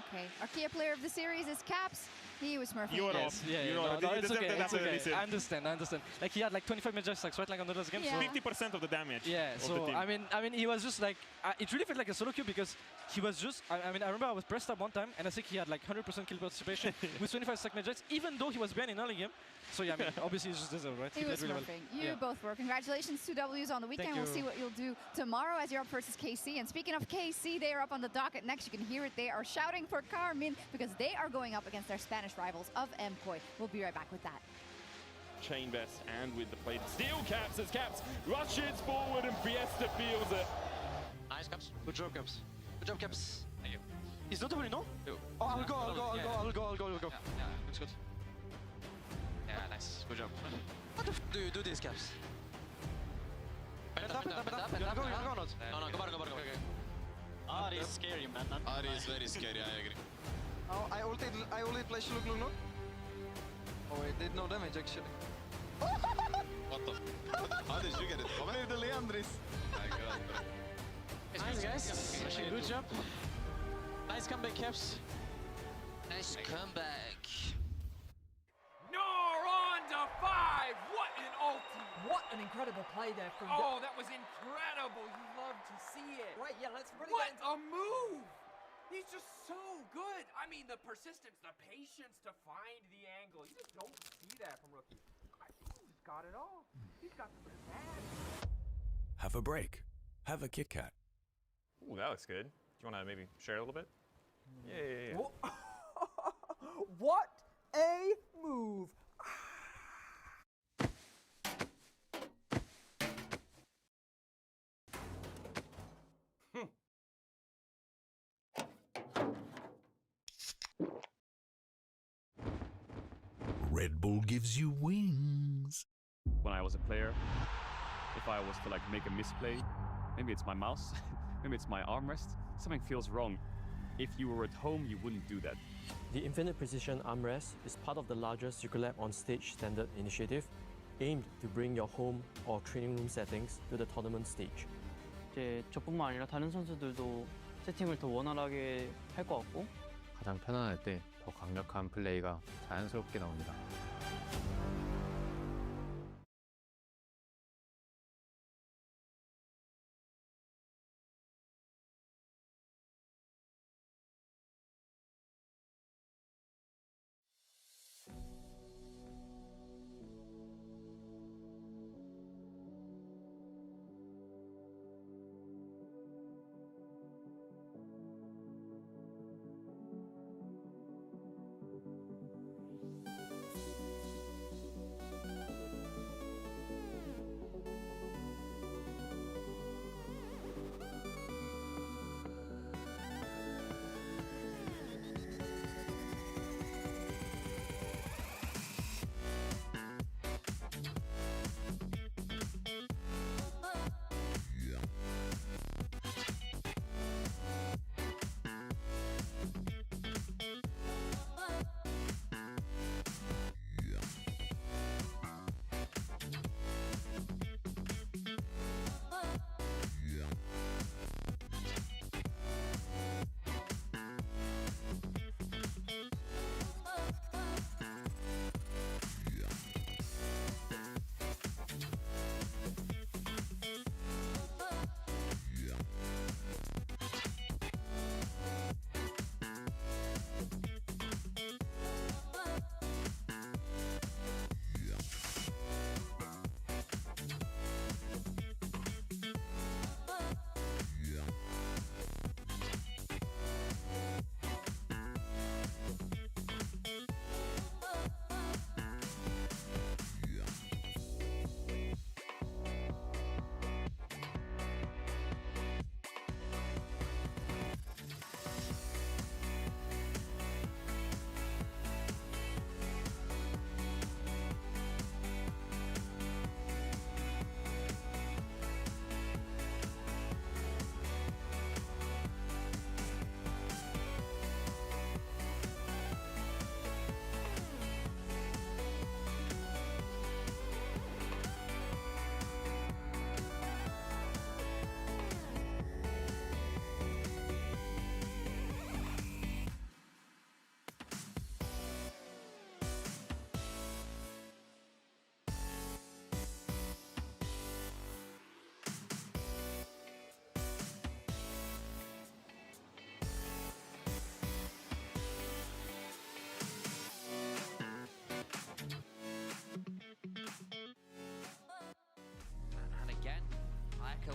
Okay, our key player of the series is Caps. He was smurfing. You're off. Yeah, no, it's okay. It's okay. I understand. Like, he had, like, 25 major stacks, right, like on the last game. So 50% of the damage. Yeah. So I mean, he was just like, it really felt like a solo queue, because he was just. I mean, I remember I was pressed up one time, and I think he had, like, 100% kill participation with 25 stack majors, even though he was behind in early game. So yeah, I mean, obviously he just deserved, right? He was smurfing. Really you both were. Congratulations, 2 Ws on the weekend. We'll see what you'll do tomorrow as you're up versus KC. And speaking of KC, they are up on the docket next. You can hear it. They are shouting for Carmin, because they are going up against their Spanish rivals of MKOI. We'll be right back with that. Chain best and with the plate. Steal Caps as Caps rushes forward and Fiesta feels it. Nice, Caps. Good job, Caps. Good job, Caps. Thank you. He's not double, no? Oh, I'll go. Yeah, looks good. Yeah, nice. Good job. What the f do you do this, Caps? Bend up. No, go back. Okay. Ari is scary, man. Ari is very scary, I agree. Oh, I ulted play look. Oh, it did no damage actually. What the f? How did you get it? How did the Leandris? Nice, guys. Good job. Nice comeback, Caps. Nice comeback. Nor on to 5! What an ulti! What an incredible play there from that was incredible! You love to see it. Right, yeah, let's really What a move! He's just so good. I mean, the persistence, the patience to find the angle. You just don't see that from rookie. I think he's got it all. He's got the command. Have a break. Have a Kit Kat. Ooh, that looks good. you want to maybe share a little bit? Yeah. What a move! Red Bull gives you wings. When I was a player, if I was to like make a misplay, maybe it's my mouse, maybe it's my armrest, something feels wrong. If you were at home, you wouldn't do that. The Infinite Precision Armrest is part of the largest Ukulab on Stage standard initiative, aimed to bring your home or training room settings to the tournament stage. 이제 저뿐만 아니라 다른 선수들도 세팅을 더 원활하게 할 것 같고 가장 편안할 때 더 강력한 플레이가 자연스럽게 나옵니다.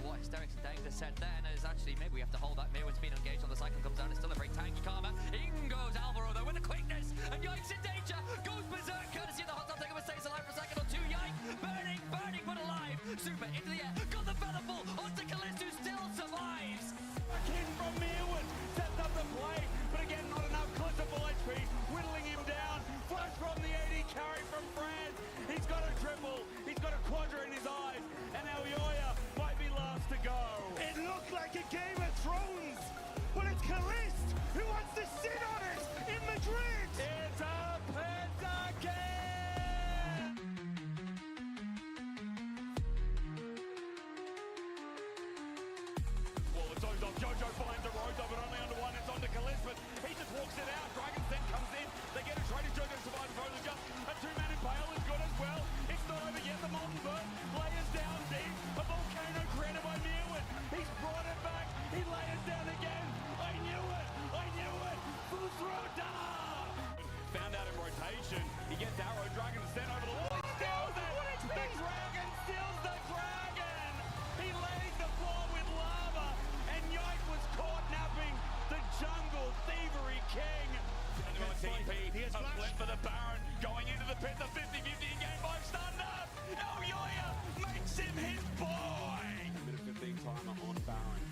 What Hysterics and Danger said then is actually maybe we have to hold that mirror when speed engaged on the cycle comes down. It's still a very tanky Karma. In goes Alvaro though with the quickness, and Yikes in danger goes berserk courtesy of the hot top taker, but stays alive for a second or two. Yike burning but alive. Super into the air, got the feather fall onto Callisto, who still survives. King from Meerwood sets up the play, but again not enough. Collectible HP whittling him down. Flash from the 80 carry from Brand. He's got a triple, he's got a quadra in his eyes, and Alioya might be last to go. It looked like a Game of Thrones, but it's Callisto who wants to sit on it in Madrid. king. DP, a flip for the Baron, going into the pit, the 50-50 in game 5, starting up. Yoya makes him his boy. Minute 15 timer on Baron.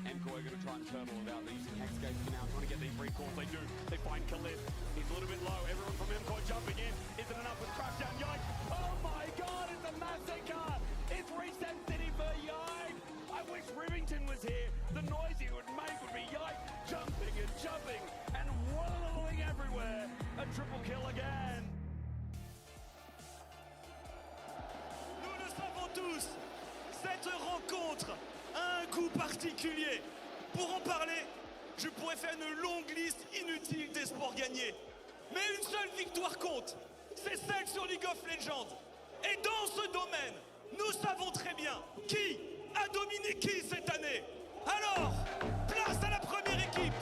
MCOY are going to try and turn all of out. They're using Hexgate for now, trying to get these recalls. They do. They find Khalid. He's a little bit low. Everyone from MCOY jumping in. Isn't enough with Crashdown. Yikes. Oh my god, it's a massacre. It's Reset City for Yikes. I wish Rivington was here. The noise he would make would be Yikes. Jumping and wallowing everywhere. A triple kill again. Nous le savons tous, cette rencontre a un goût particulier. Pour en parler, je pourrais faire une longue liste inutile des sports gagnés. Mais une seule victoire compte, c'est celle sur League of Legends. Et dans ce domaine, nous savons très bien qui a dominé qui cette année. Alors, place à la première équipe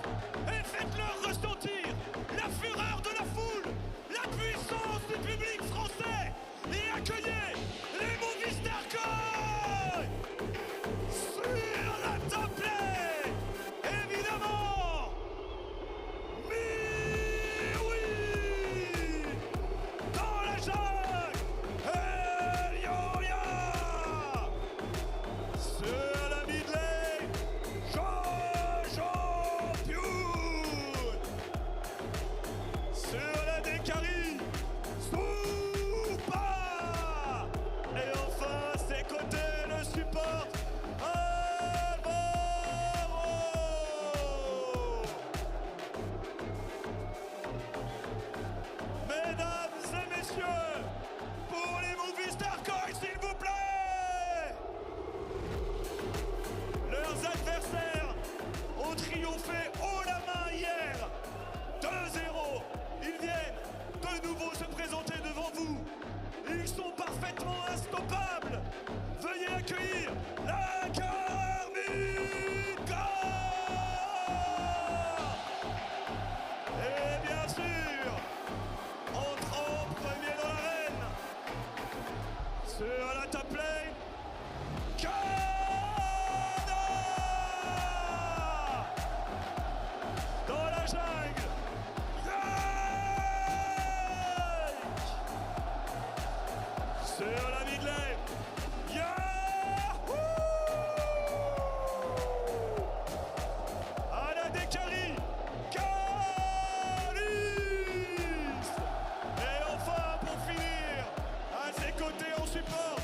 et faites-leur ressentir la fureur de la foule, la puissance du public français et accueillez les Movistar Coy sur la top lane, évidemment. Mais oui, dans la jungle, Yoya sur la mid lane, champion sur la décarie, Soupa. Et enfin, ses côtés le support. Mesdames et messieurs, pour les Movistar Coy, s'il vous plaît. Leurs adversaires ont triomphé haut la main hier. 2-0. Ils viennent de nouveau se présenter devant vous. Ils sont parfaitement instoppables. Veuillez accueillir la Carmine. Et bien sûr, entrant premier dans l'arène, sur la top lane, Canon. Dans la jungle, sur la mid lane, Yahoo! À la décarie, Calis. Et enfin, pour finir, à ses côtés en support,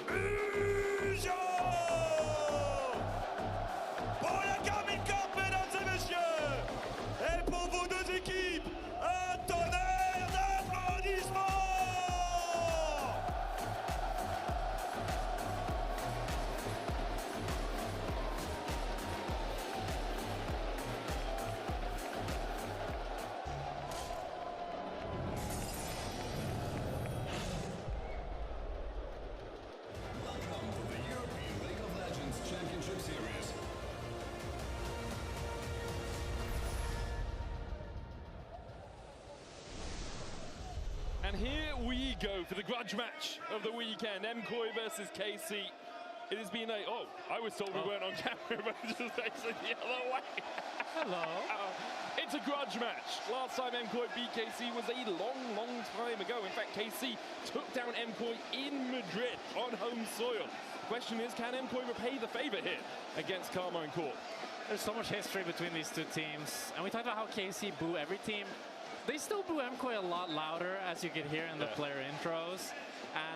Ujo. Pour la Carmine Corp, mesdames et messieurs, et pour vos deux équipes, un tonnerre d'applaudissements. And here we go for the grudge match of the weekend. MCOY versus KC. It has been a... Oh, I was told we weren't on camera, but it's just facing the other way. Hello. It's a grudge match. Last time MCOY beat KC was a long time ago. In fact, KC took down MCOY in Madrid on home soil. The question is, can MCOY repay the favor here against Carmine Corp? There's so much history between these two teams. And we talked about how KC boo every team. They still boo MCOY a lot louder, as you could hear in the player intros.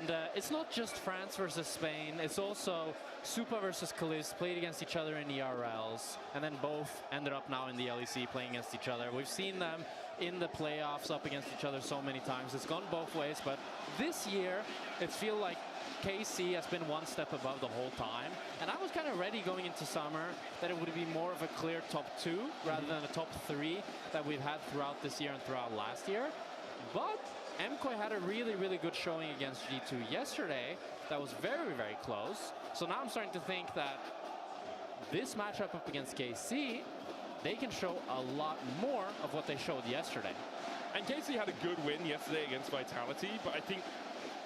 And it's not just France versus Spain, it's also Supa versus Kalis played against each other in ERLs, and then both ended up now in the LEC playing against each other. We've seen them in the playoffs up against each other so many times. It's gone both ways, but this year, it feels like KC has been one step above the whole time. And I was kind of ready going into summer that it would be more of a clear top 2 rather than a top 3 that we've had throughout this year and throughout last year. But MCOY had a really good showing against G2 yesterday that was very close. So now I'm starting to think that this matchup up against KC, they can show a lot more of what they showed yesterday. And KC had a good win yesterday against Vitality, but I think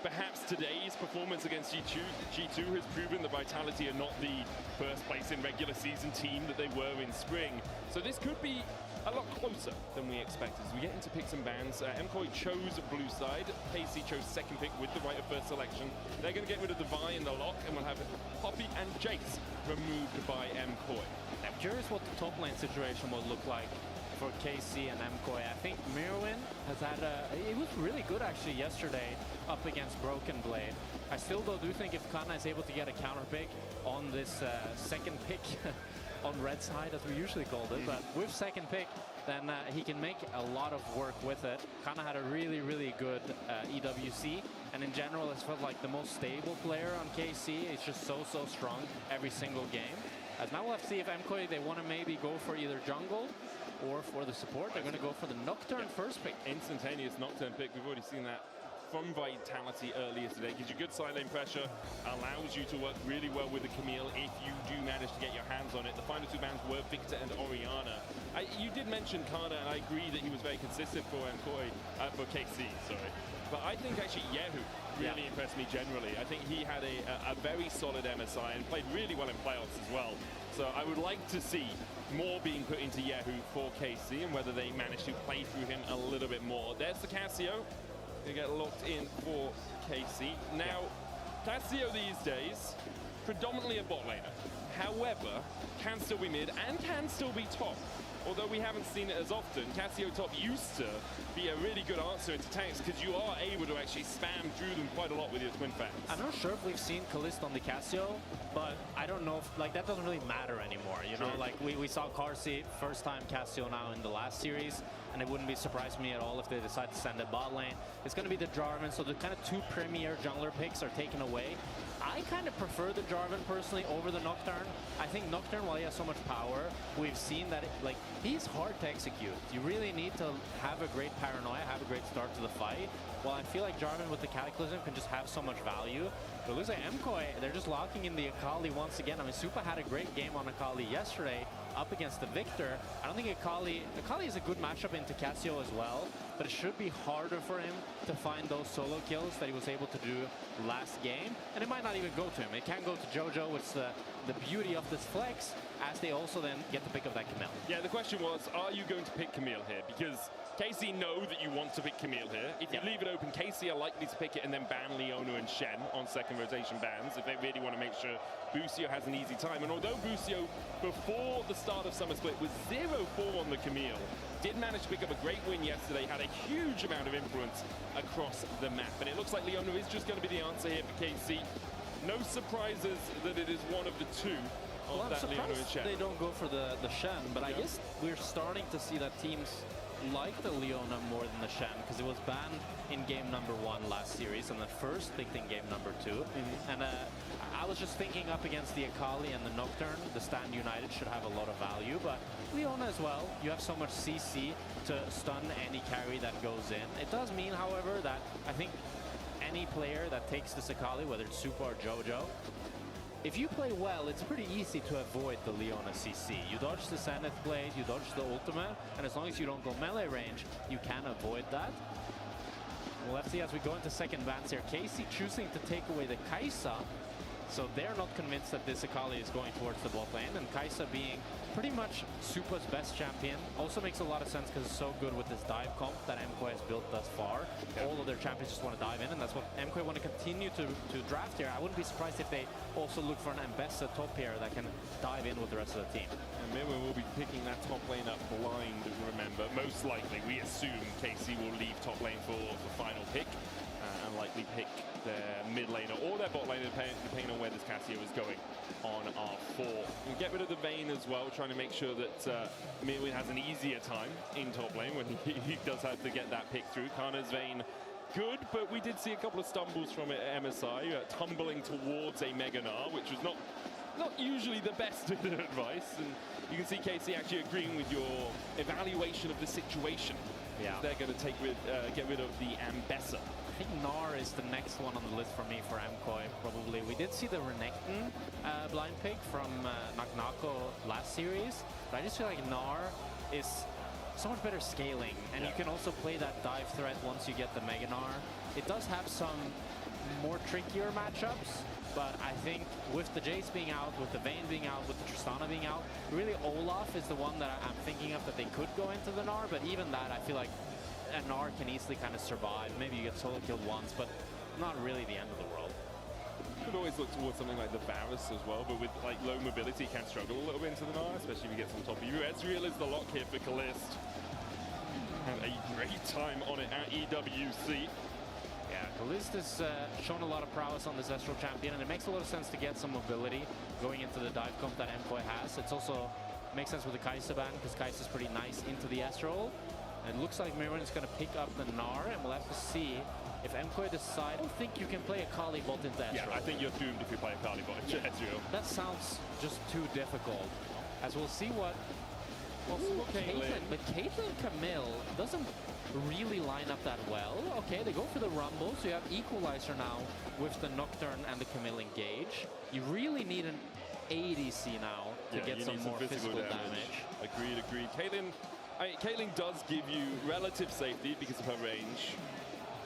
perhaps today's performance against G2 has proven that Vitality are not the first place in regular season team that they were in spring. So this could be a lot closer than we expected. As we get into picks and bans, MKOI chose blue side, KC chose second pick with the right of first selection. They're going to get rid of the Vi in the lock, and we'll have Poppy and Jace removed by MKOI. I'm curious what the top lane situation will look like for KC and MKOI. I think Mirwin has had it was really good actually yesterday up against Broken Blade. I still though do think if Kana is able to get a counter pick on this second pick on red side, as we usually called it, but with second pick, then he can make a lot of work with it. Kana had a really, really good EWC, and in general, it's felt like the most stable player on KC. It's just so strong every single game. As now we'll have to see if MKOI, they want to maybe go for either jungle or for the support. They're going to go for the Nocturne first pick. Instantaneous Nocturne pick. We've already seen that from Vitality earlier today. Gives you good side lane pressure, allows you to work really well with the Camille if you do manage to get your hands on it. The final two bans were Victor and Orianna. You did mention Kana, and I agree that he was very consistent for MKOI, for KC, sorry. But I think actually Yehu really impressed me generally. I think he had a very solid MSI and played really well in playoffs as well. So I would like to see more being put into Yehu for KC and whether they manage to play through him a little bit more. There's the Cassio. They get locked in for KC. Now, Cassio these days, predominantly a bot laner. However, can still be mid and can still be top. Although we haven't seen it as often, Cassio top used to be a really good answer into tanks because you are able to actually spam through them quite a lot with your twin fans. I'm not sure if we've seen Kalist on the Cassio, but I don't know if, like, that doesn't really matter anymore, you know? Like, we saw Carsey, first time Cassio now in the last series, and it wouldn't be surprised me at all if they decide to send a bot lane. It's going to be the Jarvan, so the kind of two premier jungler picks are taken away. I kind of prefer the Jarvan personally over the Nocturne. I think Nocturne, while he has so much power, we've seen that he's hard to execute. You really need to have a great paranoia, have a great start to the fight. While I feel like Jarvan with the Cataclysm can just have so much value. But it looks like MKOI, they're just locking in the Akali once again. I mean, Supa had a great game on Akali yesterday up against the Victor. I don't think Akali is a good matchup into Cassio as well, but it should be harder for him to find those solo kills that he was able to do last game. And it might not even go to him. It can go to Jojo, which is the beauty of this flex, as they also then get the pick of that Camille. Yeah, the question was, are you going to pick Camille here? Because KC know that you want to pick Camille here. If you leave it open, KC are likely to pick it and then ban Leona and Shen on second rotation bans if they really want to make sure Busio has an easy time. And although Busio, before the start of Summer Split, was 0-4 on the Camille, did manage to pick up a great win yesterday, had a huge amount of influence across the map. And it looks like Leona is just going to be the answer here for KC. No surprises that it is one of the two. Well, I'm surprised they don't go for the Shen, but I guess we're starting to see that teams like the Leona more than the Shen, because it was banned in game number 1 last series and then first picked in game number 2. And I was just thinking up against the Akali and the Nocturne, the Stand United should have a lot of value, but Leona as well, you have so much CC to stun any carry that goes in. It does mean, however, that I think any player that takes this Akali, whether it's Supa or Jojo, if you play well, it's pretty easy to avoid the Leona CC. You dodge the Zenith Blade, you dodge the ultimate, and as long as you don't go melee range, you can avoid that. Well, let's see as we go into second bans here. KC choosing to take away the Kai'Sa, so they're not convinced that this Akali is going towards the bot lane, and Kai'Sa being pretty much Supa's best champion also makes a lot of sense because it's so good with this dive comp that MKOI has built thus far. All of their champions just want to dive in, and that's what MKOI want to continue to draft here. I wouldn't be surprised if they also look for an Ambessa top here that can dive in with the rest of the team. And Mirwin will be picking that top lane up blind, remember. Most likely, we assume KC will leave top lane for the final pick and likely pick their mid laner or their bot laner, depending on where this Cassio is going on R4. And get rid of the Vayne as well, trying to make sure that Mirwin has an easier time in top lane when he does have to get that pick through. Kana's Vayne, good, but we did see a couple of stumbles from it at MSI, tumbling towards a Mega Gnar, which was not usually the best advice. And you can see KC actually agreeing with your evaluation of the situation. Yeah, they're going to get rid of the Ambessa. I think Gnar is the next one on the list for me for MKOI, probably. We did see the Renekton blind pick from Naknako last series, but I just feel like Gnar is so much better scaling, and you can also play that dive threat once you get the Mega Gnar. It does have some more trickier matchups. But I think with the Jace being out, with the Vayne being out, with the Tristana being out, really Olaf is the one that I'm thinking of that they could go into the Gnar. But even that, I feel like a Gnar can easily kind of survive. Maybe you get solo killed once, but not really the end of the world. Could always look towards something like the Varus as well, but with like low mobility, can struggle a little bit into the Gnar, especially if he gets on top of you. Ezreal is the lock here for Kalist. Had a great time on it at EWC. Yeah, Kalist has shown a lot of prowess on this Ezreal champion, and it makes a lot of sense to get some mobility going into the dive comp that MKOI has. It's also makes sense with the Kai'Sa ban, because Kai'Sa is pretty nice into the Ezreal. And it looks like Mirren is going to pick up the Gnar, and we'll have to see if MKOI decide. I don't think you can play a Kali bot into Ezreal. Yeah, I think you're doomed if you play a Kali bot into Ezreal. That sounds just too difficult. As we'll see what... Caitlyn. But Caitlyn Camille doesn't really line up that well. Okay, they go for the Rumble, so you have Equalizer now with the Nocturne and the Camille engage. You really need an ADC now to get some more physical damage. Agreed. Caitlyn does give you relative safety because of her range.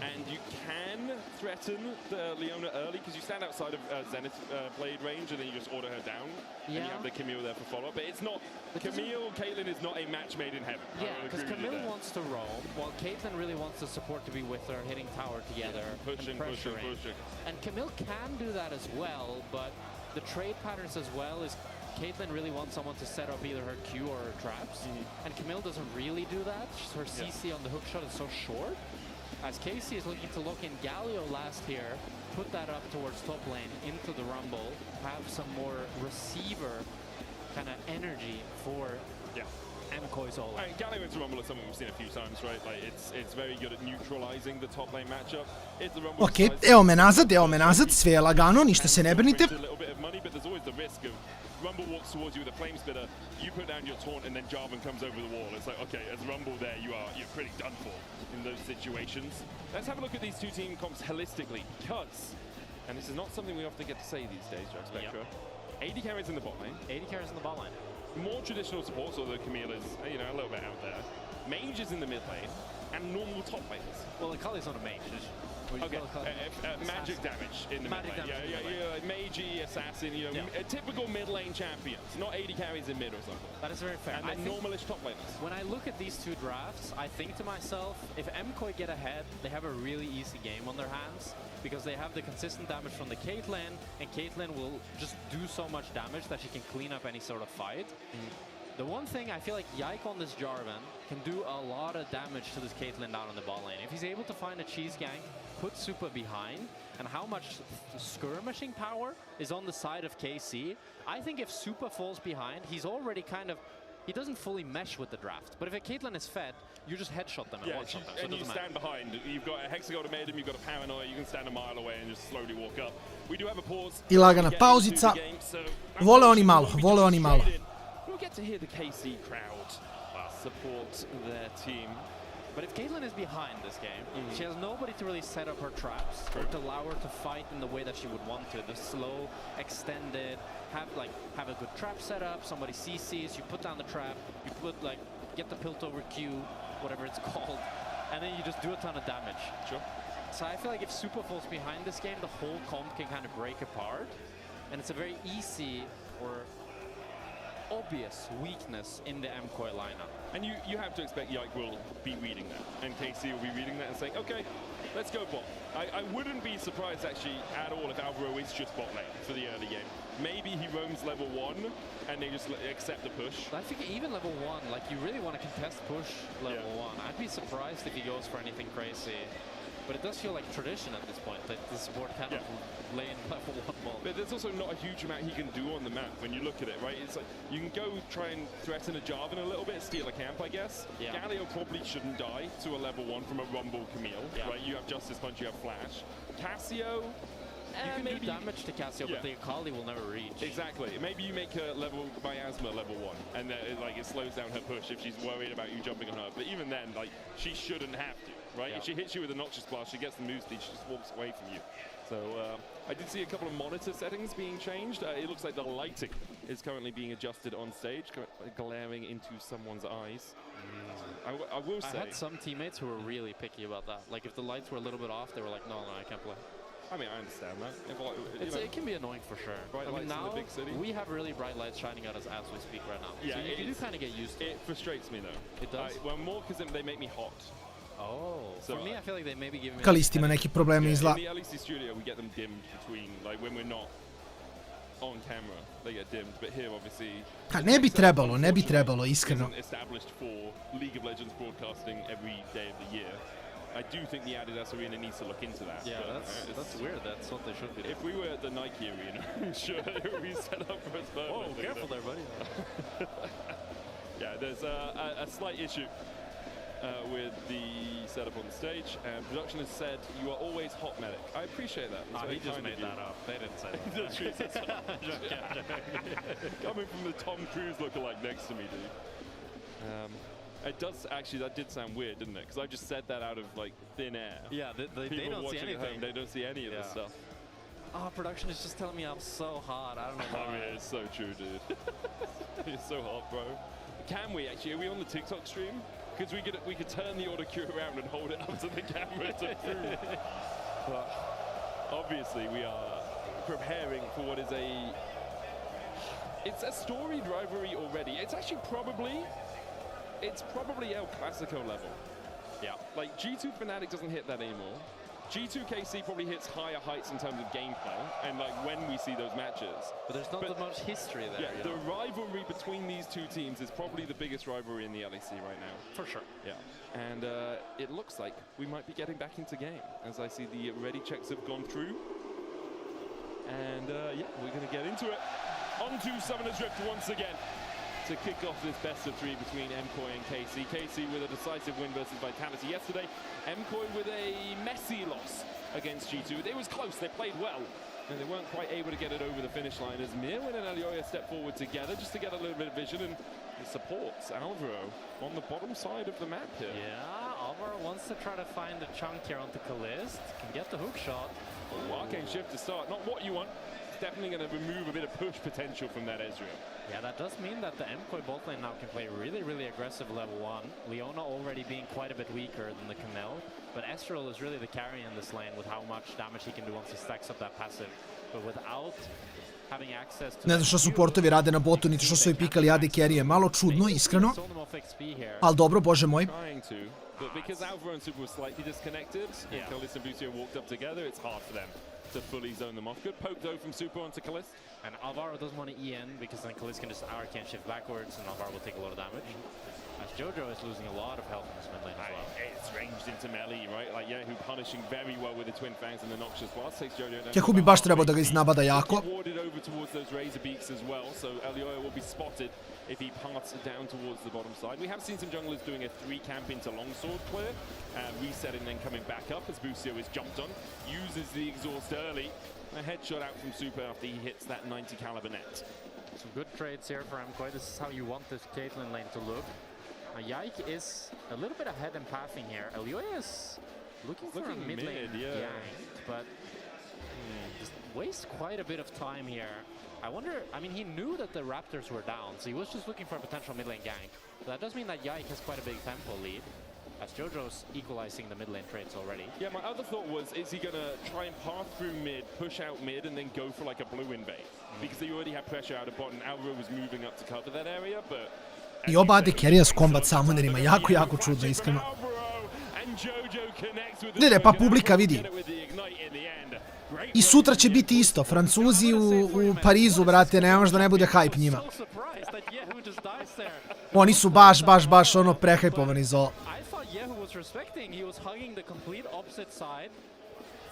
And you can threaten the Leona early because you stand outside of Zenith blade range and then you just order her down. And you have the Camille there for follow-up. But it's not... Caitlyn is not a match made in heaven. Yeah, because Camille wants to roam, while Caitlyn really wants the support to be with her, hitting tower together, pushing. And Camille can do that as well, but the trade patterns as well is Caitlyn really wants someone to set up either her Q or her traps. And Camille doesn't really do that. Her CC on the hookshot is so short. As Casey is looking to lock in Galio last here, put that up towards top lane into the Rumble, have some more receiver kind of energy for MKOI's all. Galio into Rumble is something we've seen a few times, right? Like it's very good at neutralizing the top lane matchup. It's the Rumble. Ok, evo me nazad, sve je lagano, ništa se ne brinite. Rumble walks towards you with a flame spitter, you put down your taunt, and then Jarvan comes over the wall. It's like, okay, as Rumble there, you're pretty done for in those situations. Let's have a look at these two team comps holistically, because, and this is not something we often get to say these days, Jack Spectra, 80 carries in the bot lane. 80 carries in the bot lane. More traditional supports, although Camille is, a little bit out there. Mages in the mid lane, and normal top laners. Well, Akali's not a mage. Okay, magic damage in the mid lane. Yeah, Magi, Assassin, a typical mid lane champions. Not 80 carries in mid or something. That is very fair. And then normalish top laners. When I look at these two drafts, I think to myself, if MKOI get ahead, they have a really easy game on their hands, because they have the consistent damage from the Caitlyn, and Caitlyn will just do so much damage that she can clean up any sort of fight. The one thing I feel like Yike on this Jarvan can do a lot of damage to this Caitlyn down on the bot lane. If he's able to find a cheese gank, put Super behind, and how much skirmishing power is on the side of KC, I think if Super falls behind, he's already he doesn't fully mesh with the draft. But if a Caitlyn is fed, you just headshot them and one-shot them. And you stand behind. You've got a Hexagol to Maiden, you've got a Paranoia, you can stand a mile away and just slowly walk up. We do have a pause. I lagana pauzica. Vole oni malo. We'll get to hear the KC crowd support their team. But if Caitlyn is behind this game, she has nobody to really set up her traps or to allow her to fight in the way that she would want to. The slow, extended, have a good trap set up, somebody CCs, you put down the trap, you put get the Piltover Q, whatever it's called, and then you just do a ton of damage. Sure. So I feel like if Super falls behind this game, the whole comp can kind of break apart, and it's a very easy or obvious weakness in the MKOI lineup. And you have to expect Yike will be reading that, and KC will be reading that and saying, okay, let's go bot. I wouldn't be surprised actually at all if Alvaro is just bot lane for the early game. Maybe he roams level 1 and they just accept the push. I think even level 1, you really want to contest push level 1. I'd be surprised if he goes for anything crazy. But it does feel like tradition at this point, that the support cannot lay in level 1 ball. But there's also not a huge amount he can do on the map when you look at it, right? It's like you can go try and threaten a Jarvan a little bit, steal a camp, I guess. Yeah. Galio probably shouldn't die to a level 1 from a Rumble Camille, right? You have Justice Punch, you have Flash. Cassio, you can do damage to Cassio, but the Akali will never reach. Exactly. Maybe you make her Miasma level 1, and then it slows down her push if she's worried about you jumping on her. But even then, she shouldn't have to. Right? If she hits you with a Noxious Blast, she gets the move speed, she just walks away from you. So I did see a couple of monitor settings being changed. It looks like the lighting is currently being adjusted on stage, glaring into someone's eyes. I will say... I had some teammates who were really picky about that. If the lights were a little bit off, they were like, no, I can't play. I mean, I understand that. It can be annoying for sure. Bright lights now in the big city. we have really bright lights shining at us as we speak right now. Yeah, so you do kind of get used to it. It frustrates me though. It does? Well, more because they make me hot. Oh, So, for me, I feel like they maybe give me... Kalisti ima neki problemi izla. In the LEC studio, we get them dimmed between, like, when we're not on camera, they get dimmed. But here, obviously... Ha, ne bi trebalo, iskreno. Isn't established for League of Legends broadcasting every day of the year. I do think the Adidas Arena needs to look into that. Yeah, that's weird. That's what they should be doing. If we were at the Nike Arena, I'm sure it would be set up for us. Whoa, careful there, buddy. Yeah, there's a slight issue with the setup on the stage, and production has said you are always hot medic. I appreciate that. He just made that up. They didn't say that. Coming from the Tom Cruise lookalike next to me, dude. It does actually. That did sound weird, didn't it? Because I just said that out of like thin air. Yeah, they People don't see watching at home, anything. they don't see any of this stuff. Oh, production is just telling me I'm so hot. I don't know why. I mean, it's so true, dude. You're so hot, bro. Can we actually? Are we on the TikTok stream? Because we could turn the auto cue around and hold it up to the camera to prove. But obviously, we are preparing for what is it's a storied rivalry already. It's actually probably El Clasico level. Yeah. Like G2 Fnatic doesn't hit that anymore. G2 KC probably hits higher heights in terms of gameplay and like when we see those matches. But there's not that much history there. Yeah, the rivalry between these two teams is probably the biggest rivalry in the LEC right now. For sure. Yeah. And it looks like we might be getting back into game as I see the ready checks have gone through. And yeah, we're going to get into it. On to Summoner's Rift once again to kick off this best of three between MKOI and KC. KC with a decisive win versus Vitality yesterday. MKOI with a messy loss against G2. It was close, they played well, and they weren't quite able to get it over the finish line as Mirwin and Alioya step forward together just to get a little bit of vision, and it supports Alvaro on the bottom side of the map here. Yeah, Alvaro wants to try to find a chunk here onto Kalist, can get the hook shot. Arcane shift to start, not what you want. Definitely going to remove a bit of push potential from that Ezreal. Yeah, that does mean that the MKOI bot lane now can play really, really aggressive level 1. Leona already being quite a bit weaker than the Camille, but Ezreal is really the carry in this lane with how much damage he can do once he stacks up that passive. But without having access to... Ne znam što supportovi rade na botu, niti što su i pikali AD carry, malo čudno, iskreno. Ali dobro, bože moj. But because Alvaro and Super were slightly disconnected, and Kalist and Busio walked up together, it's hard for them to fully zone them off. Good poke though from Super onto Kalist. And Alvaro doesn't want to EN because then Kalist can just arcane shift backwards and Alvaro will take a lot of damage. As Jojo is losing a lot of health in this mid lane as well. It's ranged into melee, right? Like Yehu punishing very well with the Twin Fangs and the Noxious Blast. Takes Jojo down. Kehu bi baš trebao da ga iznabada jako. Warded over towards those Razor Beaks as well, so Alioya will be spotted if he parts down towards the bottom side. We have seen some junglers doing a 3-camp into longsword clear, resetting then coming back up as Busio is jumped on, uses the exhaust early. A headshot out from Super after he hits that 90 caliber net. Some good trades here for MKOI. This is how you want this Caitlyn lane to look. Yike is a little bit ahead in pathing here. Alioya is looking for a mid lane gank, but just wastes quite a bit of time here. I wonder, I mean, he knew that the Raptors were down, so he was just looking for a potential mid lane gank. So that does mean that Yike has quite a big tempo lead, as Jojo's equalizing the mid lane trades already. Yeah, my other thought was, is he going to try and path through mid, push out mid, and then go for like a blue invade? Because they already had pressure out of bot, and Alvaro was moving up to cover that area, but... I oba AD carry-a s combat summonerima, jako čudno, iskreno. Ne, pa publika vidi. I sutra će biti isto, Francuzi u Parizu, brate, ne može da ne bude hype njima. Oni su baš ono prehajpovani za ovo. I thought Yehu was respecting, he was hugging the complete opposite side.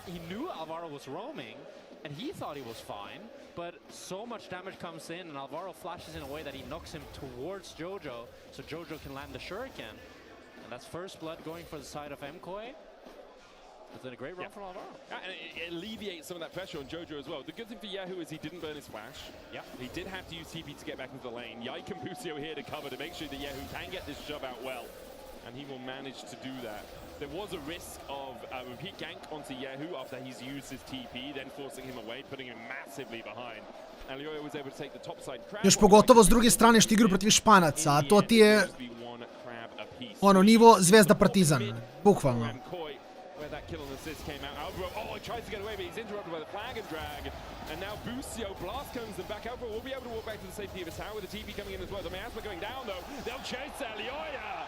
He knew Alvaro was roaming, and he thought he was fine, but so much damage comes in, and Alvaro flashes in a way that he knocks him towards Jojo, so Jojo can land the shuriken. And that's first blood going for the side of MKOI. It's been a great run from Alvaro. And it alleviates some of that pressure on Jojo as well. The good thing for Yehu is he didn't burn his flash. Yeah. He did have to use TP to get back into the lane. Yike and Busio here to cover to make sure that Yehu can get this shove out well. And he will manage to do that. There was a risk of a repeat gank onto Yehu after he's used his TP, then forcing him away, putting him massively behind. Alioya was able to take the top side crab. Još pogotovo s druge strane što igraju protiv Španaca, a to ti je ono nivo Zvezda Partizan, bukvalno. where that kill and assist came out. Alvaro, he tries to get away, but he's interrupted by the flag and drag. And now Busio blast comes them back. Alvaro will be able to walk back to the safety of his tower with the TP coming in as well. The miasma going down though. They'll chase Elioya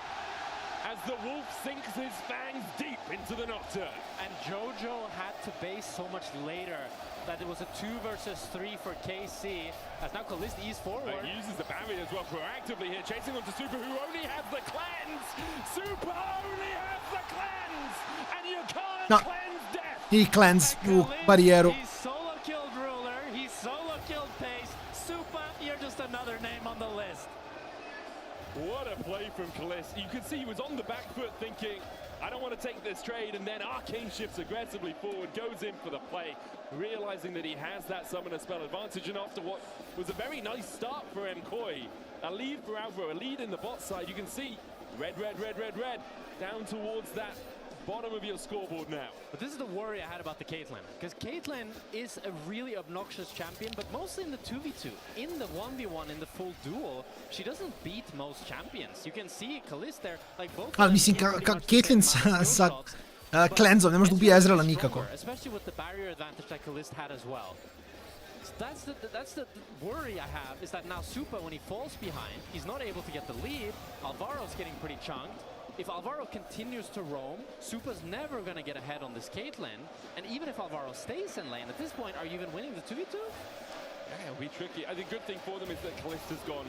as the wolf sinks his fangs deep into the Nocturne. And Jojo had to base so much later that it was a 2 versus 3 for KC. As now Kalist ease forward. He uses the barrier as well proactively here, chasing onto Super, who only has the cleanse. Super only has the cleanse, and you can't No. cleanse death. I cleanse u barijeru. He's solo killed Ruler. He's solo killed Pace. Super, you're just another name on the list. What a play from Kalist. You could see he was on the back foot thinking, I don't want to take this trade, and then Arcane shifts aggressively forward, goes in for the play, realizing that he has that summoner spell advantage, and after what was a very nice start for MKOI, a lead for Alvaro, a lead in the bot side, you can see red, down towards that bottom of your scoreboard now. But this is the worry I had about the Caitlyn, because Caitlyn is a really obnoxious champion, but mostly in the 2v2. In the 1v1, in the full duel, she doesn't beat most champions. You can see Kalist there, like both. Ali mislim, Caitlyn sa cleansom ne može da ubije Ezreala nikako. Especially with the barrier advantage that Kalist had as well. So that's the worry I have, is that now Super, when he falls behind, he's not able to get the lead. Alvaro's getting pretty chunked. If Alvaro continues to roam, Super's never going to get ahead on this Caitlyn. And even if Alvaro stays in lane, at this point, are you even winning the 2v2? Yeah, it'll be tricky. I think the good thing for them is that Kalist has gone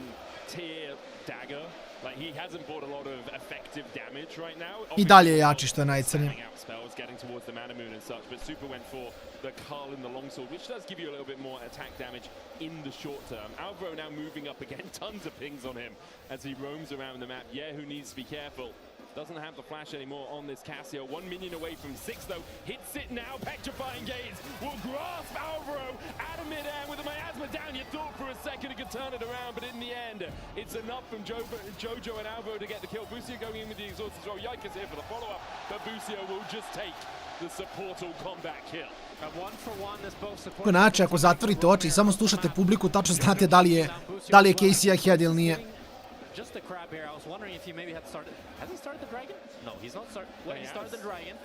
tier dagger. Like, he hasn't bought a lot of effective damage right now. I dalje je jači, što je najcrnije. Spells getting towards the mana moon and such, but Super went for the Carl in the longsword, which does give you a little bit more attack damage in the short term. Alvaro now moving up again, tons of pings on him as he roams around the map. Yeah, who needs to be careful? Doesn't have the flash anymore on this Cassio. 1 minion away from 6 though. Hits it now. Petrifying Gaze will grasp Alvaro out of midair with a miasma down. You thought for a second he could turn it around, but in the end, it's enough from Jojo and Alvaro to get the kill. Busio going in with the exhaust as well. Yike is here for the follow-up, but Busio will just take the supportal combat kill. A 1-for-1 is both support. Konače, ako zatvorite oči i samo slušate publiku, tačno znate da li je Casey ahead ili nije. Just the crab here. I was wondering if he maybe had started. Has he started the dragon? No, he's not started. Well, he started the dragon.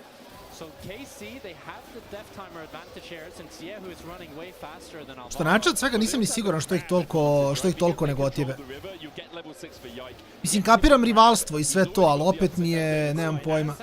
So KC, they have the death timer advantage here, since Yehu is running way faster than Alvaro. Što način od svega nisam ni siguran što ih toliko negotive. Mislim, kapiram rivalstvo i sve to, ali opet mi je, nemam pojma.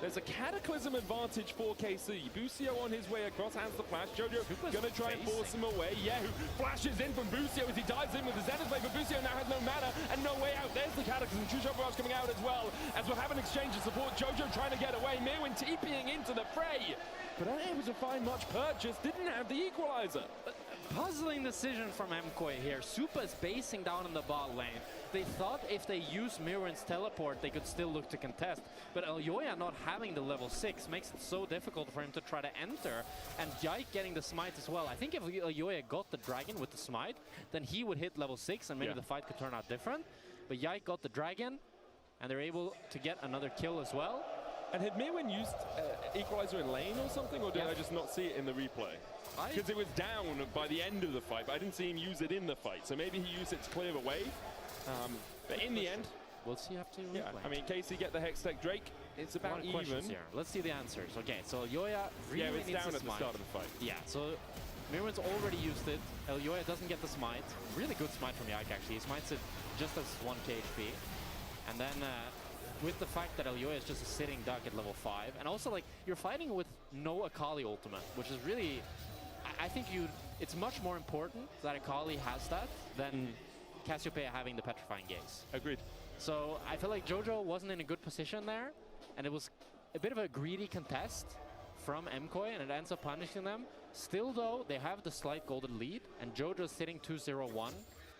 There's a cataclysm advantage for KC. Busio on his way across, has the flash. Jojo gonna try and force him away. Yehu flashes in from Busio as he dives in with the Zenith Blade, but Busio now has no mana and no way out. There's the cataclysm. True Barrage coming out as well, as we'll have an exchange of support. Jojo trying to get away. Mirwin TPing into the fray, but unable to find much purchase. Didn't have the equalizer. Puzzling decision from MKOI here. Super is basing down in the bot lane. They thought if they use Mirwin's teleport, they could still look to contest. But Elioya not having the level 6 makes it so difficult for him to try to enter. And Yike getting the smite as well. I think if Elioya got the dragon with the smite, then he would hit level 6 and maybe the fight could turn out different. But Yike got the dragon, and they're able to get another kill as well. And had Mirwin used equalizer in lane or something, or did I just not see it in the replay? Because it was down by the end of the fight, but I didn't see him use it in the fight. So maybe he used it to clear away. But in the end, we'll see after replay. I mean, Casey get the Hextech Drake. It's about even. Here. Let's see the answers. Okay, so Elioya really it's needs down the at the start of the fight. Yeah, so Mirwin's already used it. Elioya doesn't get the smite. Really good smite from Yike, actually. He smites it just as 1k HP. And then with the fact that Elioya is just a sitting duck at level 5, and also like you're fighting with no Akali ultimate, which is really, I think it's much more important that Akali has that than Cassiopeia having the Petrifying Gaze. Agreed. So I feel like Jojo wasn't in a good position there, and it was a bit of a greedy contest from MKOI, and it ends up punishing them. Still though, they have the slight golden lead, and Jojo's sitting 2-0-1.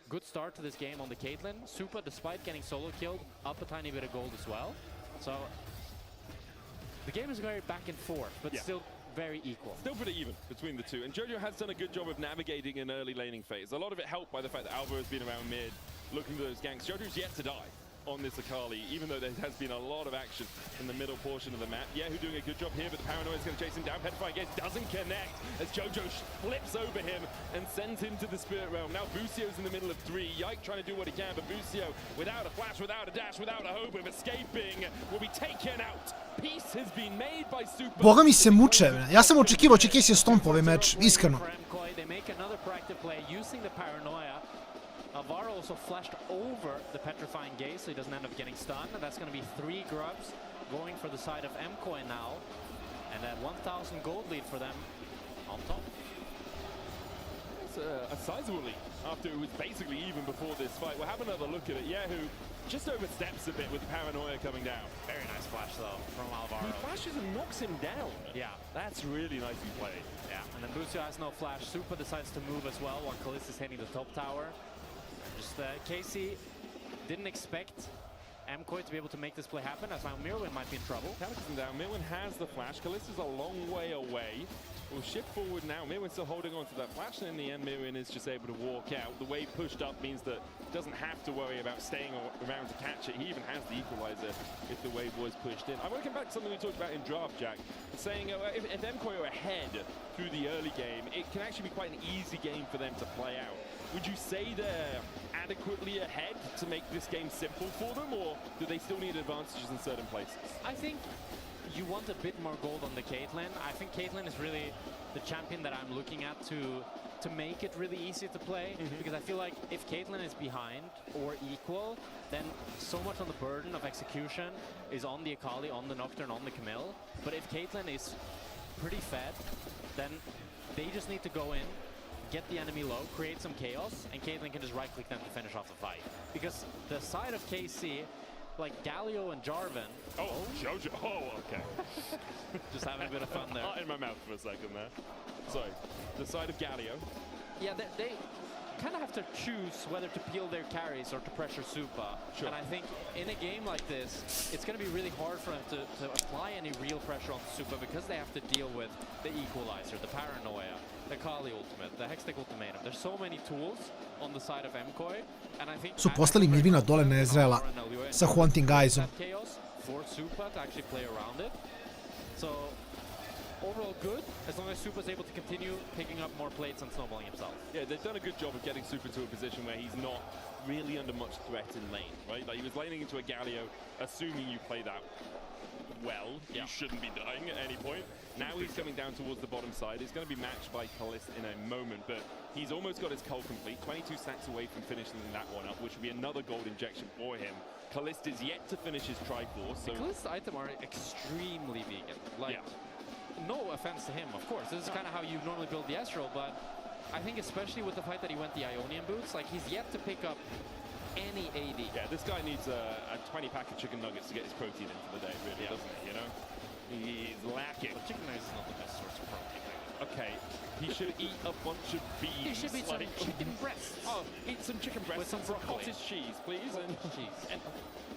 Good start to this game on the Caitlyn. Super, despite getting solo killed, up a tiny bit of gold as well. So the game is very back and forth, but still very equal. Still pretty even between the two. And Jojo has done a good job of navigating an early laning phase. A lot of it helped by the fact that Alvaro has been around mid, looking for those ganks. Jojo's yet to die on this Akali, even though there has been a lot of action in the middle portion of the map. Yehu doing a good job here, but the Paranoia is going to chase him down. Petrifying Gaze doesn't connect as Jojo flips over him and sends him to the Spirit Realm. Now Busio's in the middle of 3. Yike trying to do what he can, but Busio, without a flash, without a dash, without a hope of escaping, will be taken out. Peace has been made by Super. Boga mi se muče. Ja sam očekivao će Casey stomp ovaj meč, iskreno. They make another proactive play using the Paranoia. Alvaro also flashed over the Petrifying Gaze, so he doesn't end up getting stunned. And that's going to be 3 grubs going for the side of MKOI now. And that 1,000 gold lead for them on top. It's a sizable lead after it was basically even before this fight. We'll have another look at it. Yehu just oversteps a bit with Paranoia coming down. Very nice flash though from Alvaro. He flashes and knocks him down. Yeah. That's really nicely played. Yeah, and then Busio has no flash. Super decides to move as well while Kalista is hitting the top tower. Just Casey didn't expect MKOI to be able to make this play happen, as now Mirwin might be in trouble. Knocks him down. Mirwin has the flash. Kalista's a long way away. We'll shift forward now. Mirwin's still holding on to that flash, and in the end, Mirwin is just able to walk out. The wave pushed up means that he doesn't have to worry about staying around to catch it. He even has the equalizer if the wave was pushed in. I want to come back to something we talked about in draft, Jack, saying if MKOI are ahead through the early game, it can actually be quite an easy game for them to play out. Would you say they're adequately ahead to make this game simple for them, or do they still need advantages in certain places? I think you want a bit more gold on the Caitlyn. I think Caitlyn is really the champion that I'm looking at to make it really easy to play, because I feel like if Caitlyn is behind or equal, then so much on the burden of execution is on the Akali, on the Nocturne, on the Camille. But if Caitlyn is pretty fed, then they just need to go in, get the enemy low, create some chaos, and Caitlyn can just right-click them to finish off the fight. Because the side of KC, like Galio and Jarvan... Oh, Jojo, oh, okay. Just having a bit of fun there. Heart in my mouth for a second there. Sorry, the side of Galio. Yeah, they kind of have to choose whether to peel their carries or to pressure Supa. Sure. And I think in a game like this, it's going to be really hard for them to apply any real pressure on Supa, because they have to deal with the Equalizer, the Paranoia, the Kali ultimate, the Hextech ultimatum. There's so many tools on the side of MKOI, and I think Su postali Mirvina dole na Ezreala sa Haunting Guysom. chaos for Supa to actually play around it. So overall good, as long as Supa's able to continue picking up more plates and snowballing himself. Yeah, they've done a good job of getting Super to a position where he's not really under much threat in lane, right? Like, he was laning into a Galio, assuming you play that well. You shouldn't be dying at any point. Now he's coming down towards the bottom side. He's going to be matched by Kalista in a moment, but he's almost got his cull complete. 22 stacks away from finishing that one up, which would be another gold injection for him. Kalista is yet to finish his Triforce, so... Kalista item are extremely vegan. Like, no offense to him, of course. This is kind of how you normally build the Astral, but I think especially with the fact that he went the Ionian boots, like, he's yet to pick up any AD. Yeah, this guy needs a 20-pack of chicken nuggets to get his protein in for the day, really, doesn't he, you know? He's lacking. But chicken nuggets is not the best source of protein. Okay, he should eat a bunch of beans. He should eat some chicken breasts. Oh, eat some chicken breasts with some broccoli. Cottage cheese, please. And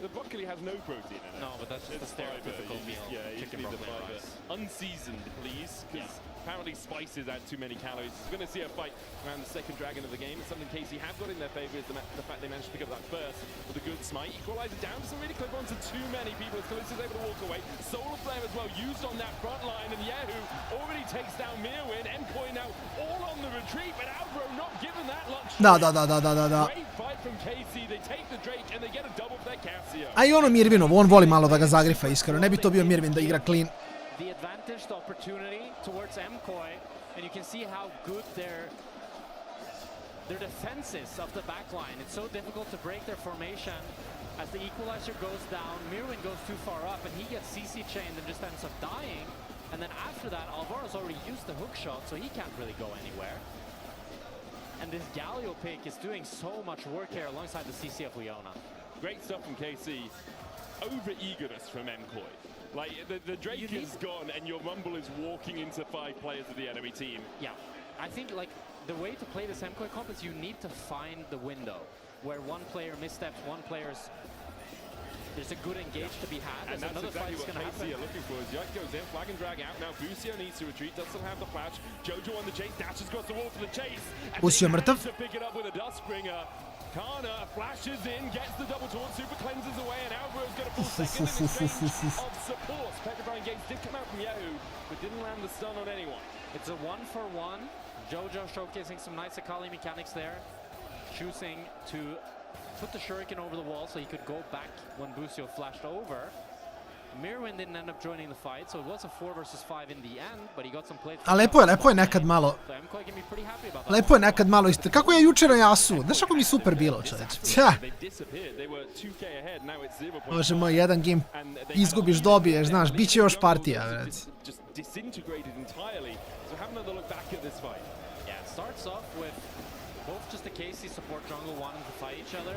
the broccoli has no protein in it. No, but that's just the stereotypical meal. Yeah, you chicken need the broccoli fiber. and rice. Unseasoned, please, because apparently spices add too many calories. We're going to see a fight around the second dragon of the game. It's something Casey have got in their favor is the fact they managed to pick up that first with a good smite. Equalizer down, doesn't really clip onto too many people as Kalista's able to walk away. Solar Flare as well used on that front line, and Yehu already takes down Mirwin. MKOI now all on the retreat, but Alvaro not given that luxury. Da. Great fight from Casey. They take the Drake and they get a double for their Cassio. A i ono Mirvinov, on voli malo da ga zagrifa, iskreno. Ne bi to bio Mirvin da igra clean. The advantage, the opportunity towards MKOI, and you can see how good their defense is of the backline. It's so difficult to break their formation as the Equalizer goes down. Mirwin goes too far up, and he gets CC chained and just ends up dying. And then after that, Alvaro's already used the hook shot, so he can't really go anywhere. And this Galio pick is doing so much work here alongside the CC of Leona. Great stuff from KC. Over-eagerness from MKOI. Like, the Drake is gone and your Rumble is walking into 5 players of the enemy team. Yeah, I think, like, the way to play this MKOI comp is you need to find the window where one player missteps, one player's... There's a good engage to be had. And that's exactly what KC are looking for. As Yike goes in, flag and drag out. Now Busio needs to retreat, does still have the flash. Jojo on the chase, dashes across the wall for the chase. Busio mrtav. To pick it up with a Dustbringer. Kana flashes in, gets the double taunt, super cleanses away, and Alvaro's got a full second in exchange of support. Petrifying Gates did come out from Yahoo, but didn't land the stun on anyone. It's a 1-for-1. Jojo showcasing some nice Akali mechanics there. Choosing to put the shuriken over the wall so he could go back when Busio flashed over. Mirwin didn't end up joining the fight, so it was a 4 versus 5 in the end, but he got some plates. A lepo je nekad malo. Lepo je nekad malo isto. Kako je jučer na Asu? Znaš kako mi super bilo, čovječ? Može moj, jedan game izgubiš, dobiješ, znaš, bit će još partija, reci. Starts off with both just the KC support jungle wanting to fight each other.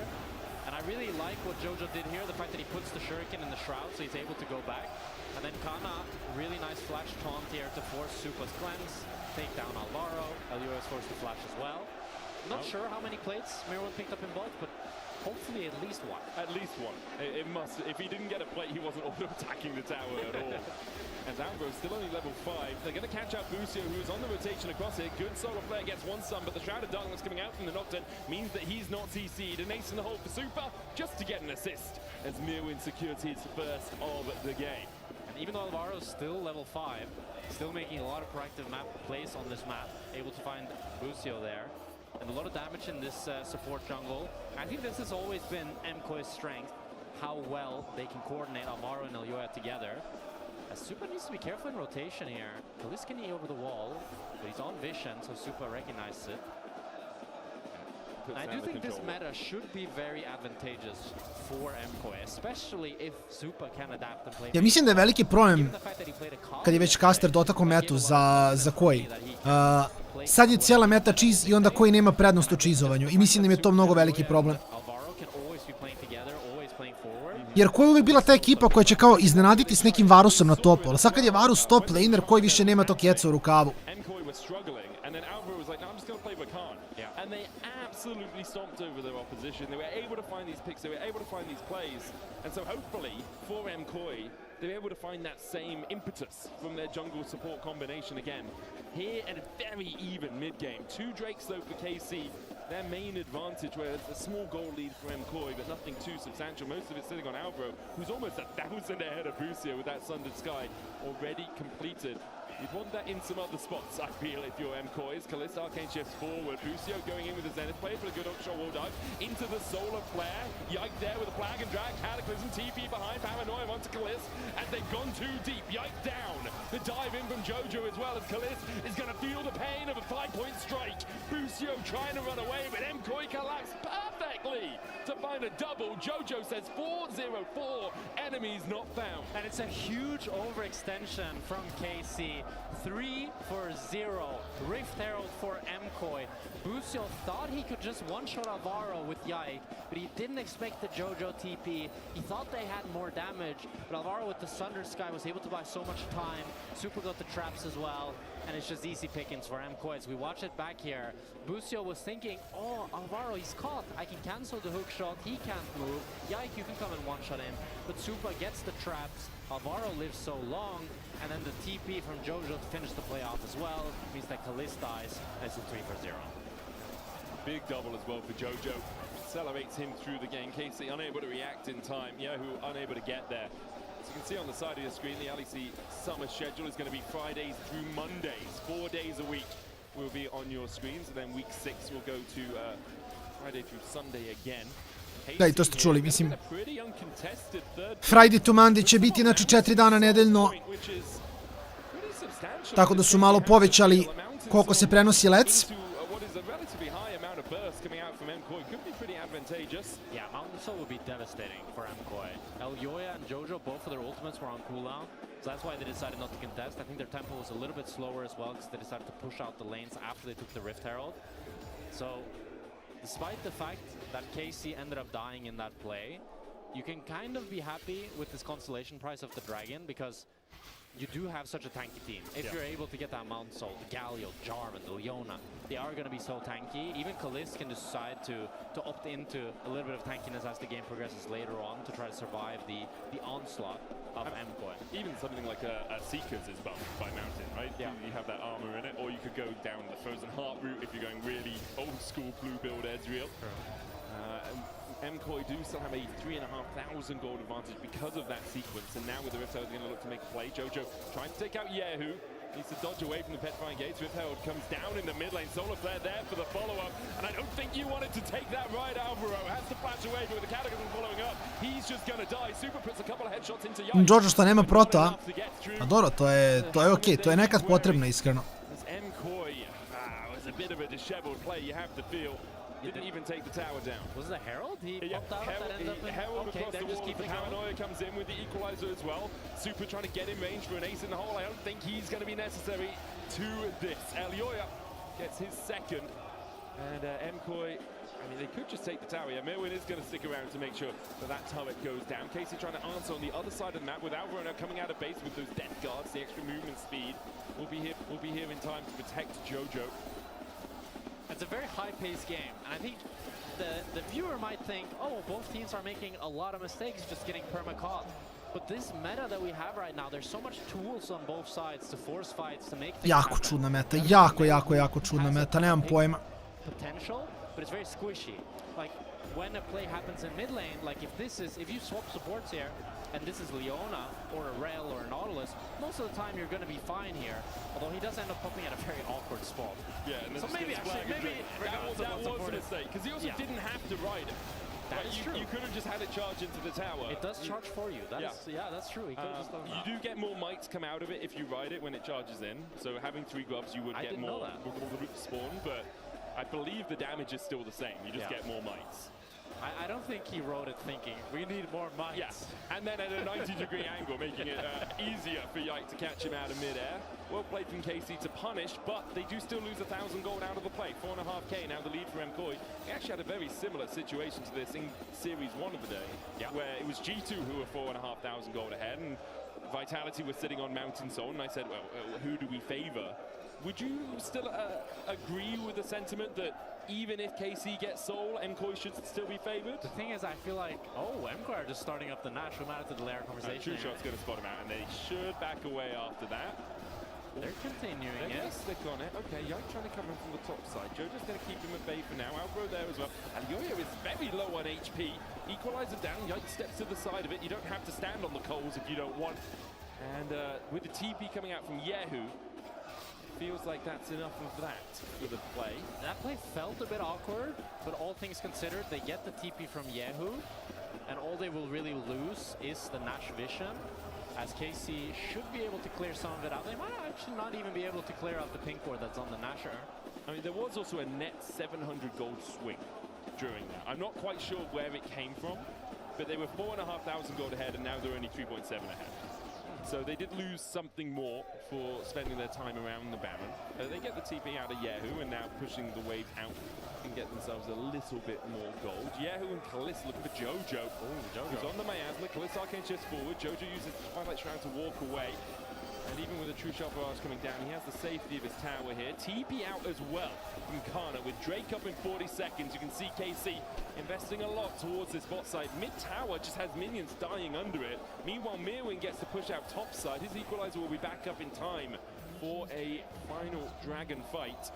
And I really like what Jojo did here, the fact that he puts the shuriken in the shroud so he's able to go back. And then Kana, really nice flash taunt here to force Supa's cleanse, take down Alvaro. Elio is forced to flash as well. Not sure how many plates Mirwin picked up in bulk, but hopefully at least one. At least one. It must. If he didn't get a plate, he wasn't auto-attacking the tower at all. As Alvaro's still only level 5. They're going to catch out Busio, who's on the rotation across here. Good solo player gets one stun, but the Shroud of Darkness coming out from the Nocturne means that he's not CC'd. An ace in the hole for Super, just to get an assist, as Mirwin secures his first of the game. And even though Alvaro's still level 5, still making a lot of proactive map plays on this map, able to find Busio there. And a lot of damage in this support jungle. I think this has always been MKOI's strength, how well they can coordinate Alvaro and Elioya together. Super needs to be careful in rotation here. Kalis can knee over the wall, but he's on vision, so Super recognizes it. And I do think this meta should be very advantageous for MKOI, especially if Super can adapt and play. Ja mislim da je veliki problem, kad je već caster dotakao metu za koji. Sad je cijela meta cheese i onda koji nema prednost u cheeseovanju. I mislim da je to mnogo veliki problem. Jer koja je uvijek bila ta ekipa koja će kao iznenaditi s nekim Varusom na topu, ali sad kad je Varus top laner, koji više nema tog jeca u rukavu. And they absolutely stomped over their opposition. They were able to find these picks, they were able to find these plays. And so hopefully, for MKOI, they're able to find that same impetus from their jungle support combination again. Here at a very even mid-game. 2 Drakes though for KC. Their main advantage, where it's a small goal lead for MKOI, but nothing too substantial. Most of it sitting on Alvaro, who's almost 1,000 ahead of Busio with that Sundered Sky already completed. You'd want that in some other spots, I feel, if you're MKOI's. Kalista Arcane shifts forward. Busio going in with the Zenith play for a good offshore wall dive. Into the Solar Flare. Yike there with a flag and drag. Cataclysm TP behind. Paranoia onto Kalista as they've gone too deep. Yike down. The dive in from Jojo as well as Kalista is going to feel the pain of a 5-point strike. Busio trying to run away, but MKOI collapsed perfectly to find a double. Jojo says 4-0-4. Enemies not found. And it's a huge overextension from KC. 3-0. Rift Herald for MKOI. Busio thought he could just one-shot Alvaro with Yike, but he didn't expect the Jojo TP. He thought they had more damage, but Alvaro with the Sundered Sky was able to buy so much time. Super got the traps as well, and it's just easy pickings for MKOI. As we watch it back here, Busio was thinking, oh, Alvaro, he's caught. I can cancel the hook shot. He can't move. Yike, you can come and one-shot him. But Super gets the traps. Alvaro lives so long, and then the TP from Jojo to finish the play off as well means that Kalista dies, and it's a 3-0. Big double as well for Jojo. Accelerates him through the game. Casey unable to react in time. Yahoo unable to get there. As you can see on the side of your screen, the LEC summer schedule is going to be Fridays through Mondays. 4 days a week will be on your screens, and then week 6 will go to Friday through Sunday again. Da, i to ste čuli, mislim. Friday to Monday će biti, znači 4 dana nedeljno. Tako da su malo povećali koliko se prenosi lec. Yeah, Mountain Soul would be devastating for MKOI. Elioya and Jojo, both of their ultimates were on cooldown, so that's why they decided not to contest. I think their tempo was a little bit slower as well, because they decided to push out the lanes after they took the Rift Herald. So, despite the fact that KC ended up dying in that play, you can kind of be happy with this constellation price of the Dragon, because you do have such a tanky team. If you're able to get that Mountain Soul, the Galio, Jarvan, the Leona, they are going to be so tanky. Even Kalist can decide to opt into a little bit of tankiness as the game progresses later on to try to survive the onslaught of MKOI. Even something like a Seekers is buffed by Mountain, right? Yeah. You have that armor in it, or you could go down the Frozen Heart route if you're going really old school blue build Ezreal. MKOI do still have a 3,500 gold advantage because of that sequence, and now with the Rift Herald going to look to make a play. Jojo trying to take out Yahoo. Needs to dodge away from the petrifying gates. Rift Herald comes down in the mid lane. Solar Flare there for the follow-up. And I don't think you wanted to take that right, Alvaro. Has to flash away, but with the Cataclysm following up, he's just going to die. Super puts a couple of headshots into Yeti. Jojo što nema prota, a dobro, to je okej, to je nekad potrebno, iskreno. MKOI was a bit of a disheveled play, you have to feel. Didn't even take the tower down. Was it a Herald? He popped out that ended up in... Herald Okay, across they're the just wall. keeping Paranoia comes in with the equalizer as well. Super trying to get in range for an ace in the hole. I don't think he's going to be necessary to this. Elioya gets his second. And MKOI, I mean, they could just take the tower. Yeah, Mirwin is going to stick around to make sure that that turret goes down. Casey trying to answer on the other side of the map with Alvaro coming out of base with those death guards. The extra movement speed will be here in time to protect Jojo. It's a very high-paced game, and I think the viewer might think, oh, both teams are making a lot of mistakes just getting perma-caught. But this meta that we have right now, there's so much tools on both sides to force fights, to make things Jako happen. čudna meta, jako čudna meta, nemam pojma. Potential, but it's very squishy. Like, when a play happens in mid lane, like if you swap supports here, and this is Leona, or a Rel, or a Nautilus, most of the time you're going to be fine here. Although he does end up popping at a very awkward spot. Yeah, and so maybe that was a mistake, because he also didn't have to ride it. That is true. You could have just had it charge into the tower. It does charge for you. Yeah, that's true. He could have just done that. You do get more mites come out of it if you ride it when it charges in. So having 3 gloves, you would get more spawn, but I believe the damage is still the same. You just get more mites. I don't think he wrote it thinking, we need more mites. Yes, and then at a 90-degree angle, making it easier for Yike to catch him out of mid-air. Well played from KC to punish, but they do still lose 1,000 gold out of the play. 4.5k now the lead for MKOI. He actually had a very similar situation to this in Series 1 of the day, where it was G2 who were 4,500 gold ahead, and Vitality was sitting on Mountain Soul, and I said, well, who do we favor? Would you still agree with the sentiment that even if KC gets Soul, MKOI should still be favored? The thing is, I feel like, MKOI are just starting up the Nash. We might have to delay our conversation. True Shot's going to spot him out, and they should back away after that. They're continuing it. They're going to stick on it. Okay, Yike trying to come in from the top side. Jojo's going to keep him at bay for now. Alvaro there as well. Elioya is very low on HP. Equalizer down. Yike steps to the side of it. You don't have to stand on the coals if you don't want. And with the TP coming out from Yahoo, feels like that's enough of that for the play. That play felt a bit awkward, but all things considered, they get the TP from Yahoo, and all they will really lose is the Nash vision, as KC should be able to clear some of it out. They might actually not even be able to clear out the pink ward that's on the Nasher. I mean, there was also a net 700 gold swing during that. I'm not quite sure where it came from, but they were 4,500 gold ahead, and now they're only 3.7 ahead. So they did lose something more for spending their time around the Baron. They get the TP out of Yahoo and now pushing the wave out and get themselves a little bit more gold. Yahoo and Kaliss looking for Jojo. Who's on the miasma. Kaliss Arcane shifts forward. Jojo uses the Twilight Shroud to walk away. And even with a True Shot Barrage coming down, he has the safety of his tower here. TP out as well from Kana with Drake up in 40 seconds. You can see KC investing a lot towards this bot side. Mid-tower just has minions dying under it. Meanwhile, Mirwin gets to push out top side. His equalizer will be back up in time for a final dragon fight.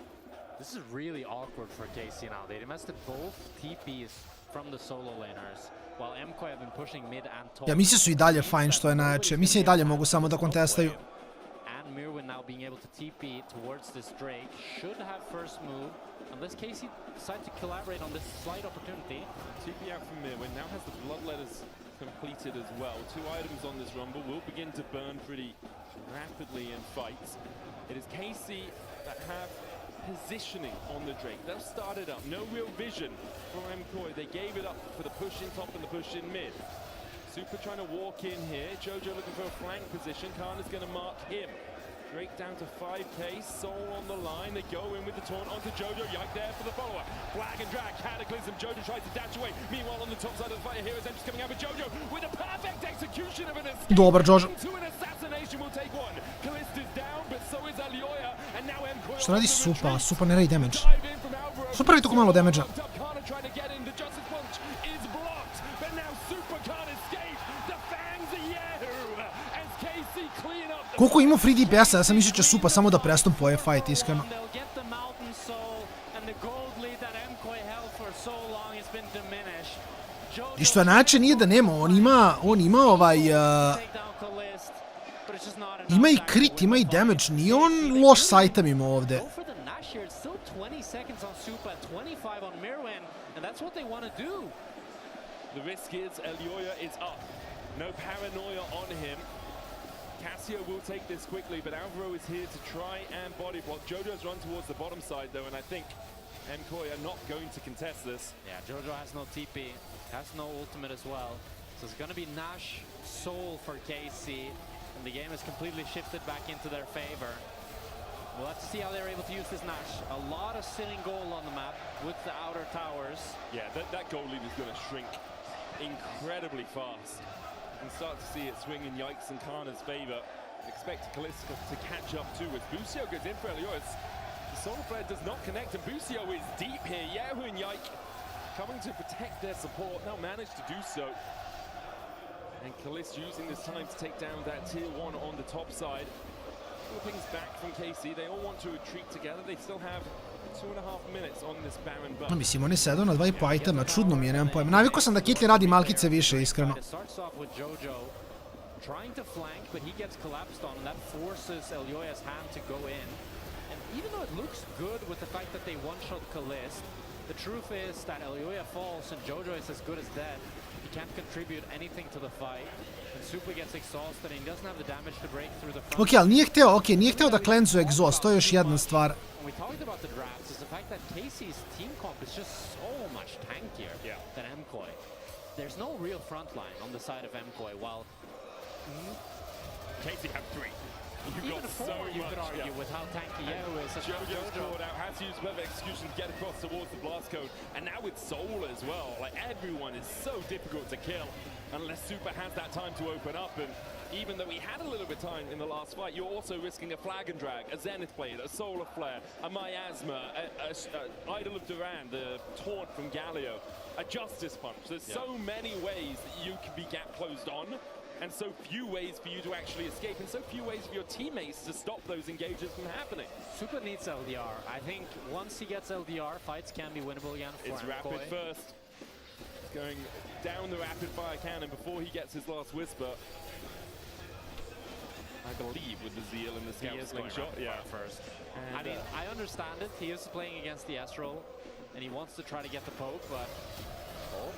This is really awkward for KC now. They invested both TPs from the solo laners, while MKOI have been pushing mid and top. Ja, misije su I dalje fine što je najjače. Misije I dalje mogu samo da kontestaju. And Mirwin now being able to TP towards this Drake should have first move, unless KC decide to collaborate on this slight opportunity. TP out from Mirwin, now has the Bloodletters completed as well. 2 items on this rumble will begin to burn pretty rapidly in fights. It is KC that have positioning on the Drake. They'll start it up. No real vision for MKOI. They gave it up for the push in top and the push in mid. Super trying to walk in here. Jojo looking for a flank position. Kana's going to mark him. Drake down to 5k. Soul on the line. They go in with the taunt onto Jojo. Yike there for the follow-up. Flag and drag. Cataclysm. Jojo tries to dash away. Meanwhile, on the top side of the fight, Heroes Entry coming out with Jojo with a perfect execution of an escape. Dobar, Jojo. Into an assassination will take one. Kalist is down, but so is Elioya. And now MKOI. Što radi Supa? Supa ne radi damage. Supa radi tako malo damage-a. Kana trying to get in. The Justice Punch is blocked, but now Super can't escape. The fangs of Yahoo as KC clean up. Koliko ima free DPS-a, ja sam mislio će Supa samo da prestupa ovaj fight, iskreno. They'll get the Mountain Soul, and the gold lead that MKOI held for so long has been diminished. I što je način nije da nema, on ima ima i crit, ima i damage, nije on loš sa itemima ovde. The risk is Elioya is up. No paranoia on him. Cassio will take this quickly, but Alvaro is here to try and body block. Jojo's run towards the bottom side though, and I think MKOI are not going to contest this. Yeah, Jojo has no TP, has no ultimate as well. So it's going to be Nash Soul for KC, and the game has completely shifted back into their favor. We'll have to see how they're able to use this Nash. A lot of sitting goal on the map with the outer towers. Yeah, that goal lead is going to shrink incredibly fast. You can start to see it swing in Yikes and Kana's favor. Expect Kalista to catch up too as Busio goes in for Elioya. The Solar Flare does not connect, and Busio is deep here. Yehu and Yike coming to protect their support. They'll manage to do so. And Kalista using this time to take down that tier 1 on the top side. Things back from KC. They all want to retreat together. They still have 2.5 minutes on this barren buff. Mislim, oni sedu na 2,5 itema, čudno mi je, nemam pojma. Navikao sam da Kitli radi malkice više, iskreno. Trying to flank, but he gets collapsed on, and that forces Elioya's hand to go in. And even though it looks good with the fact that they one-shot Kalist, the truth is that Elioya falls and Jojo is as good as dead. He can't contribute anything to the fight. And Super gets exhausted and he doesn't have the damage to break through the front. Ok, ali nije hteo da klenzuje egzost, to je još jedna stvar. We talked about the drafts is the fact that KC's team comp is just so much tankier than MKOI. There's no real front line on the side of MKOI, while KC have 3. You've even got 4 so you much, could argue with how tanky Yehu is. Jojo's caught out, has to use Weather Execution to get across towards the blast code, and now with Soul as well. Like, everyone is so difficult to kill unless Super has that time to open up, and even though he had a little bit of time in the last fight, you're also risking a Flag and Drag, a Zenith Blade, a Solar Flare, a Miasma, a Idol of Duran, the Taunt from Galio, a Justice Punch. There's so many ways that you can be gap closed on, and so few ways for you to actually escape, and so few ways for your teammates to stop those engages from happening. Super needs LDR. I think once he gets LDR, fights can be winnable again for It's MKOI. rapid first. It's going down the rapid fire cannon before he gets his last whisper. I believe with the Zeal and the Scout Slingshot. First. I mean, I understand it. He is playing against the Astral, and he wants to try to get the poke, but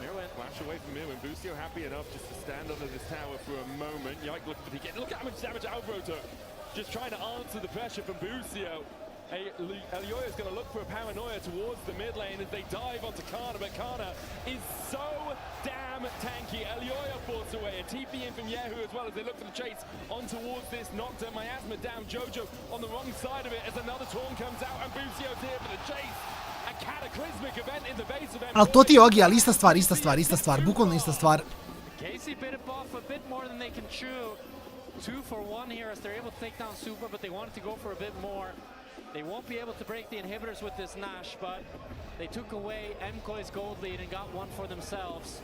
Mirwin flash away from Mirwin. Busio happy enough just to stand under this tower for a moment. Yike looking for the get. Look at how much damage Alvaro took. Just trying to answer the pressure from Busio. Elioya is going to look for a paranoia towards the mid lane as they dive onto Kana, but Kana is so damn tanky. Elioya forced away. A TP in from Yehu as well as they look for the chase on towards this Nocta. Miasma down, Jojo on the wrong side of it as another Taunt comes out and Busio's here for the chase. A cataclysmic event in the base of MKOI. Ali to ti je Ogi, ali ista stvar, bukvalno ista stvar. KC bit it off a bit more than they can chew. 2 for 1 here as they're able to take down Super, but they wanted to go for a bit more. They won't be able to break the inhibitors with this Nash, but they took away MKOI's gold lead and got one for themselves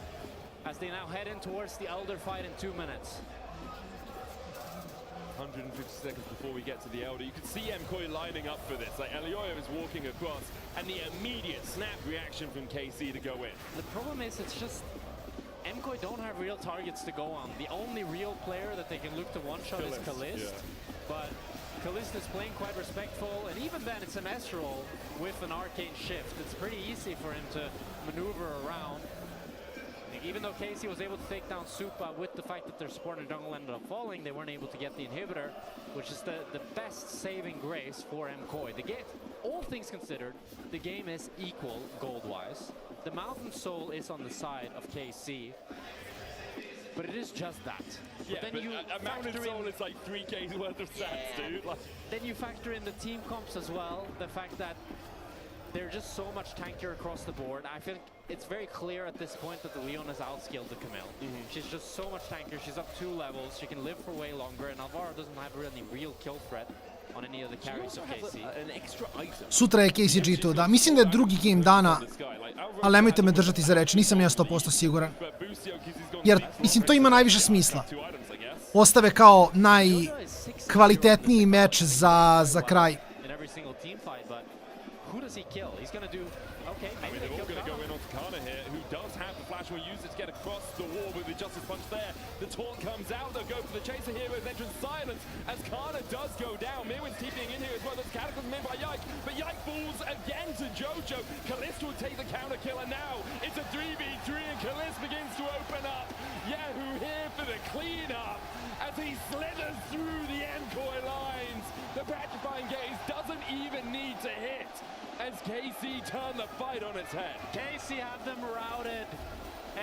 as they now head in towards the Elder fight in 2 minutes. 150 seconds before we get to the Elder. You can see MKOI lining up for this. Like, Elioya is walking across, and the immediate snap reaction from KC to go in. The problem is it's just MKOI don't have real targets to go on. The only real player that they can look to one-shot is Kalist, but Kalist is playing quite respectful, and even then it's an S-roll with an arcane shift. It's pretty easy for him to maneuver around. Even though KC was able to take down Supa with the fact that their support and jungle ended up falling, they weren't able to get the inhibitor, which is the best saving grace for MKOI. All things considered, the game is equal gold-wise. The Mountain Soul is on the side of KC, but it is just that. Yeah, but a Mountain Soul is like 3K's worth of stats, dude. Like, then you factor in the team comps as well, the fact that they're just so much tankier across the board. I think it's very clear at this point that the Leon has outskilled the Camille. She's just so much tankier. She's up 2 levels. She can live for way longer, and Alvaro doesn't have any real kill threat on any of the carries of KC. Sutra je KCG tu, da. Mislim da je drugi game dana, ali nemojte me držati za reč, nisam ja 100% siguran. Jer, mislim, to ima najviše smisla. Ostave kao najkvalitetniji meč za kraj. Who does he kill? He's going to do... Okay, maybe they're all going to go in onto Kana here, who does have the flash. Will use it to get across. the wall with the Justice Punch there. The taunt comes out, they'll go for the Chaser Heroes entrance silence as Kana does go down. Mirwin's TPing in here as well. There's Cataclysm in by Yike, but Yike falls again to Jojo. Kalista will take the counter kill, and now it's a 3v3 and Kalista begins to open up. Yahoo here for the cleanup as he slithers through the Encoy lines. The petrifying gaze doesn't even need to hit as KC turned the fight on its head. KC had them routed.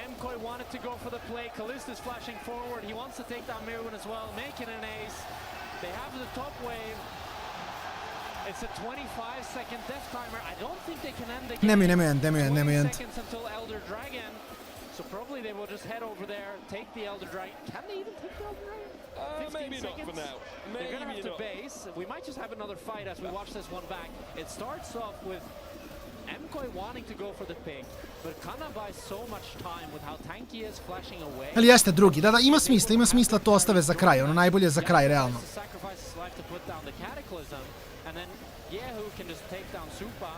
Encoy wanted to go for the play. Kalista's flashing forward. He wants to take down Mirwin as well, making an ace. They have the top wave. It's a 25-second death timer. I don't think they can end the game. Nemoj end. Seconds until Elder Dragon. So probably they will just head over there, take the Elder Dragon. Can they even take the Elder Dragon? Maybe not for now. They're gonna have Maybe to not. base. We might just have another fight as we watch this one back. It starts off with Encoy wanting to go for the pick, but Kana buys so much time with how tanky is flashing away. Ali jeste drugi, da, ima smisla to ostave za kraj, ono najbolje za kraj, realno. Sacrifice his life to put down the Cataclysm, and then Yahoo can just take down Supa,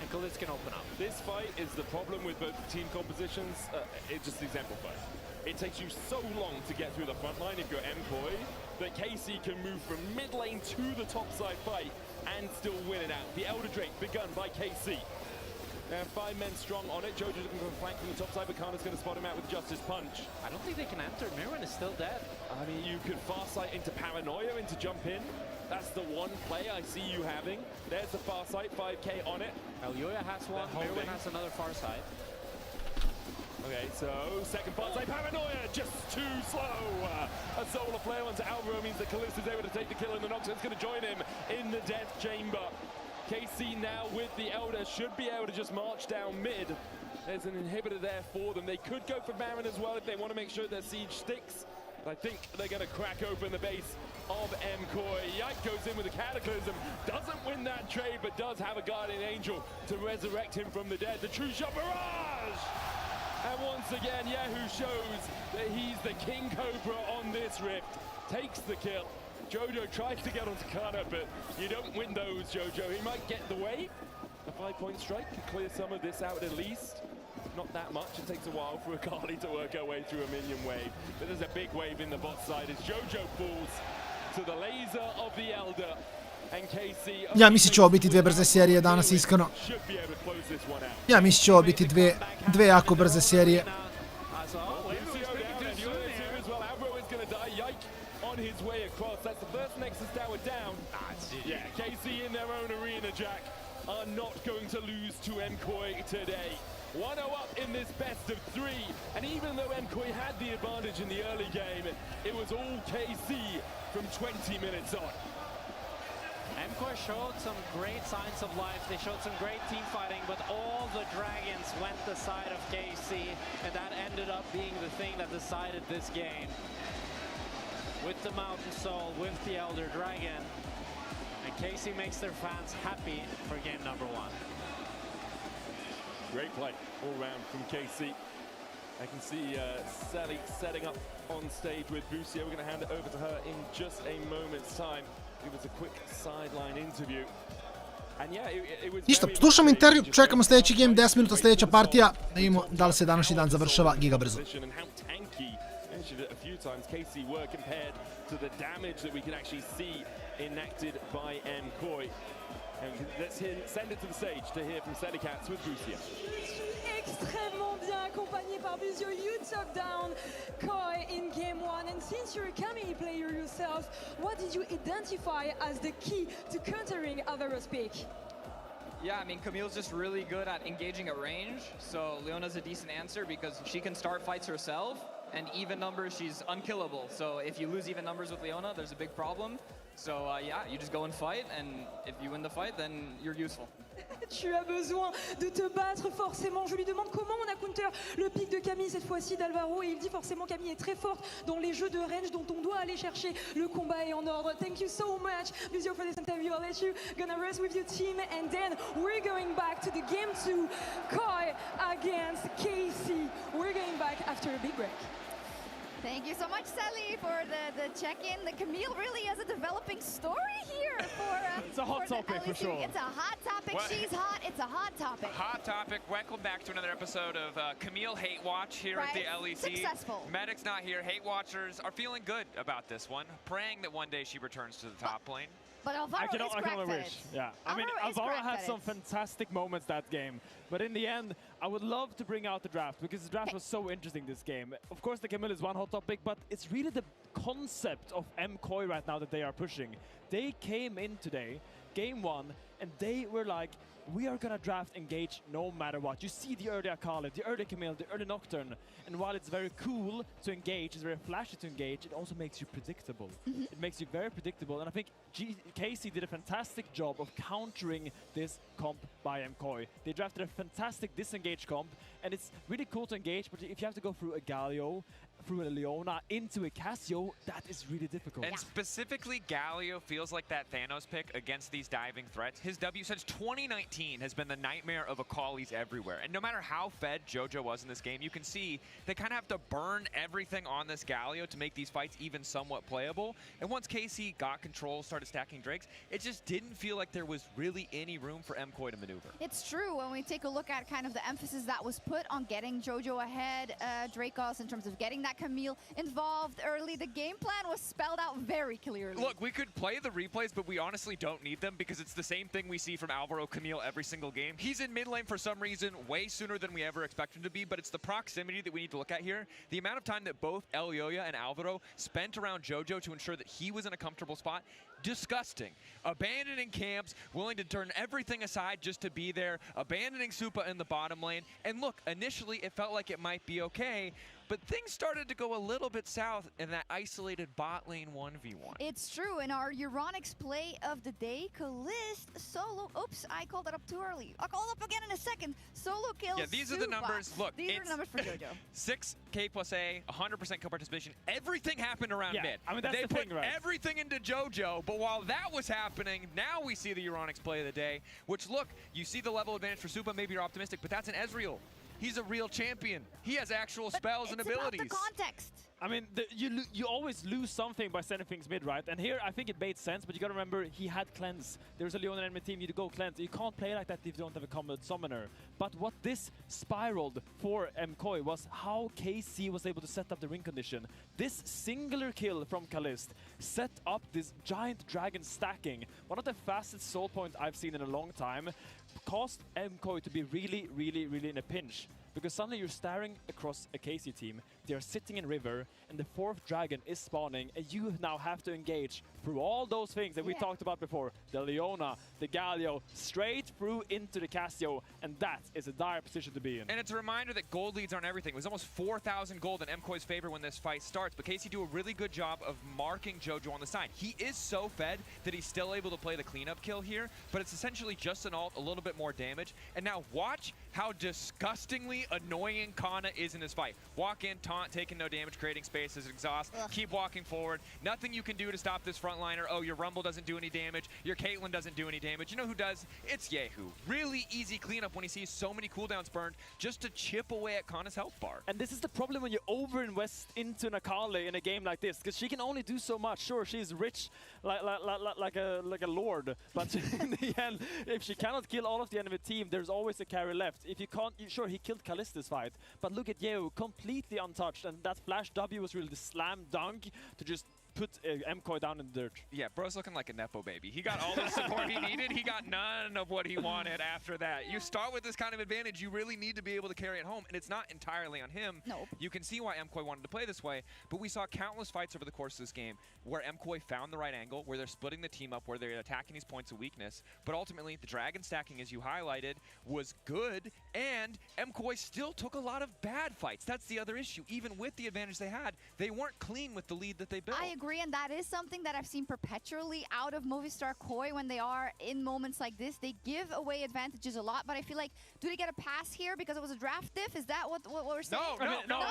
and Kalista can open up. This fight is the problem with both team compositions. It just exemplifies. It takes you so long to get through the front line if you're Encoy that KC can move from mid lane to the top side fight and still win it out. The Elder Drake begun by KC. Now 5 men strong on it. Jojo's looking for a flank from the top side, but Kana's going to spot him out with Justice Punch. I don't think they can enter. Mirwin is still dead. I mean, you could Farsight into Paranoia, into Jump In. That's the one play I see you having. There's the Farsight, 5k on it. Elyoya has one, Mirwin has another Farsight. Okay, so second Farsight, Paranoia, just too slow. A Solar Flare onto Alvaro means that Kalista's able to take the kill, and the Noxus going to join him in the Death Chamber. KC now with the Elder should be able to just march down mid. There's an inhibitor there for them. They could go for Baron as well if they want to make sure their siege sticks. But I think they're going to crack open the base of Encoy. Yike goes in with a Cataclysm. Doesn't win that trade, but does have a Guardian Angel to resurrect him from the dead. The True Shot Barrage! And once again, Yahoo shows that he's the King Cobra on this rift. Takes the kill. Jojo tries to get onto Kana, but you don't win those, Jojo. He might get the wave. A 5-point strike could clear some of this out at least. Not that much. It takes a while for Akali to work her way through a minion wave. But there's a big wave in the bot side as Jojo falls to the laser of the Elder. And KC... Ja, mislim će ovo biti 2 brze serije danas, iskreno. Ja, mislim će ovo biti dve jako brze serije. On his way across, that's the first Nexus Tower down. Yeah, KC in their own arena, Jack, are not going to lose to Encoy today. 1-0 up in this best of 3, and even though Encoy had the advantage in the early game, it was all KC from 20 minutes on. Encoy showed some great signs of life. They showed some great team fighting, but all the dragons went the side of KC, and that ended up being the thing that decided this game. With the Mountain Soul, with the Elder Dragon, and KC makes their fans happy for game number 1. Great play all round from KC. I can see Sally setting up on stage with Busio. We're going to hand it over to her in just a moment's time. Give us a quick sideline interview. And yeah, it was Ništa, slušamo intervju, čekamo sljedeći game, 10 minuta sljedeća partija, da vidimo da li se današnji dan završava giga brzo. A few times KC were compared to the damage that we can actually see enacted by Encoy. And let's send it to the stage to hear from Specifikacije with Busio. Extrêmement bien accompagné par Busio. You took down Koi in game 1, and since you're a Camille player yourself, what did you identify as the key to countering AORUS pick? Yeah, I mean, Camille's just really good at engaging at range, so Leona's a decent answer because she can start fights herself, and even numbers, she's unkillable. So if you lose even numbers with Leona, there's a big problem. So yeah, you just go and fight, and if you win the fight, then you're useful. Tu as besoin de te battre forcément. Je lui demande comment on a counter le pick de Camille cette fois-ci d'Alvaro, et il dit forcément Camille est très forte dans les jeux de range dont on doit aller chercher. Le combat est en ordre. Thank you so much, Busio, for this interview. I'll let you gonna rest with your team, and then we're going back to the game 2, Koi against KC. We're going back after a big break. Thank you so much, Sally, for the check-in. The Camille really has a developing story here for It's a hot topic for sure. It's a hot topic. Well, She's hot. It's a hot topic. Hot topic. Welcome back to another episode of Camille Hate Watch here at the LEC. Successful. Medic's not here. Hate Watchers are feeling good about this one, praying that one day she returns to the top lane. But Alvaro I can only wish. Yeah, I mean, Alvaro had some fantastic moments that game, but in the end, I would love to bring out the draft because the draft was so interesting this game. Of course, the Camille is one hot topic, but it's really the concept of MKOI right now that they are pushing. They came in today, game one, and they were like, we are gonna draft Engage no matter what. You see the early Akali, the early Camille, the early Nocturne, and while it's very cool to engage, it's very flashy to engage, it also makes you predictable. It makes you very predictable, and I think Casey did a fantastic job of countering this comp by MKOI. They drafted a fantastic disengage comp, and it's really cool to engage, but if you have to go through a Galio, through a Leona, into a Casio, that is really difficult. And specifically, Galio feels like that Thanos pick against these diving threats. His W since 2019 has been the nightmare of Akali's everywhere. And no matter how fed JoJo was in this game, you can see they kind of have to burn everything on this Galio to make these fights even somewhat playable. And once Casey got control, started stacking Drakes, it just didn't feel like there was really any room for MKOI to maneuver. It's true. When we take a look at kind of the emphasis that was put on getting JoJo ahead, Dracos, in terms of getting that Camille involved early, the game plan was spelled out very clearly. Look, we could play the replays, but we honestly don't need them because it's the same thing we see from Alvaro Camille every single game. He's in mid lane for some reason way sooner than we ever expect him to be, but it's the proximity that we need to look at here. The amount of time that both Elyoya and Alvaro spent around JoJo to ensure that he was in a comfortable spot, disgusting. Abandoning camps, willing to turn everything aside just to be there, abandoning Supa in the bottom lane. And look, initially it felt like it might be okay, but things started to go a little bit south in that isolated bot lane 1v1. It's true. In our EULCS play of the day, Kalist solo. Oops, I called that up too early. I'll call it up again in a second. Solo kills. Yeah, these are the numbers. Look, these are the numbers for JoJo. 6K plus A, 100% co-participation. Everything happened around mid. I mean, that's they the put thing, right? everything into JoJo, but while that was happening, now we see the EULCS play of the day, which, look, you see the level advantage for Supa. Maybe you're optimistic, but that's an Ezreal. He's a real champion. He has actual spells and abilities. It's about the context. I mean, you always lose something by sending things mid, right? And here, I think it made sense, but you gotta remember, he had cleanse. There's a Leon and enemy team, you need to go cleanse. You can't play like that if you don't have a combat summoner. But what this spiraled for MKOI was how KC was able to set up the ring condition. This singular kill from Kalist set up this giant dragon stacking. One of the fastest soul points I've seen in a long time. Caused MKOI to be really, really, really in a pinch. Because suddenly you're staring across a KC team, they're sitting in river, and the 4th dragon is spawning, and you now have to engage through all those things that we talked about before. The Leona, the Galio, straight through into the Casio, and that is a dire position to be in. And it's a reminder that gold leads aren't everything. It was almost 4,000 gold in MKOI's favor when this fight starts, but KC do a really good job of marking JoJo on the side. He is so fed that he's still able to play the cleanup kill here, but it's essentially just an ult, a little bit more damage. And now watch how disgustingly annoying Kana is in this fight. Walk in, taunt, taking no damage, creating space as exhaust, keep walking forward. Nothing you can do to stop this frontliner. Oh, your Rumble doesn't do any damage. Your Caitlyn doesn't do any damage. You know who does? It's Yehu. Really easy cleanup when he sees so many cooldowns burned just to chip away at Kana's health bar. And this is the problem when you over-invest into an Akali in a game like this, because she can only do so much. Sure, she's rich like a lord, but in the end, if she cannot kill all of the enemy team, there's always a carry left. If you can't, sure, he killed Kalist this fight, but look at Yehu, completely untouched, and that flash W was really the slam dunk to just put MKOI down in the dirt. Yeah, bro's looking like a Nepo baby. He got all the support he needed. He got none of what he wanted after that. You start with this kind of advantage, you really need to be able to carry it home, and it's not entirely on him. No. You can see why MKOI wanted to play this way, but we saw countless fights over the course of this game where MKOI found the right angle, where they're splitting the team up, where they're attacking these points of weakness, but ultimately the dragon stacking, as you highlighted, was good, and MKOI still took a lot of bad fights. That's the other issue. Even with the advantage they had, they weren't clean with the lead that they built. I agree, and that is something that I've seen perpetually out of Movistar KOI when they are in moments like this. They give away advantages a lot, but I feel like, do they get a pass here because it was a draft diff? Is that what we're saying? No.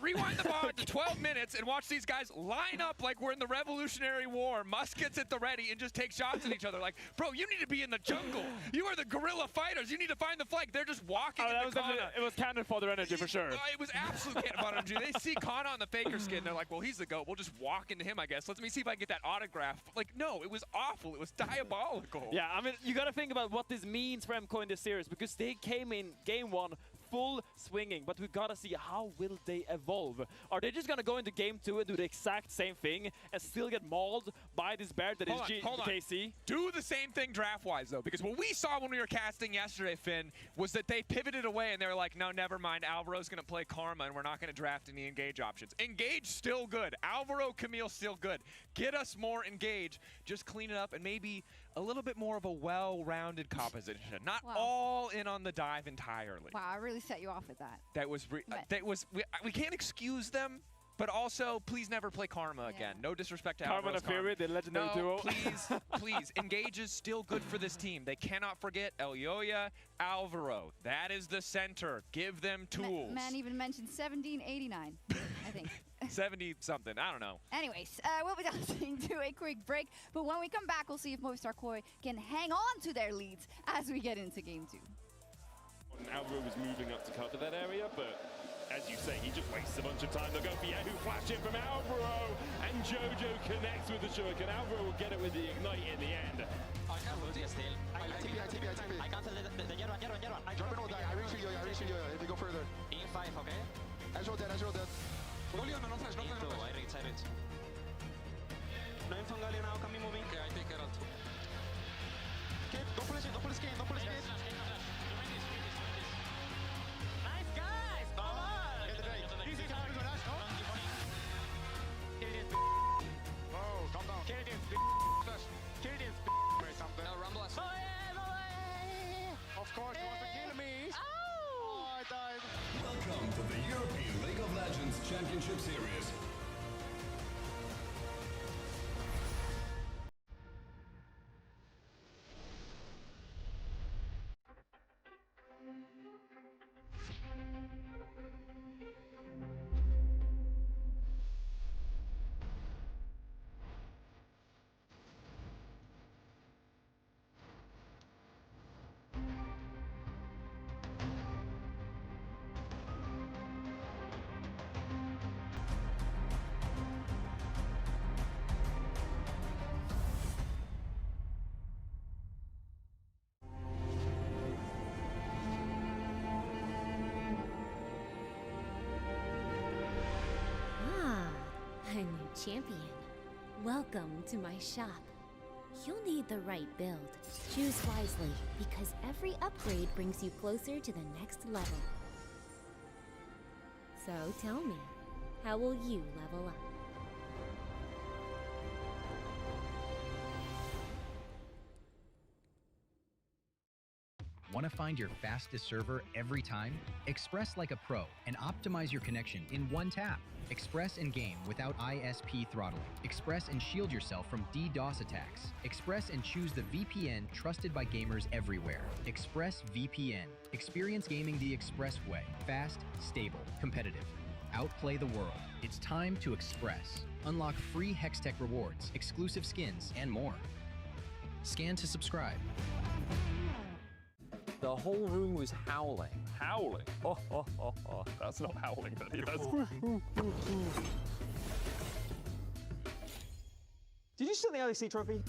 Rewind the VOD to 12 minutes and watch these guys line up like we're in the Revolutionary War, muskets at the ready, and just take shots at each other. Like, bro, you need to be in the jungle. You are the guerrilla fighters. You need to find the flank. They're just walking in the Kana. It was cannon fodder energy for sure. It was absolute cannon fodder energy. They see Kana on the Faker skin. They're like, well, he's the GOAT. We'll just walk into him, I guess. Let me see if I can get that autograph. Like, no, it was awful. It was diabolical. Yeah, I mean, you gotta think about what this means for MK in this series, because they came in game 1 full swinging, but we gotta see how will they evolve. Are they just gonna go into game 2 and do the exact same thing and still get mauled by this bear that is KC? Do the same thing draft-wise, though, because what we saw when we were casting yesterday, Finn, was that they pivoted away and they were like, no, never mind, Alvaro's gonna play Karma and we're not gonna draft any Engage options. Engage still good. Alvaro, Camille still good. Get us more Engage. Just clean it up and maybe a little bit more of a well-rounded composition. Not all in on the dive entirely. Wow, I really set you off with that. We can't excuse them, but also please never play Karma again. No disrespect to Karma and Fury, the legendary duo. Please, Engage is still good for this team. They cannot forget Elyoya, Alvaro. That is the center. Give them tools. Man even mentioned 1789, I think. 70-something, I don't know. Anyways, we'll be dancing to a quick break, but when we come back, we'll see if Movistar Koi can hang on to their leads as we get into game 2. Alvaro was moving up to cover that area, but as you say, he just wastes a bunch of time. They'll go for Yahoo flash in from Alvaro, and Jojo connects with the shuriken. Alvaro will get it with the ignite in the end. I cancel the Yerban. I drop it all die. I reach you, if we go further. In 5, okay? Ezreal dead. No flash. I reach. No info Galio now, can be moving. Okay, I take Herald. Okay, don't pull his gate. Nice guys! Come on! Get the Drake. Easy time to go dash, no? Kill this oh, calm down. Kill this flash. Kill this or something. No, rumble us. Of course, you want to kill me. Oh, I died. Welcome to the European League of Legends Championship Series. A new champion. Welcome to my shop. You'll need the right build. Choose wisely, because every upgrade brings you closer to the next level. So tell me, how will you level up? Want to find your fastest server every time? Express like a pro and optimize your connection in one tap. Express in game without ISP throttling. Express and shield yourself from DDoS attacks. Express and choose the VPN trusted by gamers everywhere. Express VPN. Experience gaming the Express way. Fast, stable, competitive. Outplay the world. It's time to Express. Unlock free Hextech rewards, exclusive skins, and more. Scan to subscribe. The whole room was howling. Howling? Oh. That's not howling, buddy. That's... Did you steal the LEC trophy?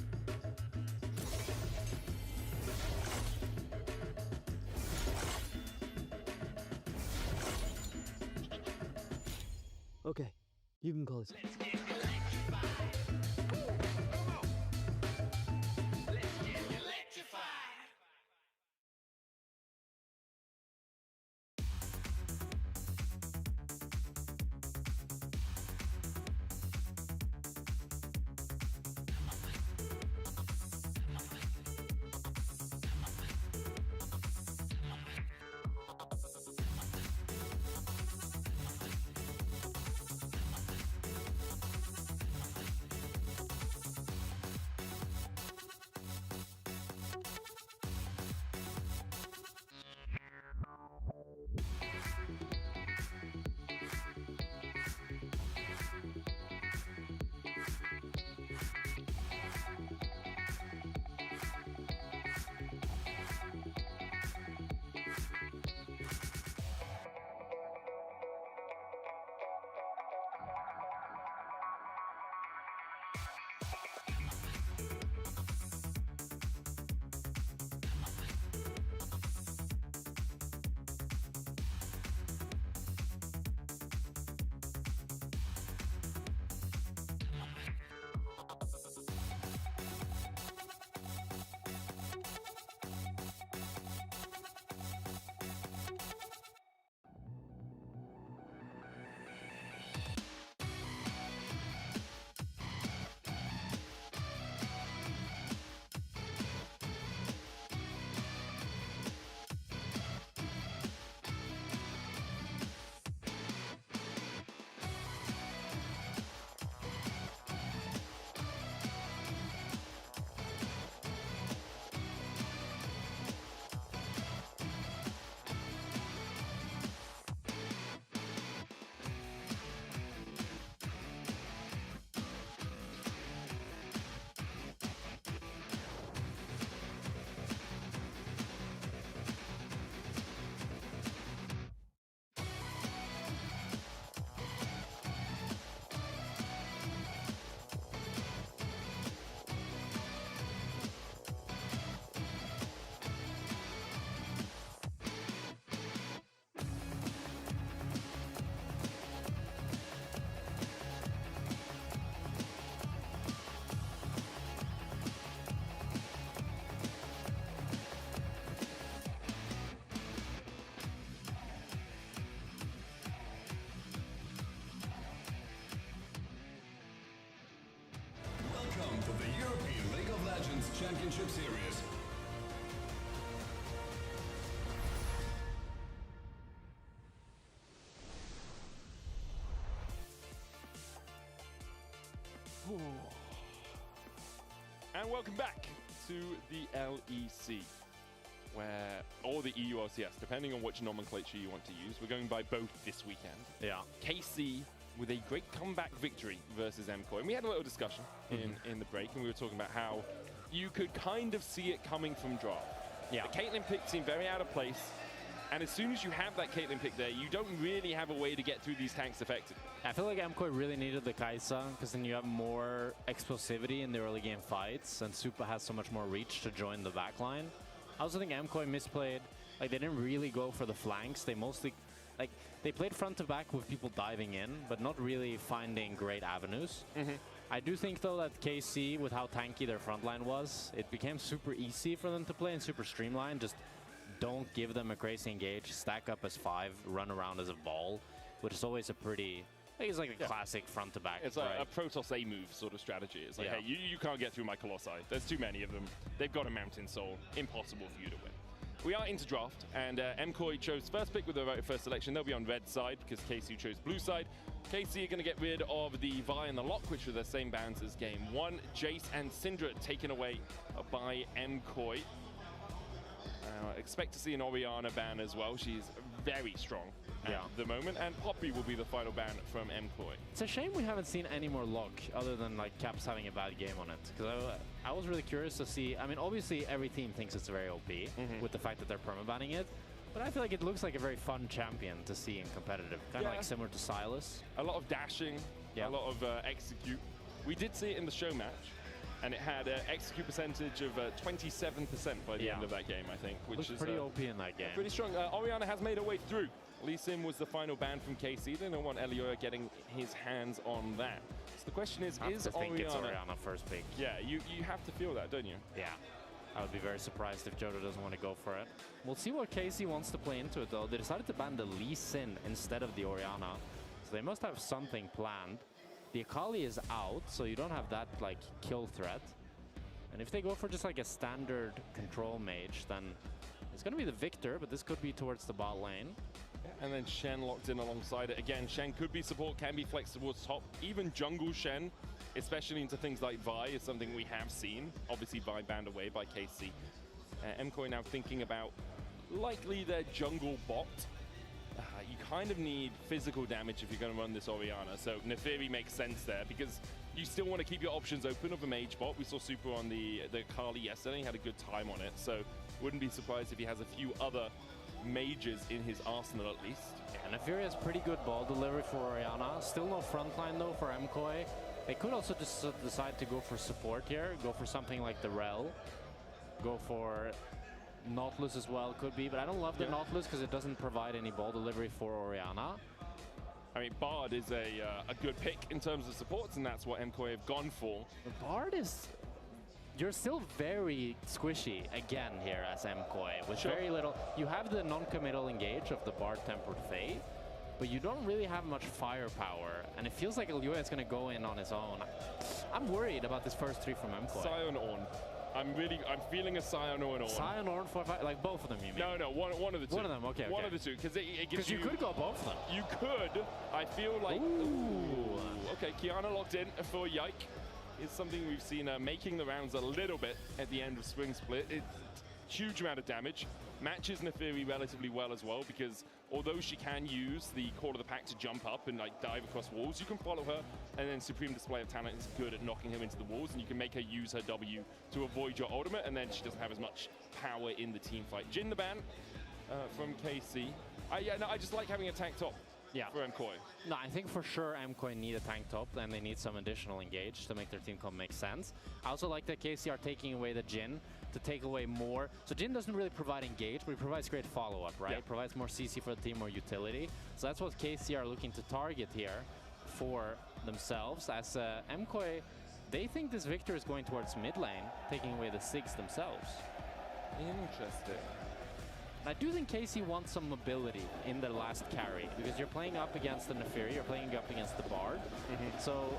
Okay, you can call it. Legends Championship Series. And welcome back to the LEC, or the EULCS, depending on which nomenclature you want to use. We're going by both this weekend. Yeah. KC with a great comeback victory versus MKOI. And we had a little discussion in the break, and we were talking about how you could kind of see it coming from draft. Yeah. The Caitlyn pick seemed very out of place. And as soon as you have that Caitlyn pick there, you don't really have a way to get through these tanks effectively. I feel like MKOI really needed the Kai'Sa, because then you have more explosivity in the early game fights, and Supa has so much more reach to join the backline. I also think MKOI misplayed. Like, they didn't really go for the flanks. They mostly, like, they played front to back with people diving in, but not really finding great avenues. I do think, though, that KC, with how tanky their front line was, it became super easy for them to play and super streamlined. Just don't give them a crazy engage, stack up as 5, run around as a ball, which is always a pretty, I think it's like a classic front to back. It's like a Protoss A move sort of strategy. It's like, hey, you can't get through my Colossi. There's too many of them. They've got a Mountain Soul. Impossible for you to win. We are into draft, and MKOI chose first pick with the right first selection. They'll be on red side because KC chose blue side. KC are going to get rid of the Vi and the Lock, which are the same bans as game 1. Jace and Syndra taken away by MKOI. Expect to see an Orianna ban as well. She's very strong at the moment, and Poppy will be the final ban from MKOI. It's a shame we haven't seen any more Lock other than like Caps having a bad game on it. Because I was really curious to see. I mean, obviously every team thinks it's very OP with the fact that they're permabanning it. But I feel like it looks like a very fun champion to see in competitive. Kind of like similar to Silas. A lot of dashing, a lot of execute. We did see it in the show match, and it had an execute percentage of 27% by the end of that game, I think. Which is pretty OP in that game. Pretty strong. Orianna has made her way through. Lee Sim was the final ban from KC. They don't want Elioya getting his hands on that. So the question is I think Orianna... it's Orianna first pick. Yeah, you have to feel that, don't you? Yeah. I would be very surprised if Jodo doesn't want to go for it. We'll see what KC wants to play into it, though. They decided to ban the Lee Sin instead of the Orianna. So they must have something planned. The Akali is out, so you don't have that, like, kill threat. And if they go for just, like, a standard control mage, then it's going to be the Victor, but this could be towards the bot lane. And then Shen locked in alongside it. Again, Shen could be support, can be flexed towards top. Even jungle Shen, especially into things like Vi, is something we have seen. Obviously, Vi banned away by KC. MKOI now thinking about likely their jungle bot. You kind of need physical damage if you're going to run this Orianna. So Neferi makes sense there because you still want to keep your options open of a mage bot. We saw Super on the Kali yesterday. He had a good time on it. So wouldn't be surprised if he has a few other mages in his arsenal at least. Yeah, Neferi has pretty good ball delivery for Orianna. Still no frontline though for MKOI. They could also just decide to go for support here. Go for something like the Rel. Go for Nautilus as well, could be. But I don't love the Nautilus because it doesn't provide any ball delivery for Orianna. I mean, Bard is a good pick in terms of supports, and that's what MKOI have gone for. The Bard is... You're still very squishy again here as MKOI with very little. You have the non-committal engage of the Bard Tempered Fate, but you don't really have much firepower, and it feels like Elioya is going to go in on his own. I'm worried about this first 3 from MKOI. Sion Ornn. I'm feeling a Sion Ornn. Sion Ornn for like both of them, you mean? No, one of the two. One of them, okay. One of the two, because it gives you could go both of them. You could. I feel like. Ooh. Okay, Kiana locked in for Yike. Is something we've seen making the rounds a little bit at the end of Spring Split. It's huge amount of damage. Matches Neferi relatively well as well, because although she can use the Core of the Pack to jump up and like dive across walls, you can follow her, and then Supreme Display of Talent is good at knocking her into the walls, and you can make her use her W to avoid your ultimate, and then she doesn't have as much power in the team fight. Jhin the ban from KC. I just like having a tank top. For MKOI. No, I think for sure MKOI need a tank top, and they need some additional engage to make their team comp make sense. I also like that KC are taking away the Jhin to take away more. So Jhin doesn't really provide engage, but he provides great follow-up, right? Yeah. Provides more CC for the team, more utility. So that's what KC are looking to target here for themselves. As MKOI, they think this Victor is going towards mid lane, taking away the Sigs themselves. Interesting. I do think KC wants some mobility in the last carry, because you're playing up against the Neferi, you're playing up against the Bard. So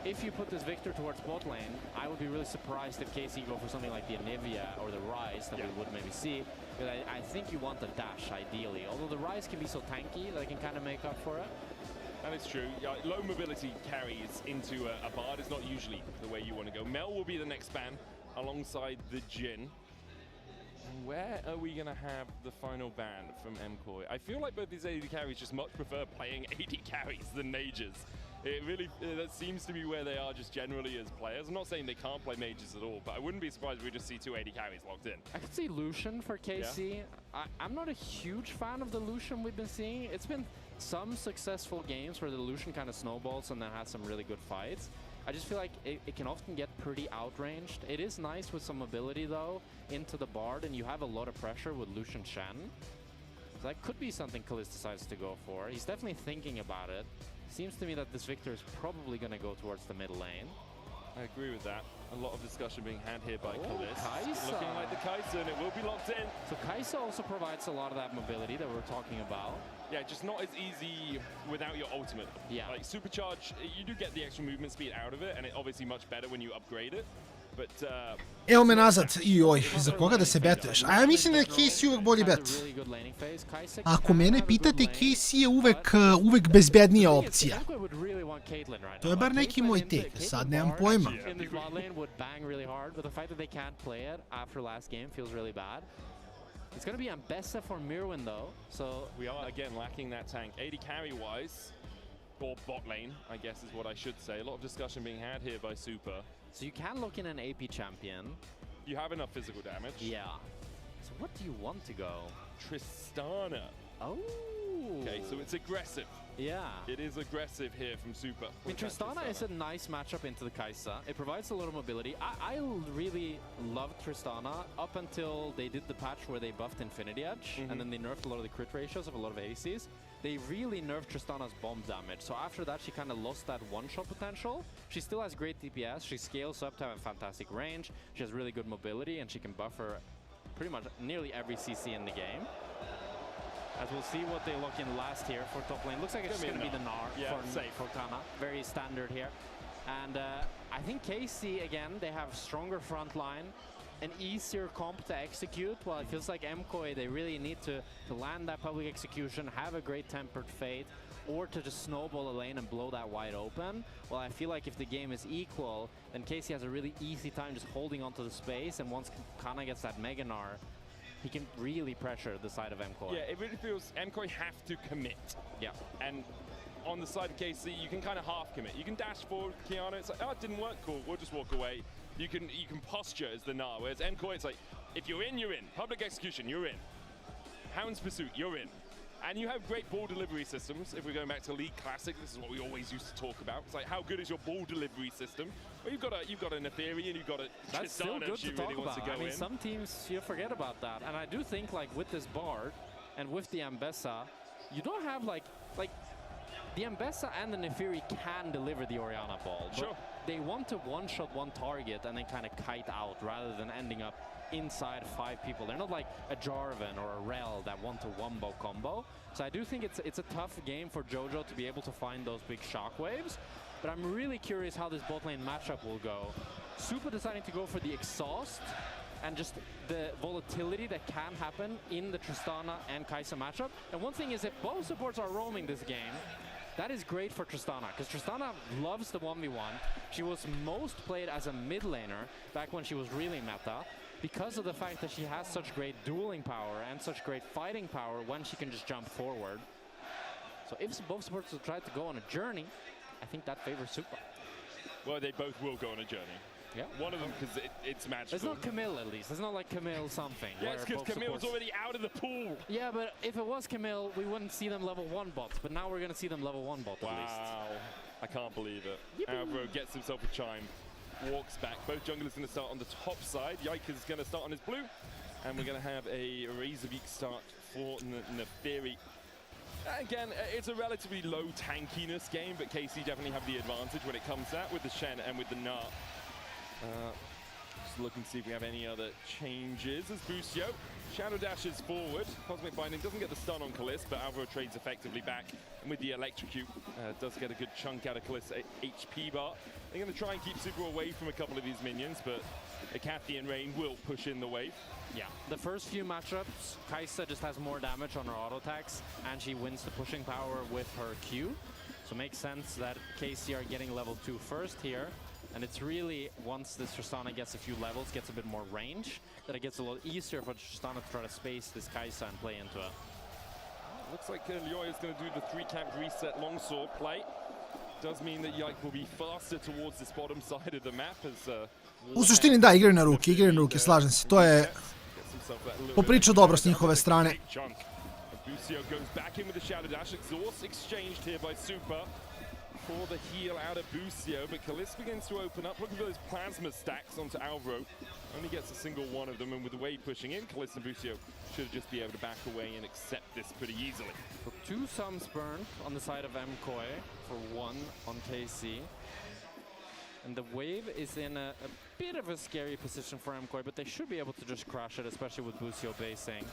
if you put this Victor towards bot lane, I would be really surprised if KC go for something like the Anivia or the Rise that we would maybe see. But I think you want the dash, ideally. Although the Rise can be so tanky that it can kind of make up for it. That is true. Low mobility carries into a Bard is not usually the way you want to go. Mel will be the next ban alongside the Jhin. Where are we going to have the final ban from MKOI? I feel like both these AD carries just much prefer playing AD carries than mages. It really, that seems to be where they are just generally as players. I'm not saying they can't play mages at all, but I wouldn't be surprised if we just see 2 AD carries locked in. I could see Lucian for KC. Yeah. I'm not a huge fan of the Lucian we've been seeing. It's been some successful games where the Lucian kind of snowballs and then has some really good fights. I just feel like it can often get pretty outranged. It is nice with some mobility though into the Bard, and you have a lot of pressure with Lucian Shen. So that could be something Kalist decides to go for. He's definitely thinking about it. Seems to me that this Victor is probably going to go towards the mid lane. I agree with that. A lot of discussion being had here by Kalist. Kaisa. Looking like the Kaisa, and it will be locked in. So Kaisa also provides a lot of that mobility that we're talking about. Yeah, just not as easy without your ultimate. Yeah. Like Supercharge, you do get the extra movement speed out of it, and it's obviously much better when you upgrade it. But, evo me nazad, joj, za koga da se betuješ? A ja mislim da je KC uvek bolji bet. Ako mene pitate, KC je uvek bezbednija opcija. To je bar neki moj tek, sad nemam pojma. It's going to be Ambessa for Mirwin though, so... We are again lacking that tank. AD carry-wise, or bot lane, I guess is what I should say. A lot of discussion being had here by Super. So you can look in an AP champion. You have enough physical damage. Yeah. So what do you want to go? Tristana. Oh. Okay, so it's aggressive. Yeah. It is aggressive here from Super. I mean, Tristana is a nice matchup into the Kaisa. It provides a lot of mobility. I really loved Tristana up until they did the patch where they buffed Infinity Edge, and then they nerfed a lot of the crit ratios of a lot of ACs. They really nerfed Tristana's bomb damage. So after that, she kind of lost that one-shot potential. She still has great DPS. She scales up to have a fantastic range. She has really good mobility, and she can buffer pretty much nearly every CC in the game. As we'll see what they look in last here for top lane. Looks like it's just going to be the Gnar for Kana. Very standard here. And I think KC, again, they have stronger front line, an easier comp to execute. While it feels like MKOI, they really need to land that public execution, have a great tempered fate, or to just snowball a lane and blow that wide open. Well, I feel like if the game is equal, then KC has a really easy time just holding onto the space, and once Kana gets that Mega Gnar, he can really pressure the side of MKOI. Yeah, it really feels MKOI have to commit. Yeah. And on the side of KC, you can kind of half commit. You can dash forward, Kiana, it's like, oh, it didn't work, cool, we'll just walk away. You can posture as the Gnar, whereas MKOI, it's like, if you're in, you're in. Public execution, you're in. Hound's Pursuit, you're in. And you have great ball delivery systems. If we're going back to League Classic, this is what we always used to talk about. It's like, how good is your ball delivery system? Well, you've got an Ethereum, you've got a That's still Tristana good if she to talk really wants about. to go I mean, in. some teams, you forget about that. And I do think, like, with this Bard and with the Ambessa, you don't have, like the Ambessa and the Nefiri can deliver the Orianna ball. But they want to one-shot one target and then kind of kite out rather than ending up inside 5 people. They're not like a Jarvan or a Rel that want to wombo combo. So I do think it's a tough game for Jojo to be able to find those big shockwaves. But I'm really curious how this bot lane matchup will go. Super deciding to go for the exhaust and just the volatility that can happen in the Tristana and Kaisa matchup. And one thing is, if both supports are roaming this game, that is great for Tristana, because Tristana loves the 1v1. She was most played as a mid laner back when she was really meta, because of the fact that she has such great dueling power and such great fighting power when she can just jump forward. So if both supports will try to go on a journey, I think that favors Super. Well, they both will go on a journey. Yeah. One of them, because it's magical. It's not Camille, at least. It's not like Camille something. Yes, because Camille's already out of the pool. Yeah, but if it was Camille, we wouldn't see them level 1 bots. But now we're going to see them level 1 bot at least. Wow. I can't believe it. Alvaro gets himself a chime. Walks back. Both junglers going to start on the top side. Yike is going to start on his blue. And we're going to have a Razorbeak start for Nefiri. Again, it's a relatively low tankiness game, but KC definitely have the advantage when it comes to that with the Shen and with the Gnar. Just looking to see if we have any other changes as Busio shadow dashes forward. Cosmic Binding doesn't get the stun on Kalist, but Alvaro trades effectively back. And with the Electrocute, does get a good chunk out of Kalist's HP bar. They're going to try and keep Super away from a couple of these minions, but Acathian Rain will push in the wave. Yeah, the first few matchups, Kai'Sa just has more damage on her auto attacks, and she wins the pushing power with her Q. So it makes sense that KC are getting level 2 first here. And it's really, once this Tristana gets a few levels, gets a bit more range, that it gets a lot easier for Tristana to try to space this Kai'Sa and play into it. Looks like Lyoya is going to do the 3-camp reset longsword play. Does mean that Yike will be faster towards this bottom side of the map as U suštini da, igraju na ruke, slažem se. To je popričao dobro s njihove strane. Busio goes back in with the shadow dash. Exhaust exchanged here by Super for the heal out of Busio, but Kalist begins to open up. Looking for those plasma stacks onto Alvaro. Only gets a single one of them, and with the wave pushing in, Kalist and Busio should just be able to back away and accept this pretty easily. So 2 sums burned on the side of MKOI for 1 on KC. And the wave is in a bit of a scary position for MKOI, but they should be able to just crash it, especially with Busio basing.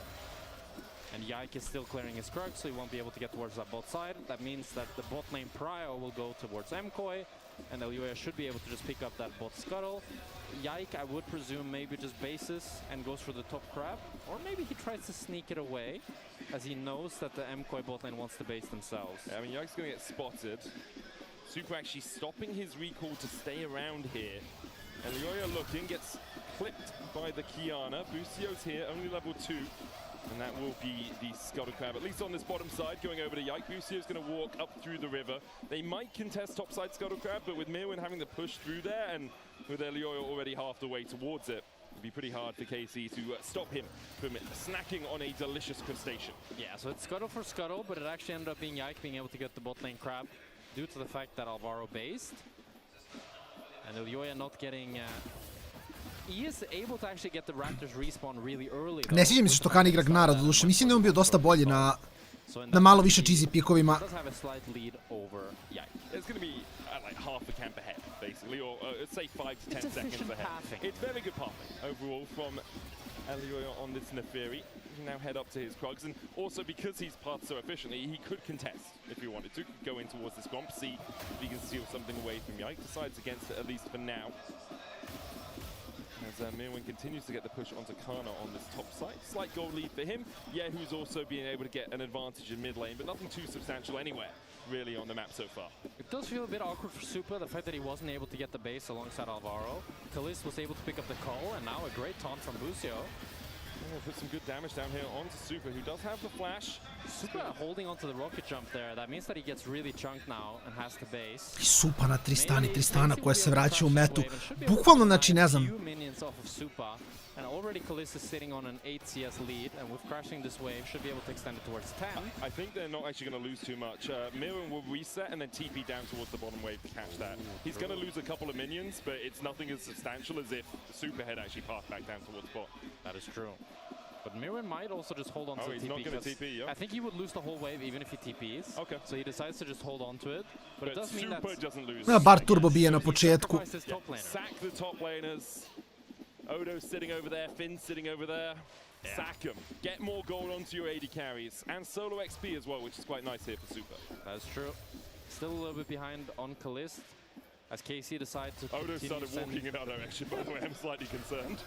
And Yike is still clearing his Krug, so he won't be able to get towards that bot side. That means that the bot lane Prio will go towards MKOI, and Lyoya should be able to just pick up that bot scuttle. Yike, I would presume, maybe just bases and goes for the top crab, or maybe he tries to sneak it away, as he knows that the MKOI bot lane wants to base themselves. Yeah, I mean, Yike's going to get spotted. Super actually stopping his recall to stay around here. And Lyoya looking, gets clipped by the Kiana. Busio's here, only level 2. And that will be the Scuttle Crab, at least on this bottom side, going over to Yike. Busio's going to walk up through the river. They might contest topside Scuttle Crab, but with Mirwin having to push through there, and with Lyoya already half the way towards it, it'd be pretty hard for KC to stop him from snacking on a delicious crustacean. Yeah, so it's Scuttle for Scuttle, but it actually ended up being Yike being able to get the bot lane Crab due to the fact that Alvaro based. And Lyoya not getting... he is able to actually get the Raptors respawn really early. Ne sviđa mi se što Khan igra Gnara, doduše. Mislim da je on bio dosta bolji na malo više cheesy pikovima. There's going to be like half a camp ahead, basically, or say 5 to 10 seconds ahead. It's very good pathing overall from Lyoya on this Neferi. He can now head up to his Krugs, and also because he's pathed so efficiently, he could contest if he wanted to, go in towards this Gromp, see if he can steal something away from Yike. Decides against it, at least for now. As Mirwin continues to get the push onto Kana on this top side. Slight gold lead for him. Yeah, who's also being able to get an advantage in mid lane, but nothing too substantial anywhere, really, on the map so far. It does feel a bit awkward for Super, the fact that he wasn't able to get the base alongside Alvaro. Kalist was able to pick up the call, and now a great taunt from Busio. We'll put some good damage down here onto Super, who does have the flash. Super holding onto the rocket jump there. That means that he gets really chunked now and has to base. I Supa na Tristana koja se vraća u metu. Bukvalno, znači, ne znam. And already Kalist is sitting on an 8 CS lead, and with crashing this wave, should be able to extend it towards 10. I think they're not actually going to lose too much. Mirwin will reset and then TP down towards the bottom wave to catch that. He's going to lose a couple of minions, but it's nothing as substantial as if Super had actually passed back down towards bot. That is true. But Mirwin might also just hold on to the TP. He's not going to TP, yeah. I think he would lose the whole wave even if he TPs. Okay. So he decides to just hold on to it. But it does mean that Super doesn't lose. Bar turbo bije na početku. Sack the top laners. Odo's sitting over there, Finn's sitting over there. Yeah. Sack them. Get more gold onto your AD carries. And solo XP as well, which is quite nice here for Super. That's true. Still a little bit behind on Kalist. As KC decides to Odo started walking in our direction, by the way. I'm slightly concerned.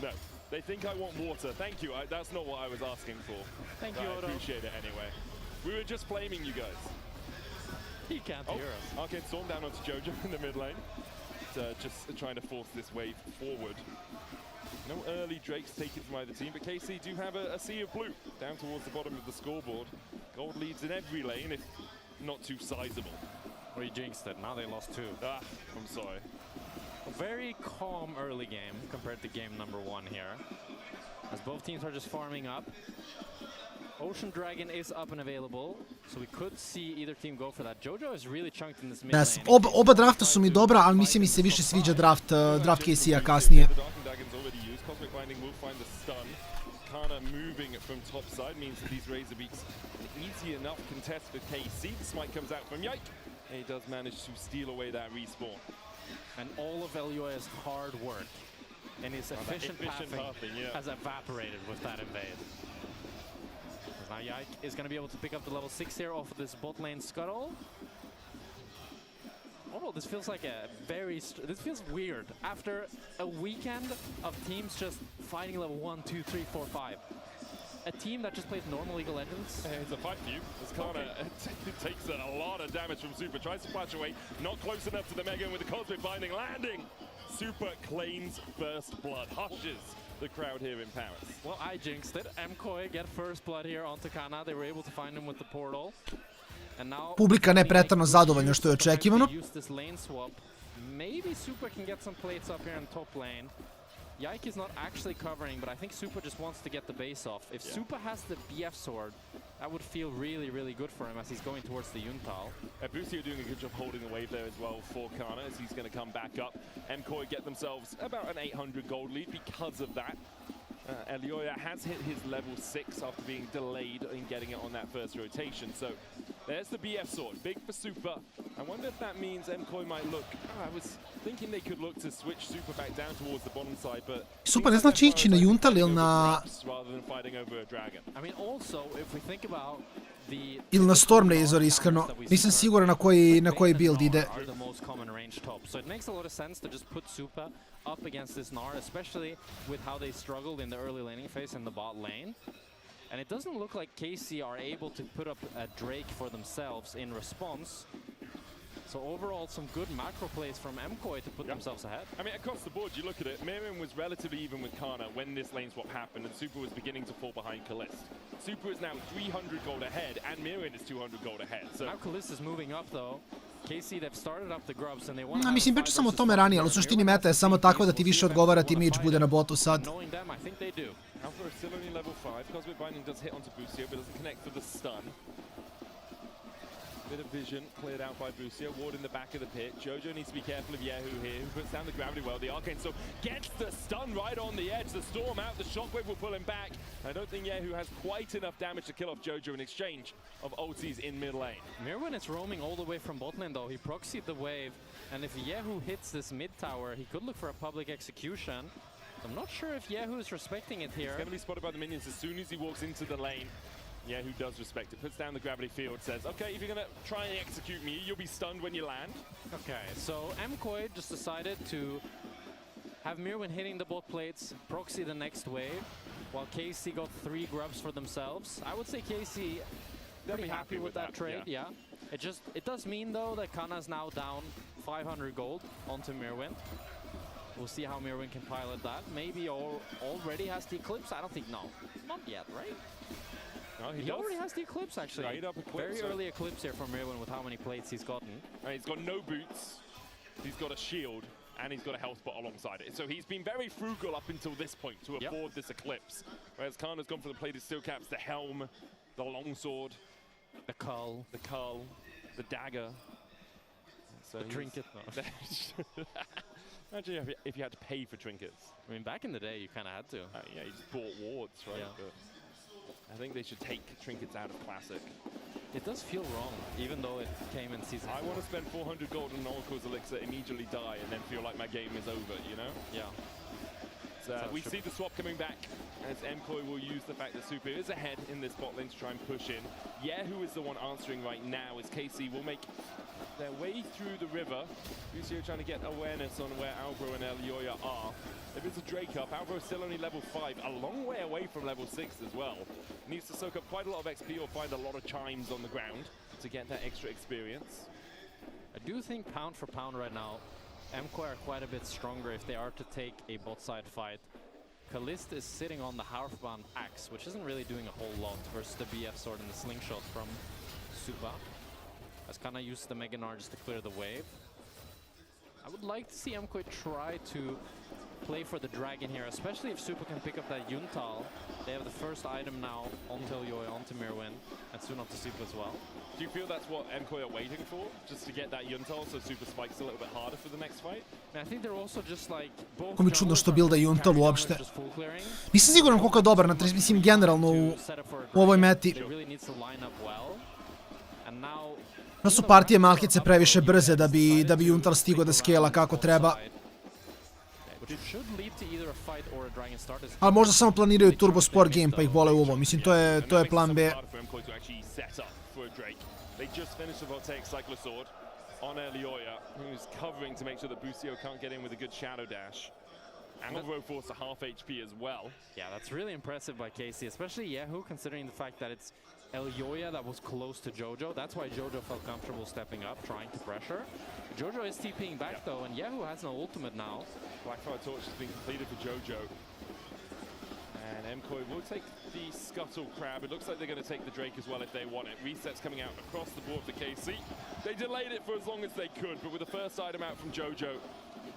No. They think I want water. Thank you. That's not what I was asking for. Thank you, Odo. I appreciate it anyway. We were just flaming you guys. He can't hear us. Arcane Storm down onto Jojo in the mid lane. Just trying to force this wave forward. No early Drakes taken from either team, but KC do have a sea of blue down towards the bottom of the scoreboard. Gold leads in every lane, if not too sizable. Well, you jinxed it. Now they lost 2. Ah, I'm sorry. A very calm early game compared to game number 1 here. As both teams are just farming up. Ocean Dragon is up and available, so we could see either team go for that. Jojo is really chunked in this mid lane. Oba drafta su mi dobra, ali mislim mi se više sviđa draft KC-a kasnije. Cosmic Binding will find the stun. Kana moving from top side means that these Razor Beaks an easy enough contest for KC. The smite comes out from Yike, and he does manage to steal away that respawn. And all of Elioya's hard work and his efficient pathing has evaporated with that invade. Now Yike is going to be able to pick up the level 6 here off of this bot lane scuttle. Oh, this feels like a this feels weird. After a weekend of teams just fighting level 1, 2, 3, 4, 5. A team that just plays normal League of Legends. It's a fight for you. As Kana takes a lot of damage from Super, tries to flash away, not close enough to the Mega with the Cosmic Binding, landing! Super claims first blood, hushes the crowd here in Paris. Well, I jinxed it. MKOI get first blood here onto Kana. They were able to find him with the portal. And now Publika ne pretjerano zadovoljna što je očekivano. use this lane swap. Maybe Super can get some plates up here in top lane. Yike is not actually covering, but I think Super just wants to get the base off. If Super has the BF sword, that would feel really, really good for him as he's going towards the Yuntal. Busio doing a good job holding the wave there as well for Kana as he's going to come back up. MKOI get themselves about an 800 gold lead because of that. Elioya has hit his level 6 after being delayed in getting it on that first rotation. So there's the BF sword, big for Super. I wonder if that means MKOI might look, I was thinking they could look to switch Super back down towards the bottom side, but Super ne znači ići na Yuntal ili na... rather than fighting over a dragon. I mean, also, if we think about the... Ili na Storm Razor, iskreno. Nisam siguran na koji build ide. Are the most common range top. So it makes a lot of sense to just put Super up against this Gnar, especially with how they struggled in the early laning phase in the bot lane. And it doesn't look like KC are able to put up a Drake for themselves in response. So overall, some good macro plays from MKOI to put themselves ahead. I mean, across the board, you look at it, Miriam was relatively even with Kana when this lane swap happened, and Super was beginning to fall behind Kalist. Super is now 300 gold ahead, and Miriam is 200 gold ahead. So now Kalist is moving up, though. KC, they've started up the grubs, and they want to Mislim, pričao sam o tome ranije, ali u suštini meta je samo takva da ti više odgovara ti mage bude na botu sad. Knowing them, I think they do. Alpha is still only level 5. Cosmic Binding does hit onto Busio, but doesn't connect for the stun. Bit of vision cleared out by Busio. Ward in the back of the pit. Jojo needs to be careful of Yehu here, who puts down the gravity well. The Arcane Storm gets the stun right on the edge. The Storm out. The Shockwave will pull him back. I don't think Yehu has quite enough damage to kill off Jojo in exchange of ultis in mid lane. Mirwin is roaming all the way from bot lane, though. He proxied the wave, and if Yehu hits this mid tower, he could look for a public execution. I'm not sure if Yehu is respecting it here. He's going to be spotted by the minions as soon as he walks into the lane. Yeah, who does respect it. Puts down the gravity field, says, okay, if you're going to try and execute me, you'll be stunned when you land. Okay, so MKOI just decided to have Mirwin hitting the bot plates, proxy the next wave, while KC got 3 grubs for themselves. I would say KC pretty happy with that trade, yeah. It does mean, though, that Kana's now down 500 gold onto Mirwin. We'll see how Mirwin can pilot that. Maybe already has the Eclipse? I don't think, no. Not yet, right? No, he already has the Eclipse, actually. Very early Eclipse here from Mirwin with how many plates he's gotten. He's got no boots, he's got a shield, and he's got a health bot alongside it. So he's been very frugal up until this point to afford this Eclipse. Whereas Kana's gone for the plated steel caps, the helm, the longsword, the cull, the dagger. So the trinket. Imagine if you had to pay for trinkets. I mean, back in the day, you kind of had to. Yeah, you just bought wards, right? Yeah. But I think they should take trinkets out of Classic. It does feel wrong, even though it came in Season 4. I want to spend 400 gold on an Oracle's Elixir, immediately die, and then feel like my game is over, you know? Yeah. So we see the swap coming back, as MKOI will use the fact that Super is ahead in this bot lane to try and push in. Who is the one answering right now, as KC will make their way through the river. Busio trying to get awareness on where Albro and Elioya are. If it's a Drake up, Albro's still only level 5, a long way away from level 6 as well. Needs to soak up quite a lot of XP or find a lot of chimes on the ground to get that extra experience. I do think pound for pound right now, MKOI are quite a bit stronger if they are to take a bot side fight. Kalist is sitting on the Halfband axe, which isn't really doing a whole lot versus the BF sword and the slingshot from Suba. As Kana used the Mega Gnar just to clear the wave. I would like to see MKOI try to play for the dragon here, especially if Super can pick up that Yuntal. They have the first item now onto Elioya, onto Mirwin, and soon onto Super as well. Do you feel that's what MKOI are waiting for? Just to get that Yuntal so Super spikes a little bit harder for the next fight? And I think they're also just like both. Kako mi čudno što builda Yuntal uopšte. Nisam siguran koliko je dobar na mislim generalno u ovoj meti. And now No su partije Malkice previše brze da bi Juntal stigo da skela kako treba. which should lead to either a fight or a dragon start. Ali možda samo planiraju Turbo Sport game pa ih vole u ovo. Mislim, to je plan B. They just finished the Voltaic Cyclosword on Elioya, who's covering to make sure that Busio can't get in with a good shadow dash. Alvaro forced to half HP as well. Yeah, that's really impressive by Casey, especially Yehu, considering the fact that it's Elioya that was close to Jojo. That's why Jojo felt comfortable stepping up, trying to pressure. Jojo is TPing back though, and Yehu has no ultimate now. Blackfire Torch has been completed for Jojo. And MKOI will take the Scuttle Crab. It looks like they're going to take the Drake as well if they want it. Resets coming out across the board for KC. They delayed it for as long as they could, but with the first item out from Jojo,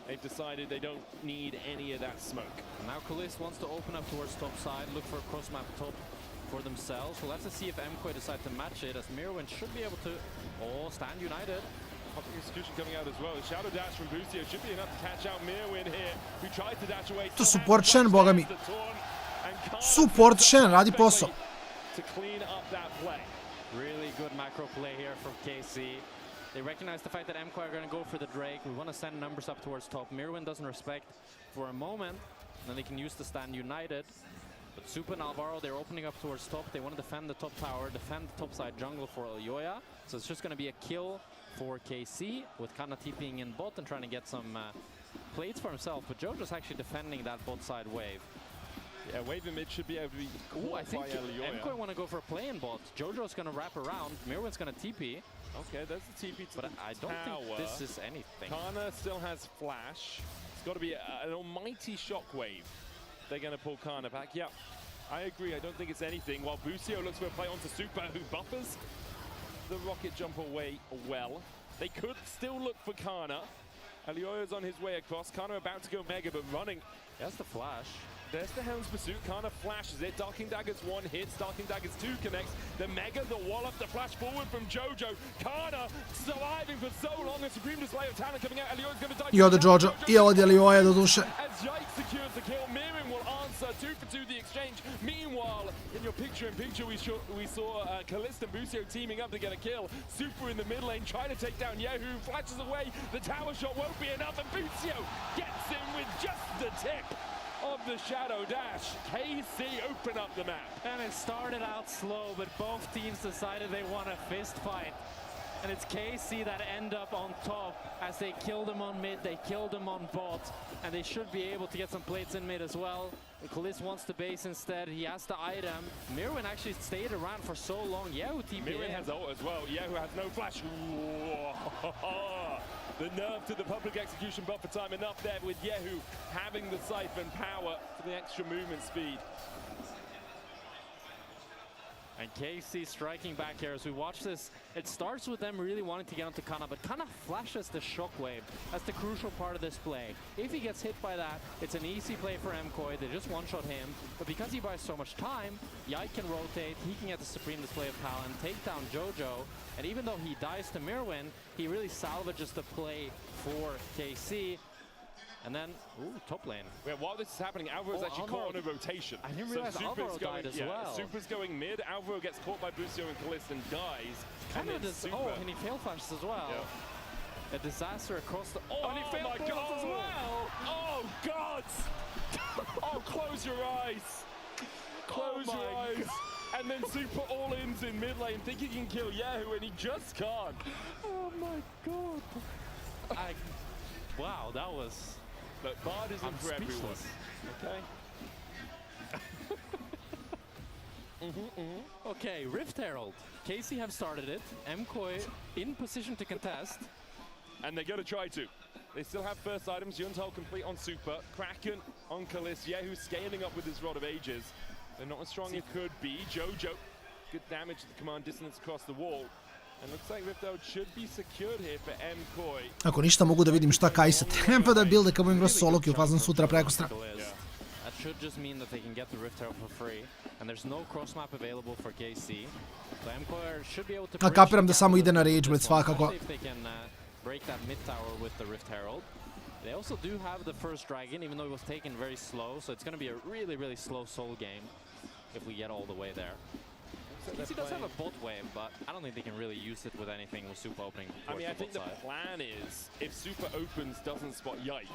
they've decided they don't need any of that smoke. And now Kalis wants to open up towards top side, look for a cross map top for themselves. We'll have to see if MKOI decide to match it, as Mirwin should be able to stand united. Public execution coming out as well. The shadow dash from Busio should be enough to catch out Mirwin here, who tried to dash away. To support Shen, boga mi. Support Shen, radi posao. To clean up that play. Really good macro play here from KC. They recognize the fact that MKOI are going to go for the Drake. We want to send numbers up towards top. Mirwin doesn't respect for a moment. Then they can use the stand united. But Super and Alvaro, they're opening up towards top. They want to defend the top tower, defend the top side jungle for Elioya. So it's just going to be a kill for KC, with Kana TPing in bot and trying to get some plates for himself. But Jojo's actually defending that bot side wave. Yeah, wave in mid should be able to be caught I think by Elioya. MKOI want to go for a play in bot. Jojo's going to wrap around. Mirwin's going to TP. Okay, there's the TP to but the I don't tower. think this is anything. Kana still has flash. It's got to be an almighty shockwave. They're going to pull Kana back. Yeah, I agree. I don't think it's anything. While Busio looks for a play onto Super, who buffers the rocket jump away well. They could still look for Kana. Elioya's on his way across. Kana about to go mega, but running. That's the flash. There's the Helm's Pursuit. Kana flashes it. Darking Daggers 1 hits. Darking Daggers 2 connects. The Mega, the wallop, the flash forward from Jojo. Kana surviving for so long. A supreme display of talent coming out. Elioya's going to die. I ode Jojo. I ode Elioya do duše. As Yikes secures the kill, Mirren will answer 2 for 2 the exchange. Meanwhile, in your picture-in-picture, we saw Kalista and Busio teaming up to get a kill. Super in the mid lane trying to take down Yehu. Flashes away. The tower shot won't be enough, and Busio gets him with just the tip of the shadow dash. KC open up the map. And it started out slow, but both teams decided they want a fist fight. And it's KC that end up on top as they killed him on mid, they killed him on bot, and they should be able to get some plates in mid as well. Kalis wants the base instead, he has the item. Mirwin actually stayed around for so long. Yehu TP. Mirwin has ult as well. Yehu has no flash. The nerve to the public execution buffer time, enough there with Yehu having the siphon power for the extra movement speed. And KC striking back here as we watch this. It starts with them really wanting to get onto Kana, but Kana flashes the shockwave. That's the crucial part of this play. If he gets hit by that, it's an easy play for MKOI. They just one-shot him. But because he buys so much time, Yike can rotate. He can get the supreme display of talent, take down Jojo. And even though he dies to Mirwin, he really salvages the play for KC. And then, top lane. Yeah, while this is happening, Alvaro's actually caught on a rotation. I didn't realize Alvaro died as well. Super's going mid, Alvaro gets caught by Busio and Kalista and dies. And then Super. And he fail flashes as well. Yeah. A disaster across the... and he fail flashes as well! Oh, God! Oh, close your eyes! Close your eyes! And then Super all-ins in mid lane, think he can kill Yehu, and he just can't. Oh, my God. Wow, that was... Look, Bard isn't for everyone, okay? Okay, Rift Herald. KC have started it. MKOI in position to contest. And they're going to try to. They still have first items. Yuntal complete on Super. Kraken on Kalis. Yehu scaling up with his Rod of Ages. They're not as strong as it could be. Jojo, good damage to the command distance across the wall. And looks like Rift Herald should be secured here for MKOI. Ako ništa mogu da vidim šta Kajsa treba da builde kao igra solo queue fazom sutra prekostra. That should just mean that they can get the Rift Herald for free. And there's no cross map available for KC. So MKOI should be able to... A kapiram da samo ide na Rage Blade svakako. If they can break that mid tower with the Rift Herald. They also do have the first dragon, even though it was taken very slow. So it's going to be a really, really slow soul game if we get all the way there. KC does have a bot wave, but I don't think they can really use it with anything with Super opening. I mean, I think the plan is if Super opens, doesn't spot Yike,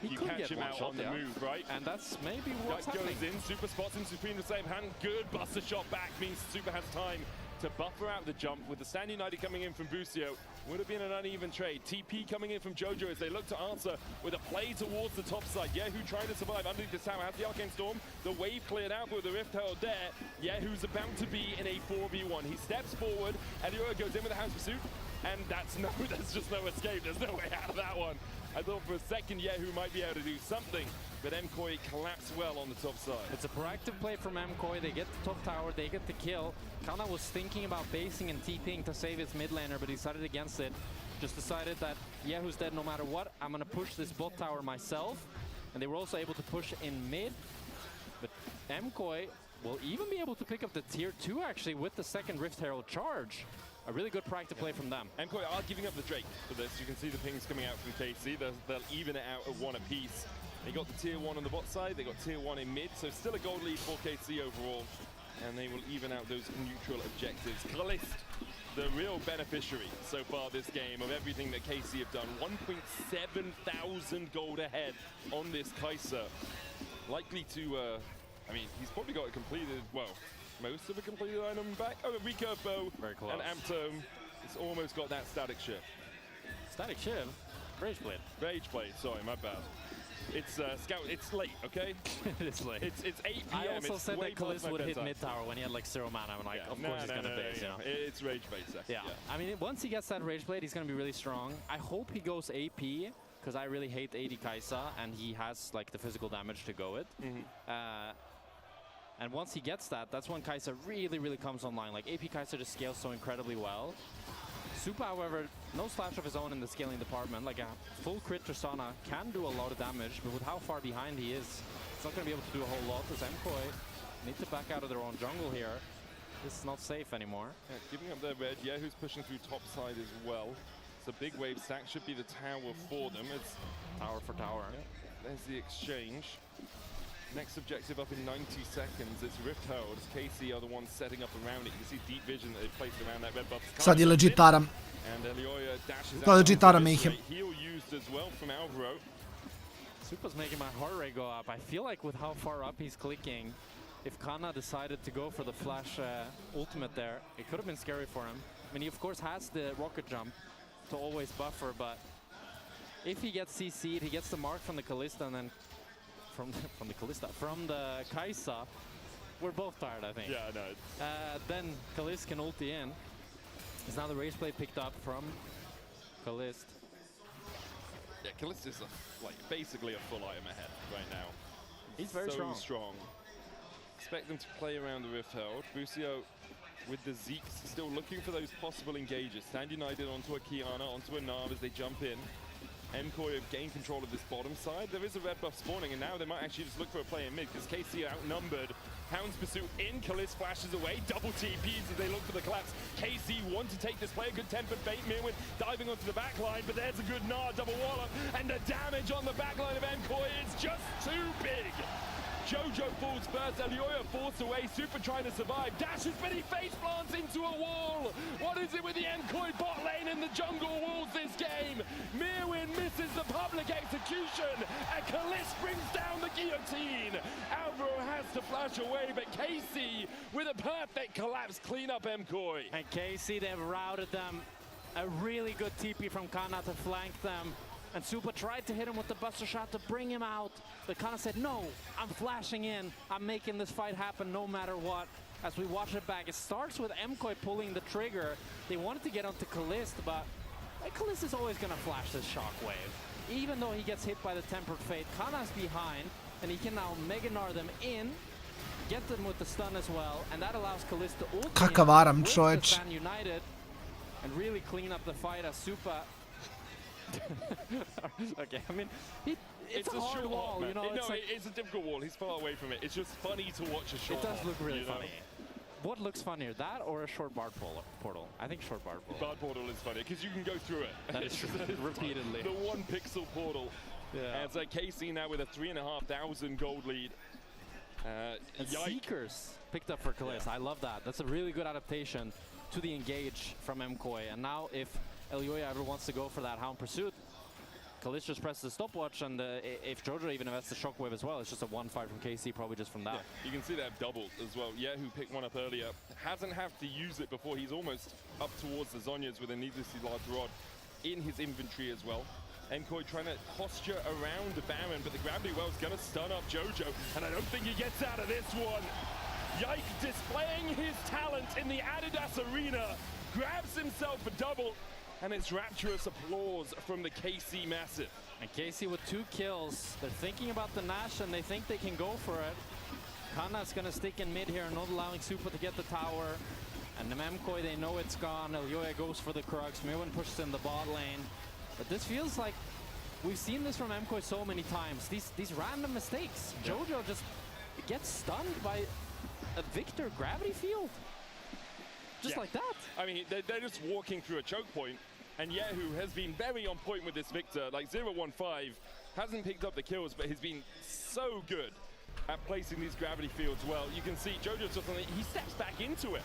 you catch him out on the move, right? And that's maybe what's Yike happening. goes in, Super spots him, Supreme the same hand, good, buster shot back, means Super has time to buffer out the jump. With the Stand United coming in from Busio, would have been an uneven trade. TP coming in from Jojo as they look to answer with a play towards the top side. Yehu trying to survive underneath this tower, has the Arcane Storm, the wave cleared out with the Rift held there. Yehu's about to be in a 4v1. He steps forward, Eliora goes in with a House Pursuit, and there's just no escape. There's no way out of that one. I thought for a second Yehu might be able to do something, but MKOI collapsed well on the top side. It's a proactive play from MKOI. They get the top tower, they get the kill. Kana was thinking about basing and TPing to save his mid laner, but he decided against it. Just decided that Yehu's dead no matter what. I'm gonna push this bot tower myself. And they were also able to push in mid. But MKOI will even be able to pick up the tier 2 actually with the second Rift Herald charge. A really good proactive play from them. MKOI are giving up the Drake for this. You can see the pings coming out from KC. They'll even it out at 1 apiece. They got the tier 1 on the bot side. They got tier 1 in mid. So still a gold lead for KC overall. And they will even out those neutral objectives. Kalist, the real beneficiary so far this game of everything that KC have done. 1.7 thousand gold ahead on this Kai'Sa. Likely to, I mean, he's probably got it completed, well, most of a completed item back. Oh, a recurve bow and Amptome. It's almost got that static shift. Static shift? Rage Blade. Rage Blade, sorry, my bad. It's Scout, it's late, okay? It's late. It's 8 p.m. I also said that Kalist would hit bedtime. mid tower when he had like 0 mana. I'm like, of course he's gonna base, you know. It's Rage Blade second. Yeah. I mean, once he gets that Rage Blade, he's gonna be really strong. I hope he goes AP, because I really hate AD Kai'Sa, and he has like the physical damage to go it. And once he gets that, that's when Kai'Sa really comes online. Like AP Kai'Sa just scales so incredibly well. Super, however, no slash of his own in the scaling department. Like a full crit Tristana can do a lot of damage, but with how far behind he is, it's not going to be able to do a whole lot. As MKOI need to back out of their own jungle here. This is not safe anymore. Yeah, giving up their red. Yeah, who's pushing through top side as well. It's a big wave stack. Should be the tower for them. It's tower for tower. Yeah, there's the exchange. Next objective up in 90 seconds. It's Rift Herald. KC are the ones setting up around it. You can see deep vision that they've placed around that red buff. Sad je legit taram. And Elioia dashes To je legit taram ih. Heal used as well from Alvaro. Super's making my heart rate go up. I feel like with how far up he's clicking, if Kana decided to go for the flash ultimate there, it could have been scary for him. I mean, he of course has the rocket jump to always buffer, but if he gets CC'd, he gets the mark from the Kalista, and then from the Kai'Sa, we're both tired, I think. Yeah, I know. Then Kalist can ulti in. Is now the Rage Blade picked up from Kalist. Yeah, Kalist is like basically a full item ahead right now. He's very strong. Expect them to play around the Rift Herald. Busio with the Zeeks still looking for those possible engages. Stand United onto a Kiana, onto a Nav as they jump in. MKOI have gained control of this bottom side. There is a red buff spawning, and now they might actually just look for a play in mid, because KC are outnumbered. Hound's Pursuit in, Kalist flashes away, double TPs as they look for the collapse. KC want to take this play, a good tempered bait, Mirwin diving onto the back line, but there's a good Nard double wallop, and the damage on the back line of MKOI is just too big. Jojo falls first, Elioia forced away, Super trying to survive, dashes, but he face plants into a wall! What is it with the MKOI bot lane and the jungle walls this game? Mirwin misses the public execution, and Kalist brings down the guillotine! Alvaro has to flash away, but KC with a perfect collapse clean up MKOI. And KC, they've routed them. A really good TP from Kana to flank them. And Super tried to hit him with the buster shot to bring him out. But Kana said, no, I'm flashing in. I'm making this fight happen no matter what. As we watch it back, it starts with MKOI pulling the trigger. They wanted to get onto Kalist, but Kalist is always going to flash this shockwave. Even though he gets hit by the Tempered Fate, Kana's behind, and he can now Mega Gnar them in, get them with the stun as well, and that allows Kalist to ult Kakav aram, with čovječ. the Stand United and really clean up the fight as Super. Okay, I mean, it's a hard short wall, man. you know. It's a difficult wall. He's far away from it. It's just funny to watch a short It does look really you know? funny. What looks funnier, that or a short barred portal? I think short barred portal. Bard portal is funny because you can go through it. That is true. Repeatedly. The 1 pixel portal. Yeah. And it's like KC now with a 3,500 gold lead. And Seekers picked up for Kalist. I love that. That's a really good adaptation to the engage from MKOI. And now if EULCS ever wants to go for that Hound Pursuit, Kalist just presses the stopwatch, and if Jojo even invests the Shockwave as well, it's just a 1-5 from KC, probably just from that. Yeah, you can see they've doubled as well. Yeah, who picked one up earlier, hasn't have to use it before. He's almost up towards the Zhonya's with a needlessly large rod in his inventory as well. MKOI trying to posture around the Baron, but the Gravity Well's going to stun up Jojo, and I don't think he gets out of this one. Yike displaying his talent in the Adidas Arena, grabs himself a double, and it's rapturous applause from the KC Massive. And KC with 2 kills. They're thinking about the Nash, and they think they can go for it. Kana's going to stick in mid here, not allowing Super to get the tower. And the MKOI, they know it's gone. EULCS goes for the Crux. Mirwin pushes in the bot lane. But this feels like we've seen this from MKOI so many times. These random mistakes. Jojo just gets stunned by a Victor gravity field. Just like that. I mean, they're just walking through a choke point, and Yahoo has been very on point with this Victor. Like 0-1-5 hasn't picked up the kills, but has been so good at placing these gravity fields well. You can see Jojo's just he steps back into it,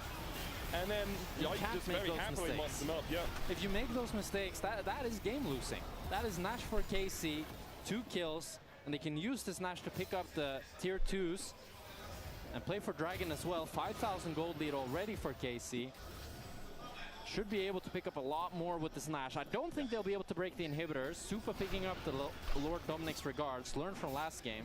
and then Yike just very happily mops them up. Yeah. If you make those mistakes, that is game losing. That is Nash for KC, 2 kills, and they can use this Nash to pick up the tier 2s. And play for Dragon as well. 5,000 gold lead already for KC. Should be able to pick up a lot more with this Nash. I don't think they'll be able to break the inhibitors. Supa picking up the Lord Dominic's regards. Learned from last game.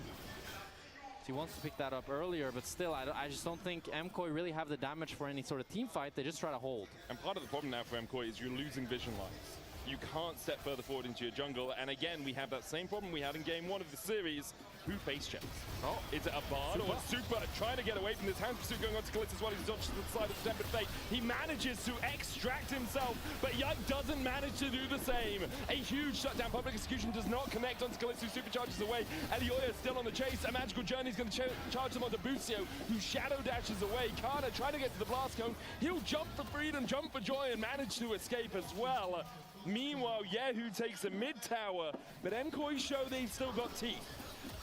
So he wants to pick that up earlier, but still, I just don't think MKOI really have the damage for any sort of team fight. They just try to hold. And part of the problem now for MKOI is you're losing vision lines. You can't step further forward into your jungle. And again, we have that same problem we had in game 1 of the series. Who face checks? Oh, is it a Bard or Super trying to get away from this Hand Pursuit going on to Kalist as well? He's dodged to the side of Step and Fate. He manages to extract himself, but Yike doesn't manage to do the same. A huge shutdown. Public Execution does not connect onto Kalist, who supercharges away. EULCS still on the chase. A Magical Journey is going to charge them onto Busio, who shadow dashes away. Kana trying to get to the blast cone. He'll jump for freedom, jump for joy, and manage to escape as well. Meanwhile, Yahoo takes a mid tower, but MKOI show they've still got teeth.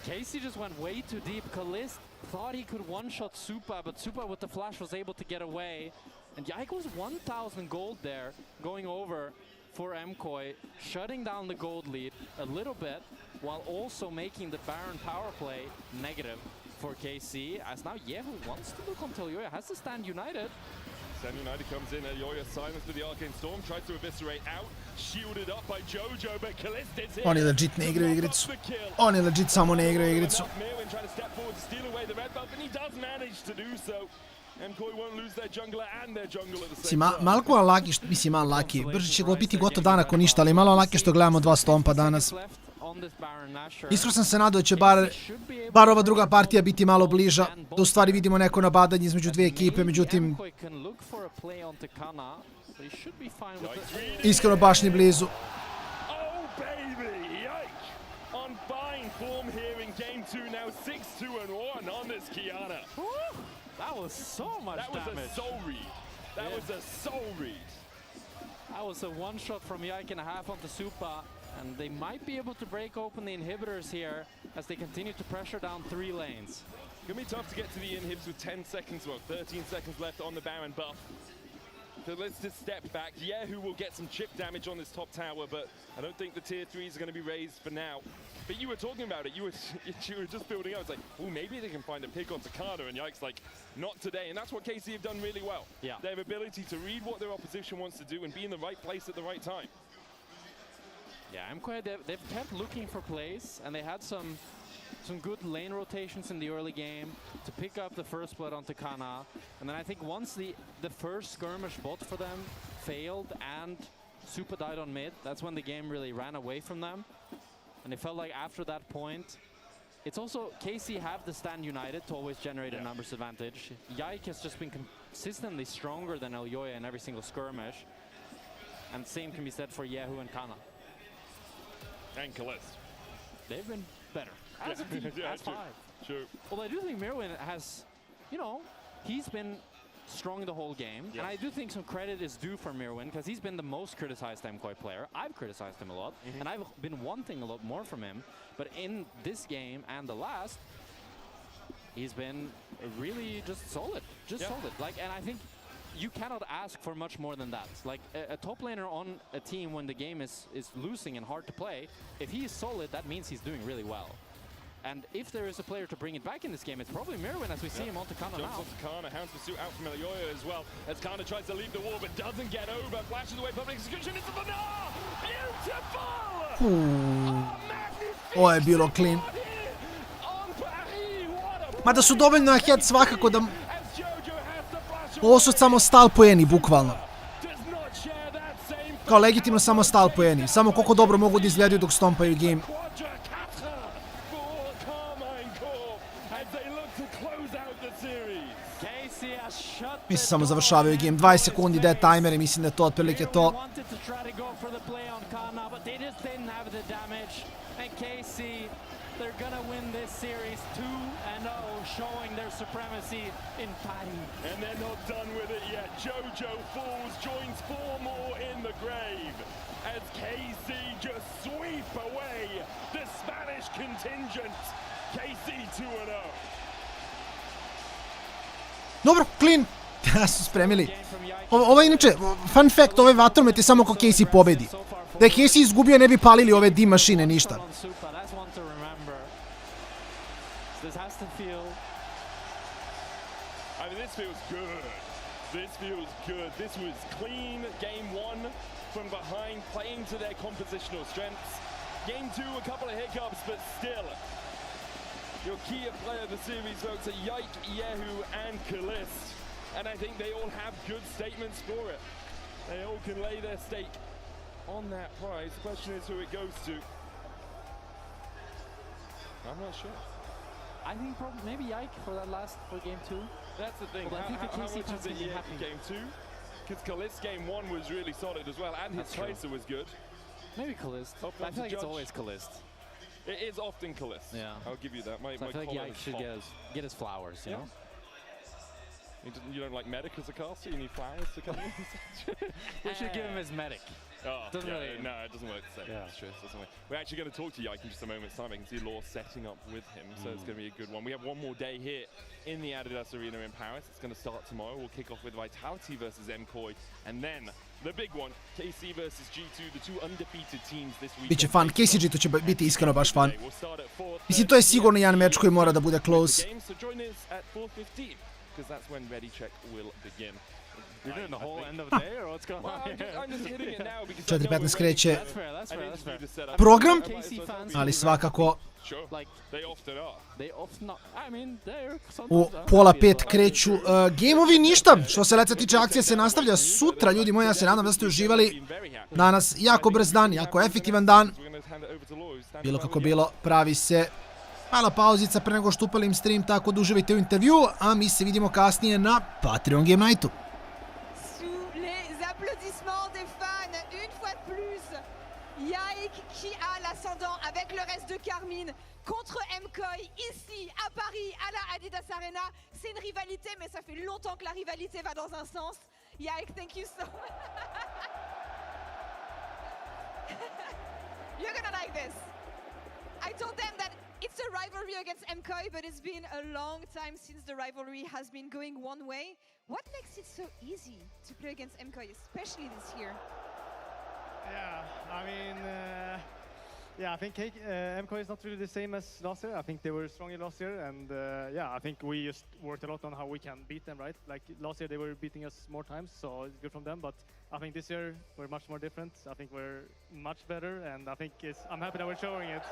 KC just went way too deep. Kalist thought he could one-shot Supa, but Supa with the flash was able to get away. And Yike was 1,000 gold there, going over for MKOI, shutting down the gold lead a little bit, while also making the Baron power play negative for KC, as now Yahoo wants to look until EULCS has to stand united. Stand United comes in, EULCS silence to the Arcane Storm, tries to eviscerate out, shielded up by Jojo, but Kalist is here. Oni legit ne igraju igricu. Oni legit samo ne igraju igricu. Mirwin trying to step forward to steal away the red buff, and he does manage to do so. MKOI won't lose their jungler and their jungle at the same time. Malko unlucky, mislim unlucky. Brže će biti gotov dan ako ništa, ali malo unlucky što gledamo 2 stompa danas. Iskro sam se nadao da će bar ova druga partija biti malo bliža, da u stvari vidimo neko nabadanje između 2 ekipe, međutim iskreno baš ni blizu. On fine form here in game 2 now, 6-2-1 on this Kiana. That was so much damage. That was a soul read. That was a soul read. That was a one-shot from Yike and a half onto Supa, and they might be able to break open the inhibitors here as they continue to pressure down 3 lanes. Gonna be tough to get to the inhibs with 10 seconds, well, 13 seconds left on the Baron buff. So let's just step back. Yahoo will get some chip damage on this top tower, but I don't think the tier 3s are going to be raised for now. But you were talking about it. You were just building up. It's like, oh, maybe they can find a pick on Takada, and Yike's like, not today. And that's what KC have done really well. Yeah. Their ability to read what their opposition wants to do and be in the right place at the right time. Yeah, MKOI, they've kept looking for plays, and they had some good lane rotations in the early game to pick up the first blood onto Kana. And then I think once the first skirmish bot for them failed and Supa died on mid, that's when the game really ran away from them. And it felt like after that point, it's also KC have the stand united to always generate a numbers advantage. Yike has just been consistently stronger than EULCS in every single skirmish. And same can be said for Yahoo and Kana. And Kalist. They've been better. As a team, as 5. Sure. Well, I do think Mirwin has, you know, he's been strong the whole game. Yes. And I do think some credit is due for Mirwin, because he's been the most criticized MKOI player. I've criticized him a lot, and I've been wanting a lot more from him. But in this game and the last, he's been really just solid, solid. Like, and I think you cannot ask for much more than that. Like a top laner on a team when the game is losing and hard to play, if he is solid, that means he's doing really well. And if there is a player to bring it back in this game, it's probably Mirwin, as we see him onto Kana now. Jumps onto Kana, hounds pursuit out from Ilioya as well, as Kana tries to leave the wall, but doesn't get over. Flashes away, public execution, it's the Beautiful! Ovo je bilo clean. Mada su dovoljno ahead svakako da... Ovo su samo stall poeni, bukvalno. Kao legitimno samo stall poeni. Samo koliko dobro mogu da izgledaju dok stompaju game. Mislim samo završavaju game. 20 sekundi dead timer i mislim da je to otprilike to. They're gonna win this series 2-0, showing their supremacy in Patty. And they're not done with it yet. Jojo falls, joins 4 more in the grave as KC just sweep away the Spanish contingent. KC 2-0. Dobro, clean. Da su spremili. Ovo je inače, fun fact, ovaj vatromet je samo ko KC pobedi. Da je KC izgubio, ne bi palili ove D mašine, ništa. This has to feel... I mean, this feels good. This feels good. This was clean. Game 1 from behind, playing to their compositional strengths. Game 2, a couple of hiccups, but still. Your key player of the series, folks, are Yike, Yehu, and Kalist. And I think they all have good statements for it. They all can lay their stake on that prize. The question is who it goes to. I'm not sure. I think probably maybe Yike for game 2. That's the thing. Well, I think the KC much is it in game 2? Because Kalist game 1 was really solid as well, and his Tracer was good. Maybe Kalist. I feel like it's always Kalist. It is often Kalist. Yeah. I'll give you that. So I feel like Yike should get his flowers, you know? You don't like medic as a caster? You need flowers to come in? We should give him his medic. Oh, doesn't really... No, it doesn't work the same. Yeah. It's true, it doesn't work. We're actually going to talk to Yike in just a moment's time. I can see Law setting up with him, so it's going to be a good one. We have one more day here in the Adidas Arena in Paris. It's going to start tomorrow. We'll kick off with Vitality versus MKOI, and then the big one, KC versus G2, the two undefeated teams this week. Biće fun. KC G2 će biti iskreno baš fun. Mislim, to je sigurno jedan meč koji mora da bude close. So join us at 4:15, because that's when ready check will begin. You're doing the whole end of the day, or what's going on here? I'm just hitting it now because 4:15 kreće That's fair. program, ali svakako they often are. I mean, they're u pola 5 kreću gameovi. Ništa, što se leca tiče, akcija se nastavlja sutra, ljudi moji, ja se nadam da ste uživali. Danas jako brz dan, jako efektivan dan. Bilo kako bilo, pravi se mala pauzica pre nego što upalim stream, tako da uživajte u intervju, a mi se vidimo kasnije na Patreon Game Nightu. Yike qui a l'ascendant avec le reste de Carmine contre MKOI ici à Paris à la Adidas Arena. C'est une rivalité, mais ça fait longtemps que la rivalité va dans un sens. Yike, thank you so much. You're gonna like this. I told them that it's a rivalry against MKOI, but it's been a long time since the rivalry has been going one way. What makes it so easy to play against MKOI, especially this year? Yeah, I mean, I think MKOI is not really the same as last year. I think they were stronger last year, and I think we just worked a lot on how we can beat them, right? Like last year they were beating us more times, so it's good from them, but I think this year we're much more different. I think we're much better, and I think I'm happy that we're showing it.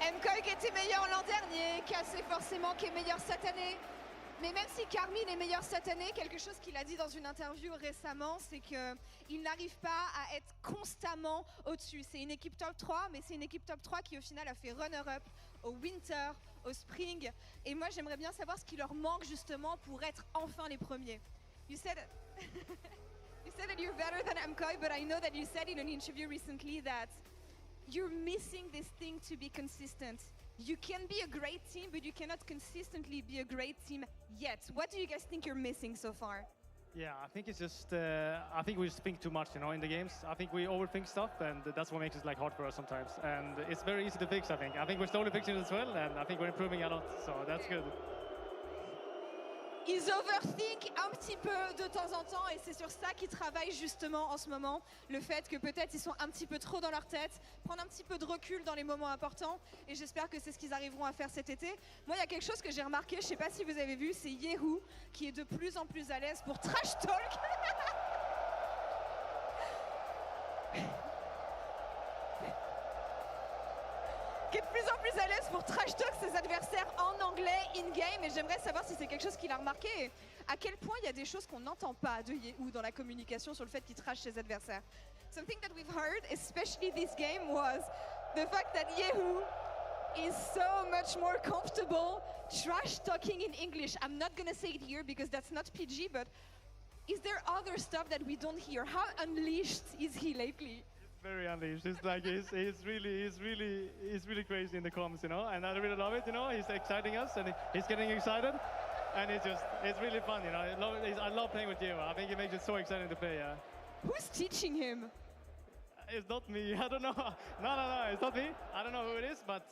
MKOI qui était meilleur l'an dernier, KC forcément qui est meilleur cette année. Mais même si Carmine est meilleur cette année, quelque chose qu'il a dit dans une interview récemment, c'est qu'il n'arrive pas à être constamment au-dessus. C'est une équipe top 3, mais c'est une équipe top 3 qui au final a fait runner-up au Winter, au Spring. Et moi j'aimerais bien savoir ce qui leur manque justement pour être enfin les premiers. You said that you're better than MKOI, but I know that you said in an interview recently that you're missing this thing to be consistent. You can be a great team, but you cannot consistently be a great team yet. What do you guys think you're missing so far? Yeah, I think it's just, I think we just think too much, you know, in the games. I think we overthink stuff, and that's what makes it like hard for us sometimes. And it's very easy to fix, I think. I think we're slowly fixing it as well, and I think we're improving a lot, so that's good. Ils overthink un petit peu de temps en temps et c'est sur ça qu'ils travaillent justement en ce moment. Le fait que peut-être ils sont un petit peu trop dans leur tête, prendre un petit peu de recul dans les moments importants et j'espère que c'est ce qu'ils arriveront à faire cet été. Moi il y a quelque chose que j'ai remarqué, je sais pas si vous avez vu, c'est Yehoo qui est de plus en plus à l'aise pour trash talk. Qui est de plus en plus à l'aise pour trash talk ses adversaires en anglais in-game et j'aimerais savoir si c'est quelque chose qu'il a remarqué et à quel point il y a des choses qu'on n'entend pas de Yehoo dans la communication sur le fait qu'il trash ses adversaires. Something that we've heard, especially this game, was the fact that Yehoo is so much more comfortable trash talking in English. I'm not gonna say it here because that's not PG, but is there other stuff that we don't hear? How unleashed is he lately? Very unleashed. It's like he's really crazy in the comments, you know, and I really love it. You know, he's exciting us, and he's getting excited, and it's really fun. You know, I love playing with you. I think it makes it so exciting to play. Yeah. Who's teaching him? It's not me. I don't know. No, it's not me. I don't know who it is, but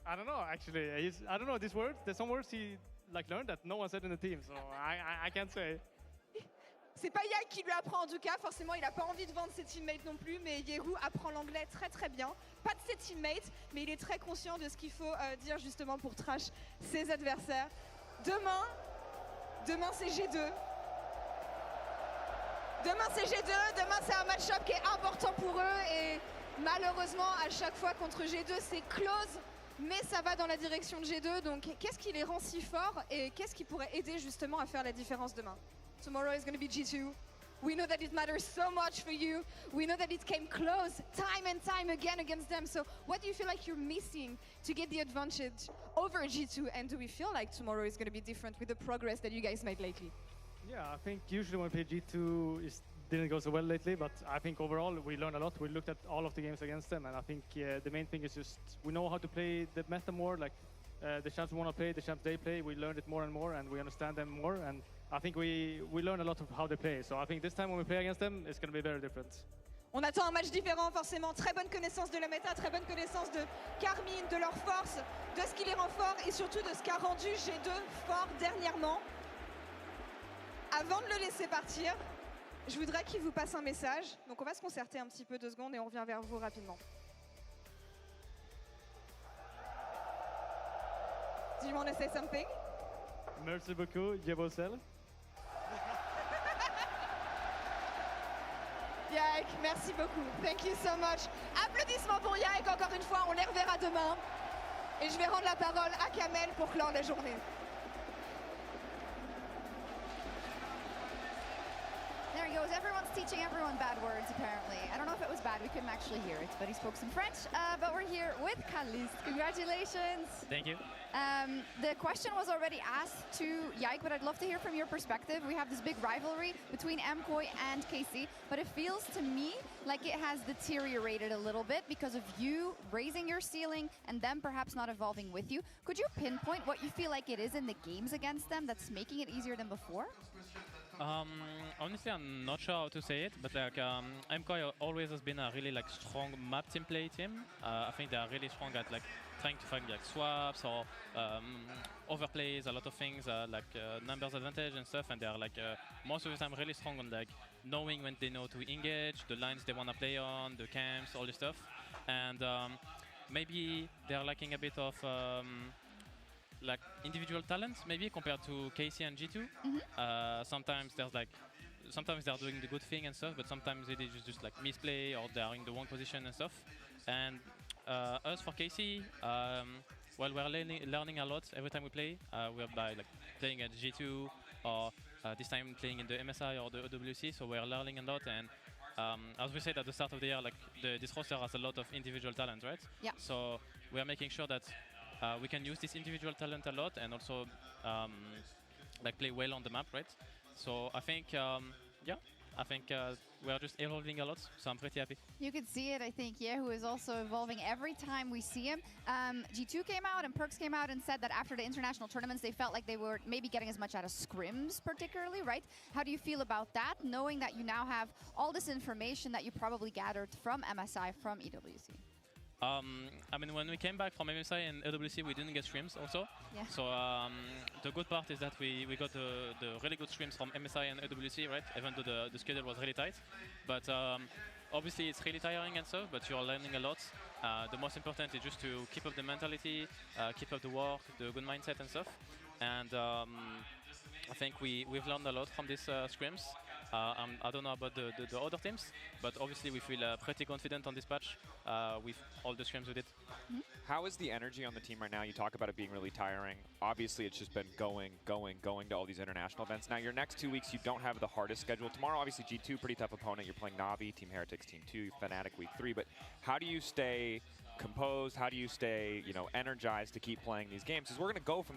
I don't know actually. I don't know these words. There's some words he like learned that no one said in the team, so I can't say. C'est pas Yag qui lui apprend en tout cas, forcément il a pas envie de vendre ses teammates non plus, mais Yehoo apprend l'anglais très très bien. Pas de ses teammates, mais il est très conscient de ce qu'il faut dire justement pour trash ses adversaires. Demain c'est G2. Demain c'est G2, demain c'est un match-up qui est important pour eux et malheureusement à chaque fois contre G2 c'est close, mais ça va dans la direction de G2, donc qu'est-ce qui les rend si forts et qu'est-ce qui pourrait aider justement à faire la différence demain? Tomorrow is going to be G2. We know that it matters so much for you. We know that it came close time and time again against them. So what do you feel like you're missing to get the advantage over G2? And do we feel like tomorrow is going to be different with the progress that you guys made lately? Yeah, I think usually when we play G2, it didn't go so well lately, but I think overall we learned a lot. We looked at all of the games against them, and I think the main thing is just we know how to play the meta more, like the champs we want to play, the champs they play. We learned it more and more, and we understand them more, and I think we learn a lot of how they play. So I think this time when we play against them, it's going to be very different. On attend un match différent forcément, très bonne connaissance de la méta, très bonne connaissance de Carmine, de leur force, de ce qui les rend forts et surtout de ce qu'a rendu G2 fort dernièrement. Avant de le laisser partir, je voudrais qu'il vous passe un message. Donc on va se concerter un petit peu 2 secondes et on revient vers vous rapidement. Do you want to say something? Merci beaucoup, Jebosel. Yag, merci beaucoup. Thank you so much. Applaudissements pour Yag, encore une fois, on les reverra demain. Et je vais rendre la parole à Kamel pour clore la journée. There he goes. Everyone's teaching everyone bad words, apparently. I don't know if it was bad. We couldn't actually hear it, but he spoke some French. But we're here with Kalis. Congratulations. Thank you. The question was already asked to Yike, but I'd love to hear from your perspective. We have this big rivalry between MKOI and KC, but it feels to me like it has deteriorated a little bit because of you raising your ceiling and them perhaps not evolving with you. Could you pinpoint what you feel like it is in the games against them that's making it easier than before? Honestly, I'm not sure how to say it, but like MKOI always has been a really like strong map team play team. I think they are really strong at like trying to find like swaps or overplays, a lot of things like numbers advantage and stuff, and they are like most of the time really strong on like knowing when they know to engage, the lines they want to play on, the camps, all this stuff, and maybe they are lacking a bit of like individual talent maybe compared to KC and G2. Sometimes they're doing the good thing and stuff, but sometimes they just like misplay or they are in the wrong position and stuff. And us for KC, well, we're learning a lot every time we play. We're by like playing at G2 or this time playing in the MSI or the OWC, so we're learning a lot. And as we said at the start of the year, like this roster has a lot of individual talent, right? Yeah. So we are making sure that we can use this individual talent a lot and also like play well on the map, right? So I think, yeah, I think we are just evolving a lot, so I'm pretty happy. You could see it, I think, Yehu is also evolving every time we see him. G2 came out and Perks came out and said that after the international tournaments, they felt like they were maybe getting as much out of scrims particularly, right? How do you feel about that, knowing that you now have all this information that you probably gathered from MSI, from EWC? I mean, when we came back from MSI and AWC, we didn't get streams also. Yeah. So the good part is that we got the really good streams from MSI and AWC, right? Even though the schedule was really tight. But obviously it's really tiring and stuff, but you're learning a lot. The most important is just to keep up the mentality, keep up the work, the good mindset and stuff. And I think we've learned a lot from these scrims. I don't know about the other teams, but obviously we feel pretty confident on this patch with all the scrims we did. How is the energy on the team right now? You talk about it being really tiring. Obviously, it's just been going to all these international events. Now, your next 2 weeks, you don't have the hardest schedule. Tomorrow, obviously, G2, pretty tough opponent. You're playing Navi, Team Heretics, Team 2, Fnatic week 3. But how do you stay composed? How do you stay, energized to keep playing these games? Because we're going to go from